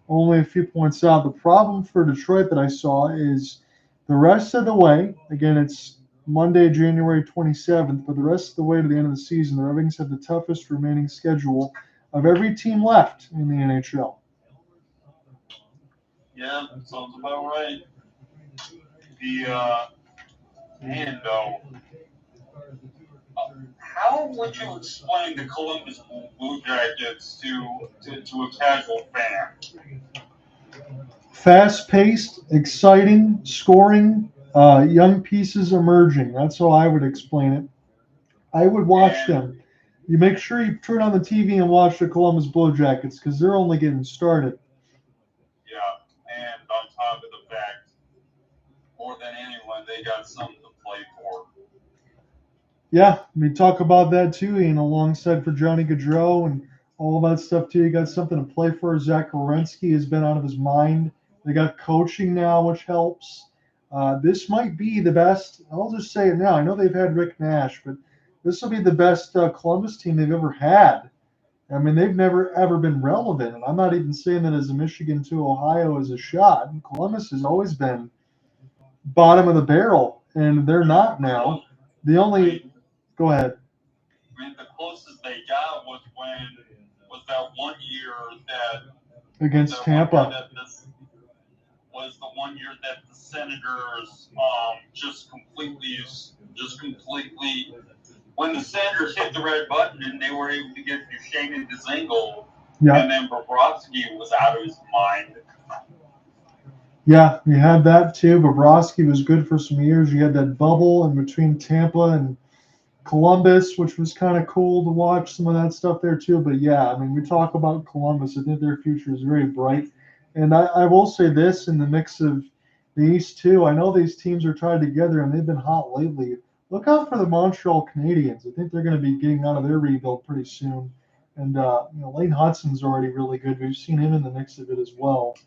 Only a few points out. The problem for Detroit that I saw is the rest of the way. Again, it's Monday, January 27th, but the rest of the way to the end of the season, the Red Wings have the toughest remaining schedule of every team left in the NHL. Yeah, that sounds about right. How would you explain the Columbus Blue Jackets to a casual fan? Fast-paced, exciting, scoring, young pieces emerging. That's how I would explain it. I would watch them. You make sure you turn on the TV and watch the Columbus Blue Jackets because they're only getting started. Yeah, and on top of the fact, more than anyone, they got something to play for. Yeah, we talk about that too, Ian, alongside for Johnny Gaudreau and all that stuff too. You got something to play for. Zach Werenski has been out of his mind. They got coaching now, which helps. This might be the best. I'll just say it now. I know they've had Rick Nash, but this will be the best Columbus team they've ever had. I mean, they've never ever been relevant, and I'm not even saying that as a Michigan to Ohio is a shot. And Columbus has always been bottom of the barrel, and they're not now. The only go ahead. I mean, the closest they got was that 1 year that Against Tampa. Was the 1 year that the Senators just completely when the Senators hit the red button and they were able to get Duchesne and Dzingel, and then Bobrovsky was out of his mind. Yeah, you had that too. Bobrovsky was good for some years. You had that bubble in between Tampa and Columbus, which was kind of cool to watch some of that stuff there too. But yeah, I mean, we talk about Columbus. I think their future is very bright. And I will say this in the mix of the East too. I know these teams are tied together and they've been hot lately. Look out for the Montreal Canadiens. I think they're going to be getting out of their rebuild pretty soon. And Lane Hudson's already really good. We've seen him in the mix of it as well.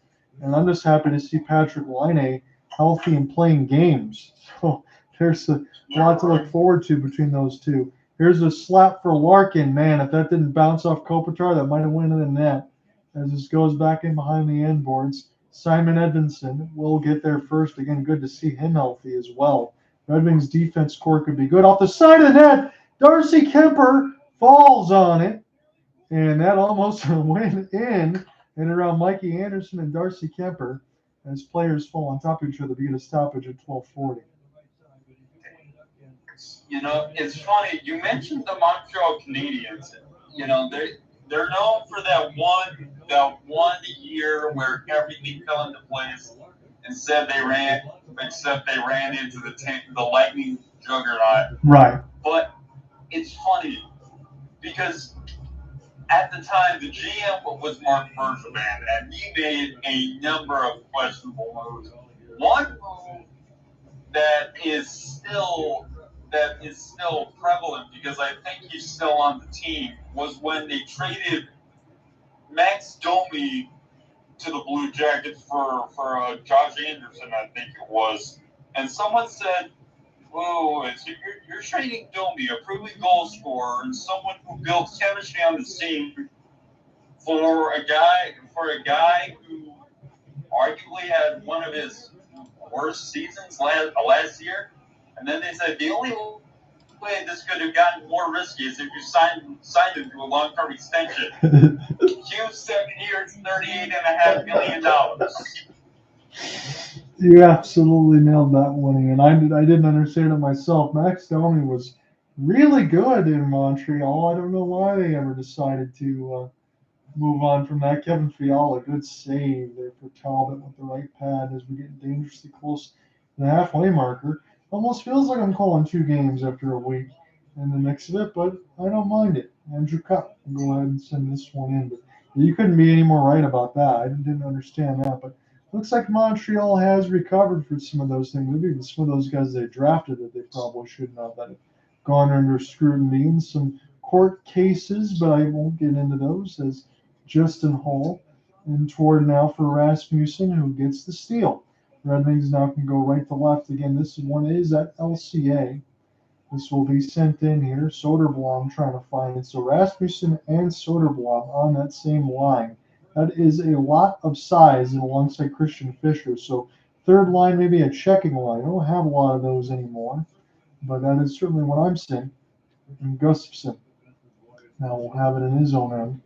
And I'm just happy to see Patrick Laine healthy and playing games. So there's a lot to look forward to between those two. Here's a slap for Larkin. Man, if that didn't bounce off Kopitar, that might have went in the net. As this goes back in behind the end boards, Simon Edvinsson will get there first. Again, good to see him healthy as well. Red Wings defense core could be good. Off the side of the net, Darcy Kemper falls on it. And that almost went in and around Mikey Anderson and Darcy Kemper as players fall on top of each other to get a stoppage at 12:40. You know, it's funny. You mentioned the Montreal Canadiens. You know, they're known for that one year where everything fell into place, except they ran into the Lightning juggernaut. Right. But it's funny because at the time the GM was Mark Bergevin, and he made a number of questionable moves. One move that is still prevalent because I think he's still on the team was when they traded Max Domi to the Blue Jackets for Josh Anderson, I think it was. And someone said, "Whoa, you're trading Domi, a proven goal scorer, and someone who builds chemistry on the team for a guy who arguably had one of his worst seasons last year." And then they said the only way this could have gotten more risky is if you signed him to a long-term extension. Huge 7 years, $38.5 million. You absolutely nailed that one, Ian. I didn't understand it myself. Max Domi was really good in Montreal. I don't know why they ever decided to move on from that. Kevin Fiala, good save there for Talbot with the right pad as we get dangerously close to the halfway marker. Almost feels like I'm calling 2 games after a week in the mix of it, but I don't mind it. Andrew Cup, go ahead and send this one in. But you couldn't be any more right about that. I didn't understand that, but looks like Montreal has recovered for some of those things. Maybe even some of those guys they drafted that they probably shouldn't have, that have gone under scrutiny in some court cases, but I won't get into those, as Justin Hall and toward now for Rasmussen, who gets the steal. Red Wings now can go right to left. Again, this one is at LCA. This will be sent in here. Soderblom trying to find it. So Rasmussen and Soderblom on that same line. That is a lot of size and alongside Christian Fischer. So third line, maybe a checking line. I don't have a lot of those anymore, but that is certainly what I'm seeing. And Gustafsson now will have it in his own end.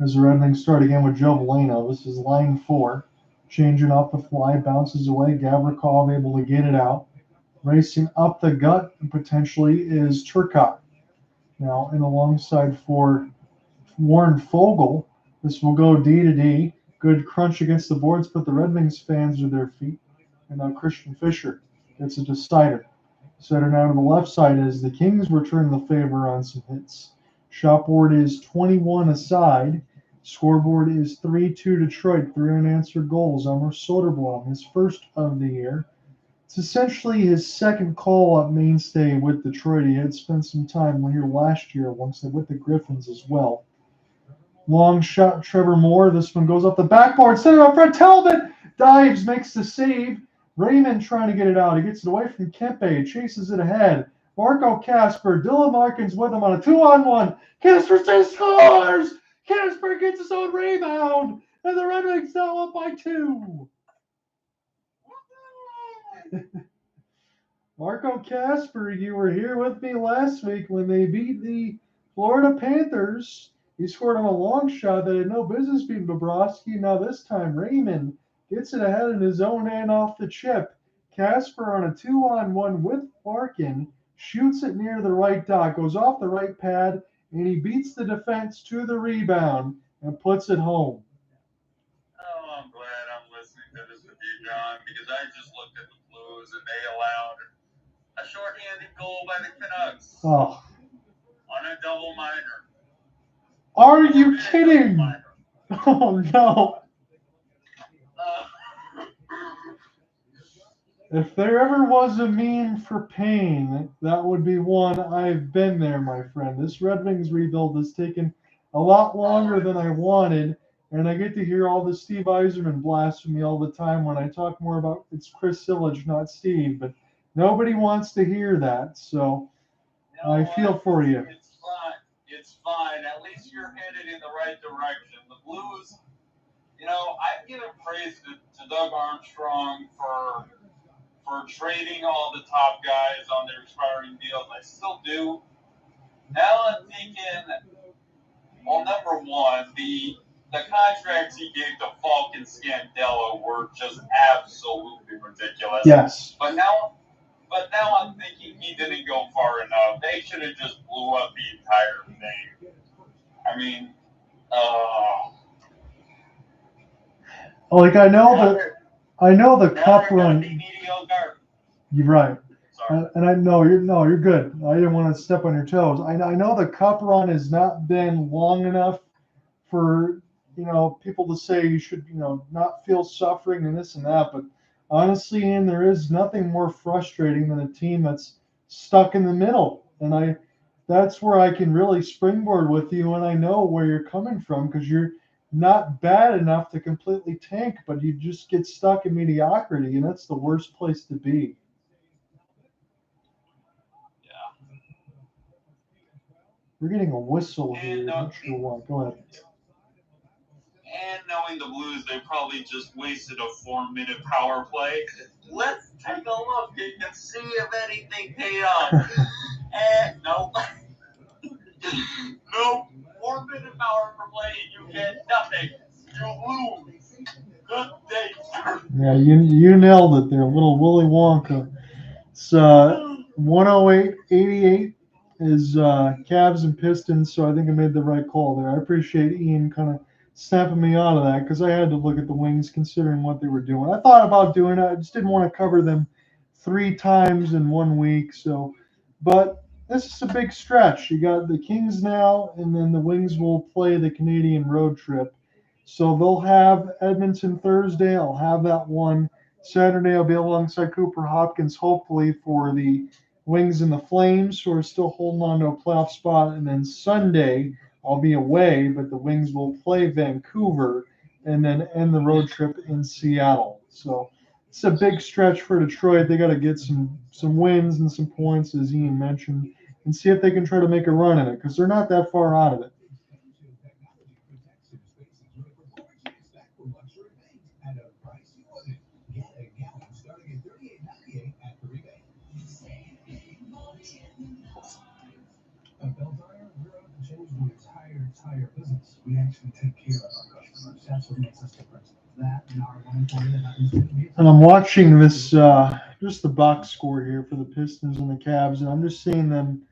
As the Red Wings start again with Joe Veleno. This is line 4. Changing off the fly, bounces away. Gavrikov able to get it out. Racing up the gut and potentially is Turcotte. Now in alongside for Warren Fogle. This will go D to D. Good crunch against the boards, put the Red Wings fans to their feet. And now Christian Fischer gets a decider. Setter now to the left side as the Kings return the favor on some hits. Shot board is 21 aside. Scoreboard is 3-2 Detroit. 3 unanswered goals. Elmer Soderblom, his first of the year. It's essentially his second call-up mainstay with Detroit. He had spent some time here last year with the Griffins as well. Long shot, Trevor Moore. This one goes up the backboard. Center up front. Talbot dives, makes the save. Raymond trying to get it out. He gets it away from Kempe. Chases it ahead. Marco Kasper. Dylan Larkins with him on a 2-on-1. Kasper scores! Casper gets his own rebound, and the Red Wings now up by 2. Marco Casper, you were here with me last week when they beat the Florida Panthers. He scored on a long shot that had no business beating Bobrovsky. Now this time Raymond gets it ahead in his own end off the chip. Casper on a 2-on-1 with Larkin shoots it near the right dot, goes off the right pad, and he beats the defense to the rebound and puts it home. Oh, I'm glad I'm listening to this with you, John, because I just looked at the Blues and they allowed a shorthanded goal by the Canucks Oh, on a double minor. are you kidding? Oh no. If there ever was a meme for pain, that would be one. I've been there, my friend. This Red Wings rebuild has taken a lot longer than I wanted, and I get to hear all the Steve Yzerman blasphemy all the time when I talk more about it's Chris Sillage, not Steve, but nobody wants to hear that, so I feel for you. It's fine. It's fine. At least you're headed in the right direction. The Blues, I've given praise to Doug Armstrong for trading all the top guys on their expiring deals. I still do. Now I'm thinking, well, number one, the contracts he gave to Falk and Scandella were just absolutely ridiculous. Yes. But now I'm thinking he didn't go far enough. They should have just blew up the entire thing. I mean, like I know the cup run. You're right. And you're good. I didn't want to step on your toes. I know the cup run has not been long enough for people to say you should not feel suffering and this and that. But honestly, Ian, there is nothing more frustrating than a team that's stuck in the middle. And that's where I can really springboard with you, and I know where you're coming from because you're not bad enough to completely tank, but you just get stuck in mediocrity, and that's the worst place to be. We're getting a whistle here. Not sure why. Go ahead. And knowing the Blues, they probably just wasted a 4-minute power play. Let's take a look and see if anything paid off. And no, 4-minute power play and you get nothing. You lose. Good day, sir. Yeah, you nailed it there, little Willy Wonka. It's 108-88 is Cavs and Pistons, so I think I made the right call there. I appreciate Ian kind of snapping me out of that because I had to look at the Wings considering what they were doing. I thought about doing it. I just didn't want to cover them 3 times in 1 week. But this is a big stretch. You got the Kings now, and then the Wings will play the Canadian road trip. So they'll have Edmonton Thursday. I'll have that one. Saturday, I'll be alongside Cooper Hopkins, hopefully, for the Wings and the Flames, who are still holding on to a playoff spot. And then Sunday, I'll be away, but the Wings will play Vancouver and then end the road trip in Seattle. So it's a big stretch for Detroit. They got to get some wins and some points, as Ian mentioned, and see if they can try to make a run in it because they're not that far out of it. Entire business. We actually take care of our customers. That's what makes us different. That and our And I'm watching this, just the box score here for the Pistons and the Cavs, and I'm just seeing them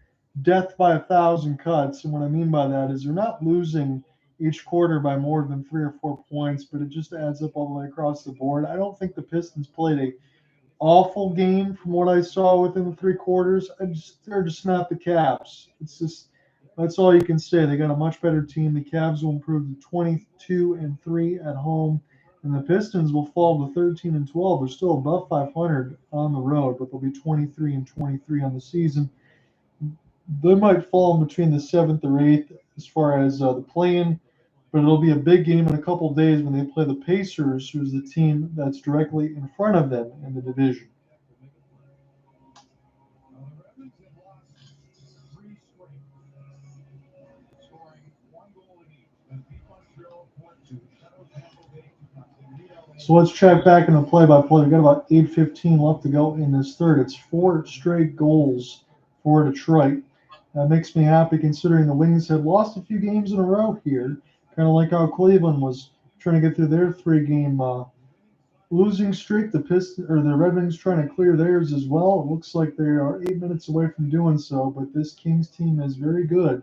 death by 1,000 cuts. And what I mean by that is they're not losing each quarter by more than 3 or 4 points, but it just adds up all the way across the board. I don't think the Pistons played a awful game from what I saw within the 3 quarters. They're just not the Cavs. It's just that's all you can say. They got a much better team. The Cavs will improve to 22-3 at home, and the Pistons will fall to 13-12. They're still above 500 on the road, but they'll be 23-23 on the season. They might fall in between the 7th or 8th as far as the play-in, but it'll be a big game in a couple of days when they play the Pacers, who's the team that's directly in front of them in the division. Scoring 1 goal in each. So let's check back in the play-by-play. We've got about 8:15 left to go in this third. It's 4 straight goals for Detroit. That makes me happy considering the Wings had lost a few games in a row here, kind of like how Cleveland was trying to get through their 3-game losing streak. The Red Wings trying to clear theirs as well. It looks like they are 8 minutes away from doing so, but this Kings team is very good.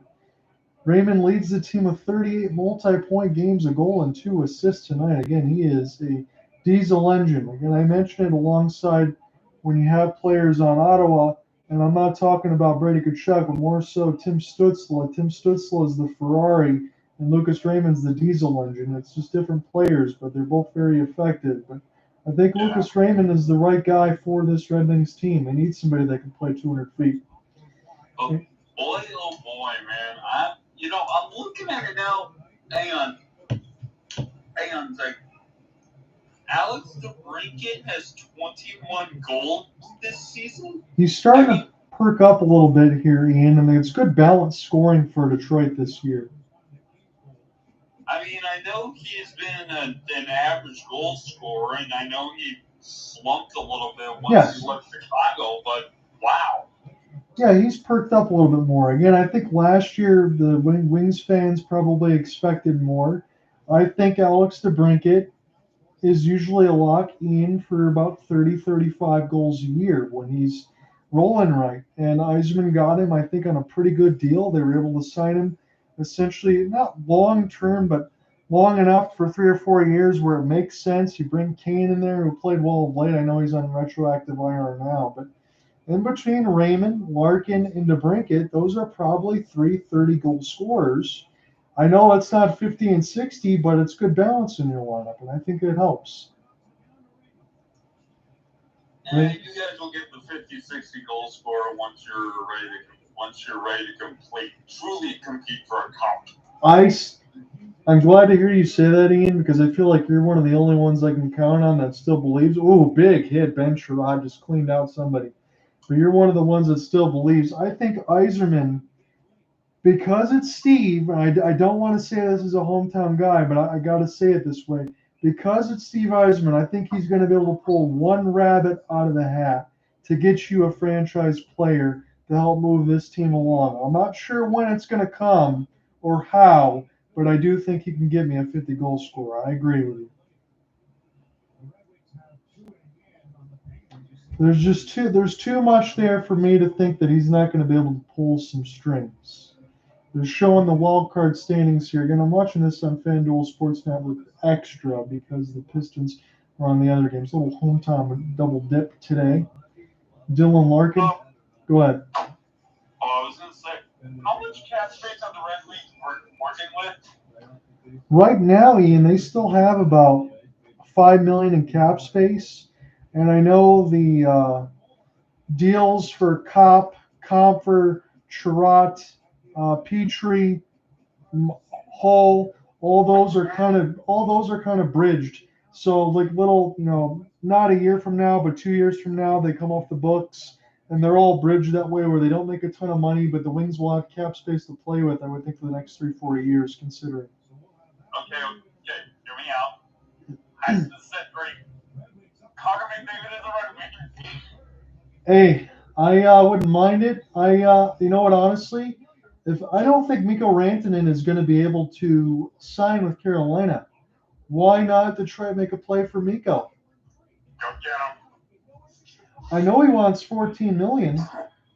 Raymond leads the team with 38 multi-point games, a goal, and 2 assists tonight. Again, he is a diesel engine. Again, I mentioned it alongside when you have players on Ottawa, and I'm not talking about Brady Tkachuk, but more so Tim Stützle. Tim Stützle is the Ferrari, and Lucas Raymond's the diesel engine. It's just different players, but they're both very effective. But I think Lucas Raymond is the right guy for this Red Wings team. They need somebody that can play 200 feet. Oh boy, man. I'm looking at it now. Hang on a sec. Alex DeBrincat has 21 goals this season. He's starting to perk up a little bit here, Ian, and it's good balanced scoring for Detroit this year. I mean, I know he's been an average goal scorer, and I know he slumped a little bit once he left Chicago, but wow. Yeah, he's perked up a little bit more. Again, I think last year the Wings fans probably expected more. I think Alex DeBrincat is usually a lock in for about 30, 35 goals a year when he's rolling right. And Yzerman got him, I think, on a pretty good deal. They were able to sign him essentially not long-term, but long enough for 3 or 4 years where it makes sense. You bring Kane in there, who played well of late. I know he's on retroactive IR now, but in between Raymond, Larkin, and DeBrincat, those are probably 3 30-goal scorers. I know it's not 50 and 60, but it's good balance in your lineup, and I think it helps. Yeah, you guys will get the 50, 60 goal scorer once you're ready to truly compete for a cup. I'm glad to hear you say that, Ian, because I feel like you're one of the only ones I can count on that still believes. Ooh, big hit. Ben Sherrod just cleaned out somebody. But you're one of the ones that still believes. I think Yzerman, because it's Steve, I don't want to say this is a hometown guy, but I got to say it this way. Because it's Steve Yzerman, I think he's going to be able to pull one rabbit out of the hat to get you a franchise player to help move this team along. I'm not sure when it's going to come or how, but I do think he can give me a 50-goal scorer. I agree with you. There's too much there for me to think that he's not going to be able to pull some strings. They're showing the wild card standings here. Again, I'm watching this on FanDuel Sports Network Extra because the Pistons are on the other games. A little hometown double dip today. Dylan Larkin, go ahead. I was going to say, how much cap space are the Red Wings working with? Right now, Ian, they still have about $5 million in cap space. And I know the deals for Comfer, Chirot, Petrie, Hull, all those are kind of bridged. So like little, not a year from now, but 2 years from now, they come off the books, and they're all bridged that way where they don't make a ton of money, but the Wings will have cap space to play with, I would think, for the next 3-4 years, considering. Okay, hear me out. I just said great. Connor McDavid is a Red Wing. Hey, I wouldn't mind it. You know what, honestly, I don't think Mikko Rantanen is going to be able to sign with Carolina. Why not Detroit make a play for Mikko? Go get him. I know he wants $14 million,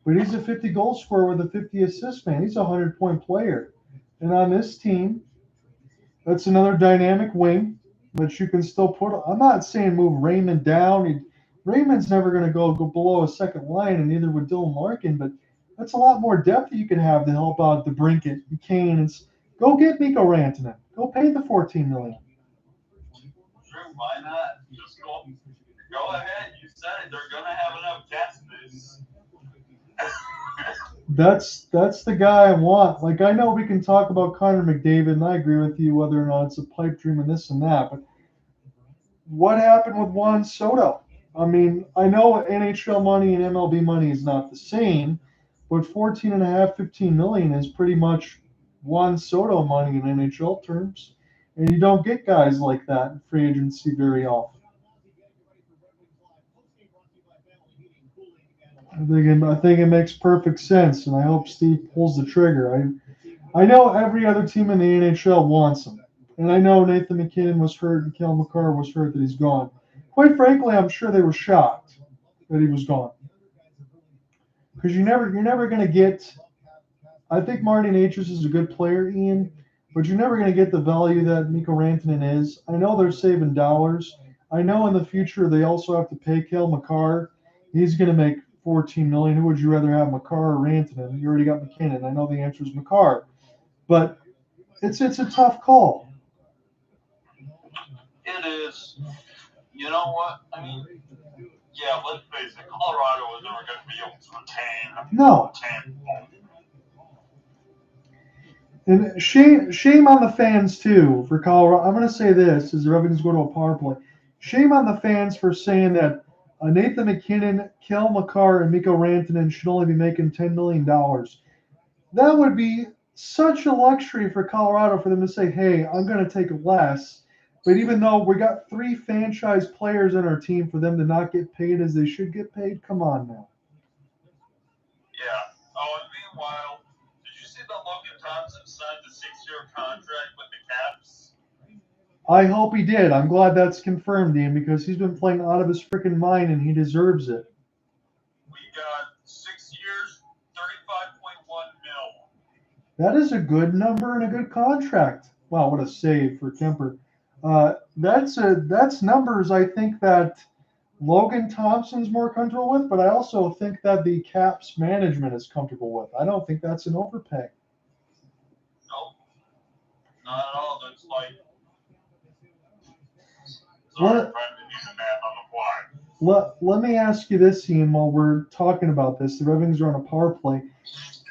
but he's a 50-goal scorer with a 50-assist man. He's a 100-point player. And on this team, that's another dynamic wing that you can still put. I'm not saying move Raymond down. Raymond's never going to go below a second line, and neither would Dylan Larkin, but that's a lot more depth that you can have to help out DeBrincat, Kane. Go get Mikko Rantanen. Go pay the $14 million. Sure, why not? Just go ahead. You said it. They're going to have enough cap space. That's the guy I want. Like, I know we can talk about Connor McDavid, and I agree with you whether or not it's a pipe dream and this and that, but what happened with Juan Soto? I mean, I know NHL money and MLB money is not the same, but $14.5, $15 million is pretty much Juan Soto money in NHL terms. And you don't get guys like that in free agency very often. I think it makes perfect sense, and I hope Steve pulls the trigger. I know every other team in the NHL wants him. And I know Nathan McKinnon was hurt and Cale Makar was hurt that he's gone. Quite frankly, I'm sure they were shocked that he was gone. Because you're never going to get. I think Marty Natchez is a good player, Ian, but you're never going to get the value that Mikko Rantanen is. I know they're saving dollars. I know in the future they also have to pay Cale Makar. He's going to make $14 million. Who would you rather have, Makar or Rantanen? You already got McKinnon. I know the answer is Makar, but it's a tough call. It is. You know what? I mean, yeah, let's face it, Colorado is never going to be able to retain And shame on the fans, too, for Colorado. I'm going to say this as the Red Wings go to a power play. Shame on the fans for saying that Nathan McKinnon, Cale Makar, and Mikko Rantanen should only be making $10 million. That would be such a luxury for Colorado for them to say, hey, I'm going to take less. But even though we got 3 franchise players on our team, for them to not get paid as they should get paid, come on now. Yeah. Oh, and meanwhile, did you see that Logan Thompson signed a 6-year contract with the Caps? I hope he did. I'm glad that's confirmed, Ian, because he's been playing out of his freaking mind and he deserves it. We got 6 years, $35.1 million. That is a good number and a good contract. Wow, what a save for Kemper. That's numbers I think that Logan Thompson's more comfortable with, but I also think that the Caps management is comfortable with. I don't think that's an overpay. Nope. Not at all. That's like sorry, trying to do the math on the fly. Let me ask you this, Ian, while we're talking about this. The Red Wings are on a power play.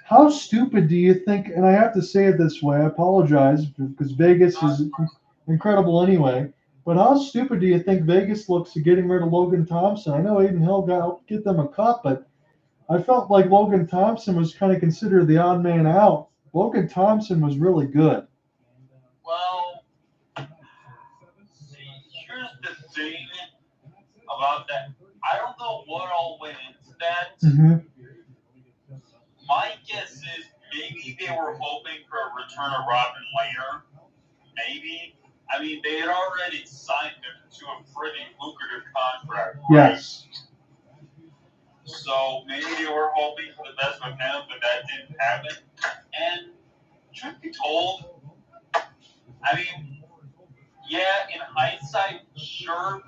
How stupid do you think, and I have to say it this way, I apologize, because Vegas is incredible anyway, but how stupid do you think Vegas looks at getting rid of Logan Thompson? I know Aiden Hill got get them a cup, but I felt like Logan Thompson was kind of considered the odd man out. Logan Thompson was really good. Well, see, here's the thing about that. I don't know what all went into that. Mm-hmm. My guess is maybe they were hoping for a return of Robin Lehner. Maybe. I mean, they had already signed him to a pretty lucrative contract. Right? Yes. So maybe they were hoping for the best with him, but that didn't happen. And truth be told, I mean, yeah, in hindsight, sure.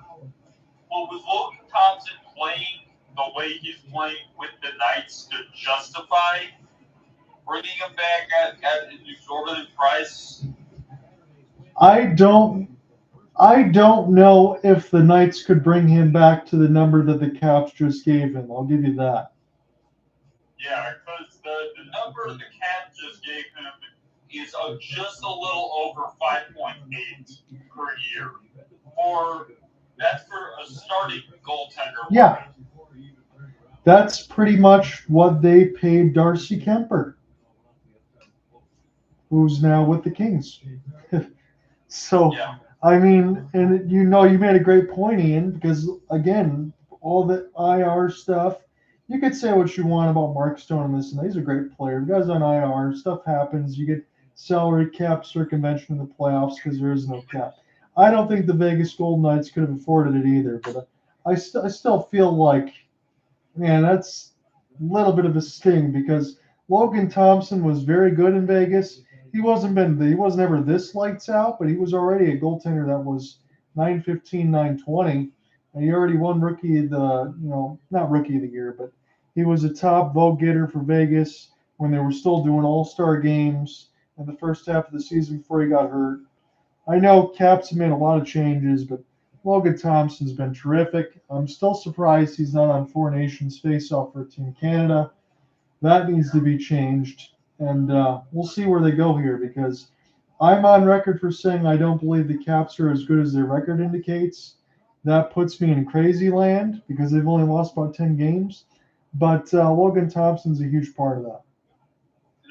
Well, was Logan Thompson playing the way he's playing with the Knights to justify bringing him back at an exorbitant price? I don't know if the Knights could bring him back to the number that the Caps just gave him. I'll give you that. Yeah, because the number the Caps just gave him is just a little over 5.8 per year. That's for a starting goaltender. Yeah. That's pretty much what they paid Darcy Kemper, who's now with the Kings. So, yeah. I mean, and you made a great point, Ian, because, again, all the IR stuff, you could say what you want about Mark Stone and this, and he's a great player. You guys on IR, stuff happens. You get salary cap circumvention in the playoffs because there is no cap. I don't think the Vegas Golden Knights could have afforded it either, but I still feel like, man, that's a little bit of a sting because Logan Thompson was very good in Vegas. He wasn't ever this lights out, but he was already a goaltender that was .915, .920, and he already won rookie of the, not rookie of the year, but he was a top vote getter for Vegas when they were still doing all-star games in the first half of the season before he got hurt. I know Caps have made a lot of changes, but Logan Thompson's been terrific. I'm still surprised he's not on Four Nations face-off for Team Canada. That needs to be changed, and we'll see where they go here because I'm on record for saying I don't believe the Caps are as good as their record indicates. That puts me in crazy land because they've only lost about 10 games, but Logan Thompson's a huge part of that.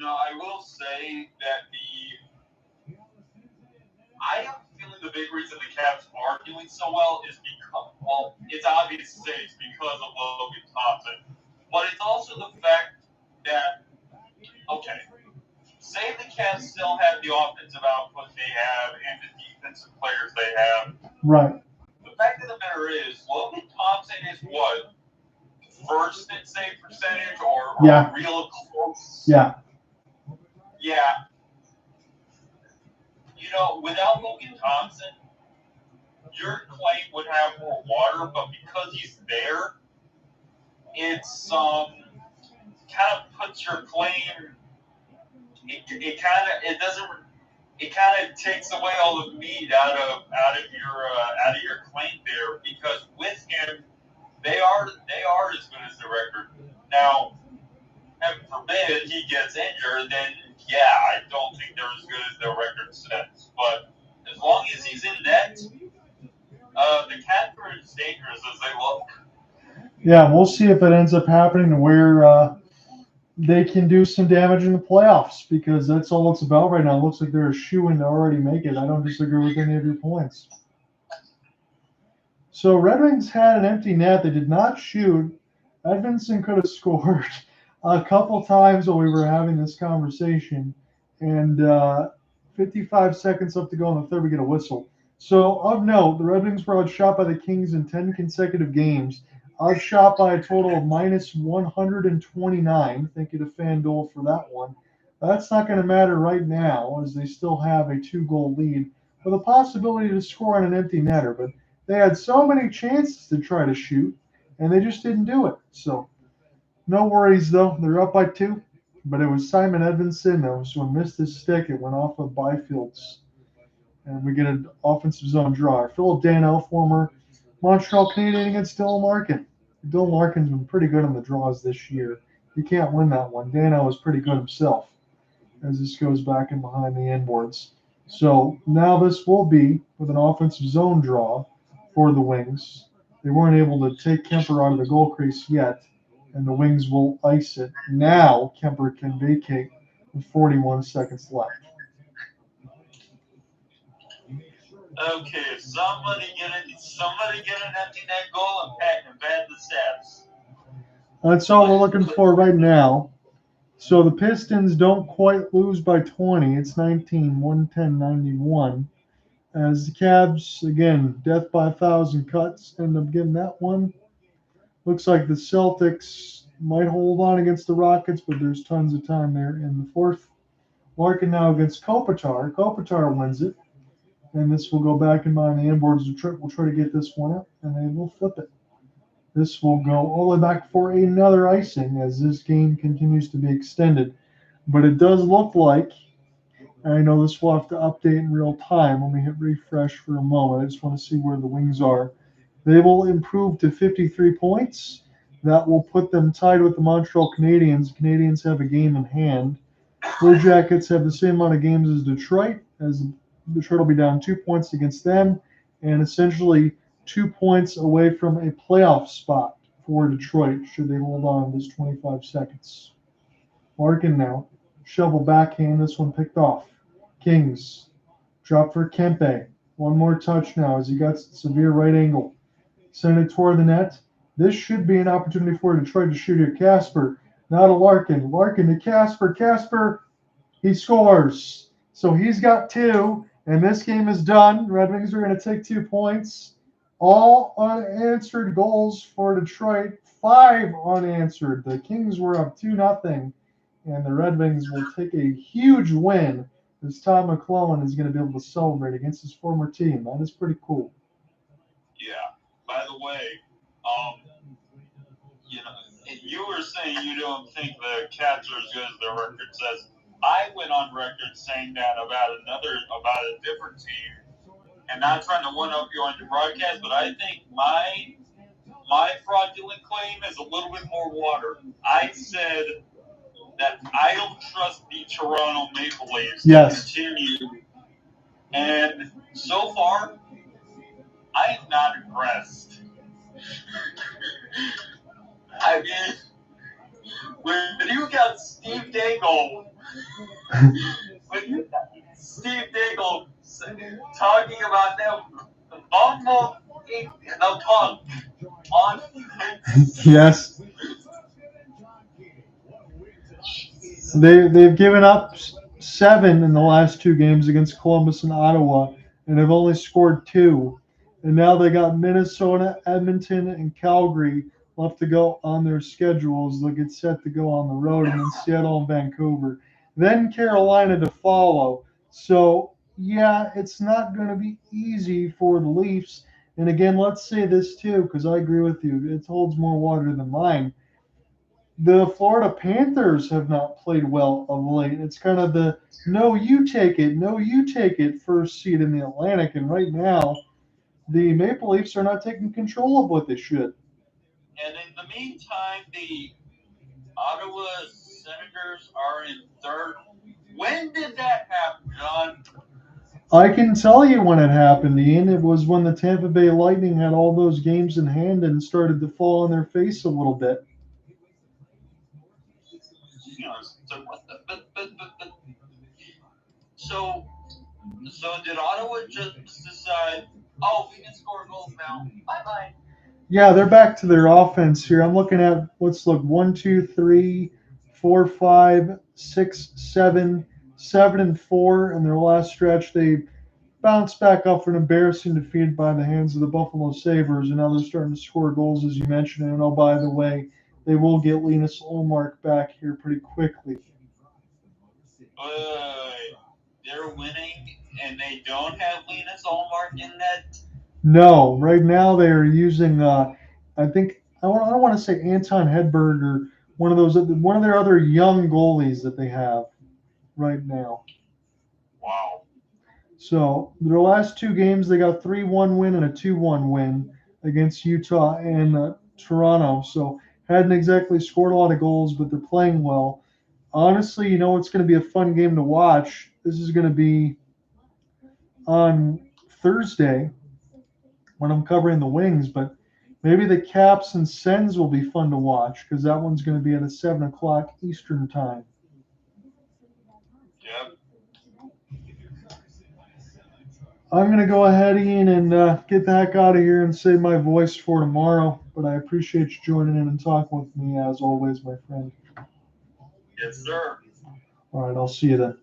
I will say that I big reason the Cavs are doing so well is because, well, it's obvious to say it's because of Logan Thompson, but it's also the fact that, okay, say the Cavs still have the offensive output they have and the defensive players they have. Right. The fact of the matter is, Logan Thompson is what? First in save percentage or real close? Yeah. Yeah. You know, without Logan Thompson, your claim would have more water, but because he's there, it's kind of puts your claim. It kind of takes away all the meat out of your claim there, because with him, they are as good as the record. Now, heaven forbid he gets injured, then yeah, I don't think they're as good as their record says. But as long as he's in net, the Cavs are as dangerous as they look. Yeah, we'll see if it ends up happening to where they can do some damage in the playoffs, because that's all it's about right now. It looks like they're a shoo-in to already make it. I don't disagree with any of your points. So Red Wings had an empty net. They did not shoot. Atkinson could have scored a couple times while we were having this conversation. And 55 seconds left to go in the third, we get a whistle. So of note, the Red Wings were outshot by the Kings in 10 consecutive games. Outshot by a total of minus 129. Thank you to FanDuel for that one. That's not going to matter right now, as they still have a 2-goal lead with a possibility to score on an empty netter. But they had so many chances to try to shoot, and they just didn't do it. So no worries, though. They're up by 2. But it was Simon Edvinsson that was one missed his stick. It went off of Byfield's. And we get an offensive zone draw. Philip Dano, former Montreal Canadian, against Dylan Larkin. Dylan Larkin's been pretty good on the draws this year. He can't win that one. Dano is pretty good himself as this goes back and behind the inboards. So now this will be with an offensive zone draw for the Wings. They weren't able to take Kemper out of the goal crease yet, and the Wings will ice it. Now Kemper can vacate with 41 seconds left. Okay, somebody get an empty net goal and pack and bad the steps. That's all we're looking for right now. So the Pistons don't quite lose by 20. It's 19, 110, 91. As the Cavs, again, death by 1,000 cuts, end up getting that one. Looks like the Celtics might hold on against the Rockets, but there's tons of time there in the fourth. Larkin now against Kopitar. Kopitar wins it. And this will go back in behind the inboards. We'll try to get this one up, and they will flip it. This will go all the way back for another icing as this game continues to be extended. But it does look like, and I know this will have to update in real time when we hit refresh for a moment. I just want to see where the Wings are. They will improve to 53 points. That will put them tied with the Montreal Canadiens. The Canadiens have a game in hand. Blue Jackets have the same amount of games as Detroit, as Detroit will be down 2 points against them, and essentially 2 points away from a playoff spot for Detroit should they hold on this 25 seconds. Larkin now. Shovel backhand. This one picked off. Kings. Drop for Kempe. One more touch now as he got severe right angle. Send it toward the net. This should be an opportunity for Detroit to shoot here. Casper. Now to Larkin. Larkin to Casper. Casper. He scores. So he's got 2. And this game is done. Red Wings are going to take 2 points. All unanswered goals for Detroit. 5 unanswered. The Kings were up 2-0. And the Red Wings will take a huge win as Tom McClellan is going to be able to celebrate against his former team. That is pretty cool. Yeah. By the way, you were saying you don't think the Cavs are as good as their record says. I went on record saying that about a different team, and not trying to one-up you on your broadcast, but I think my fraudulent claim is a little bit more water. I said that I don't trust the Toronto Maple Leafs to continue, and so far, I am not impressed. I mean, when you got Steve Dangle talking about them bumbling the puck on Yes. They've given up 7 in the last 2 games against Columbus and Ottawa, and they've only scored 2. And now they got Minnesota, Edmonton, and Calgary left to go on their schedules. They'll get set to go on the road, and then Seattle and Vancouver. Then Carolina to follow. So, yeah, it's not going to be easy for the Leafs. And again, let's say this too, because I agree with you. It holds more water than mine. The Florida Panthers have not played well of late. It's kind of the no, you take it first seed in the Atlantic. And right now, the Maple Leafs are not taking control of what they should. And in the meantime, the Ottawa Senators are in third. When did that happen, John? I can tell you when it happened, Ian. It was when the Tampa Bay Lightning had all those games in hand and started to fall on their face a little bit. You know, so what the, so did Ottawa just decide, oh, we can score goals now, bye-bye? Yeah, they're back to their offense here. I'm looking at, let's look, 1, 2, 3, 4, 5, 6, 7, 7 and 4 in their last stretch. They bounced back up for an embarrassing defeat by the hands of the Buffalo Sabres, and now they're starting to score goals, as you mentioned. And oh, by the way, they will get Linus Ullmark back here pretty quickly. They're winning, and they don't have Linus Ullmark in that. No, right now they are using. I don't want to say Anton Hedberg or one of their other young goalies that they have right now. Wow. So their last 2 games, they got 3-1 win and a 2-1 win against Utah and Toronto. So hadn't exactly scored a lot of goals, but they're playing well. Honestly, it's going to be a fun game to watch. This is going to be on Thursday when I'm covering the Wings, but maybe the Caps and Sens will be fun to watch because that one's going to be at 7 o'clock Eastern time. Yep. I'm going to go ahead, Ian, and get the heck out of here and save my voice for tomorrow. But I appreciate you joining in and talking with me, as always, my friend. Yes, sir. All right, I'll see you then.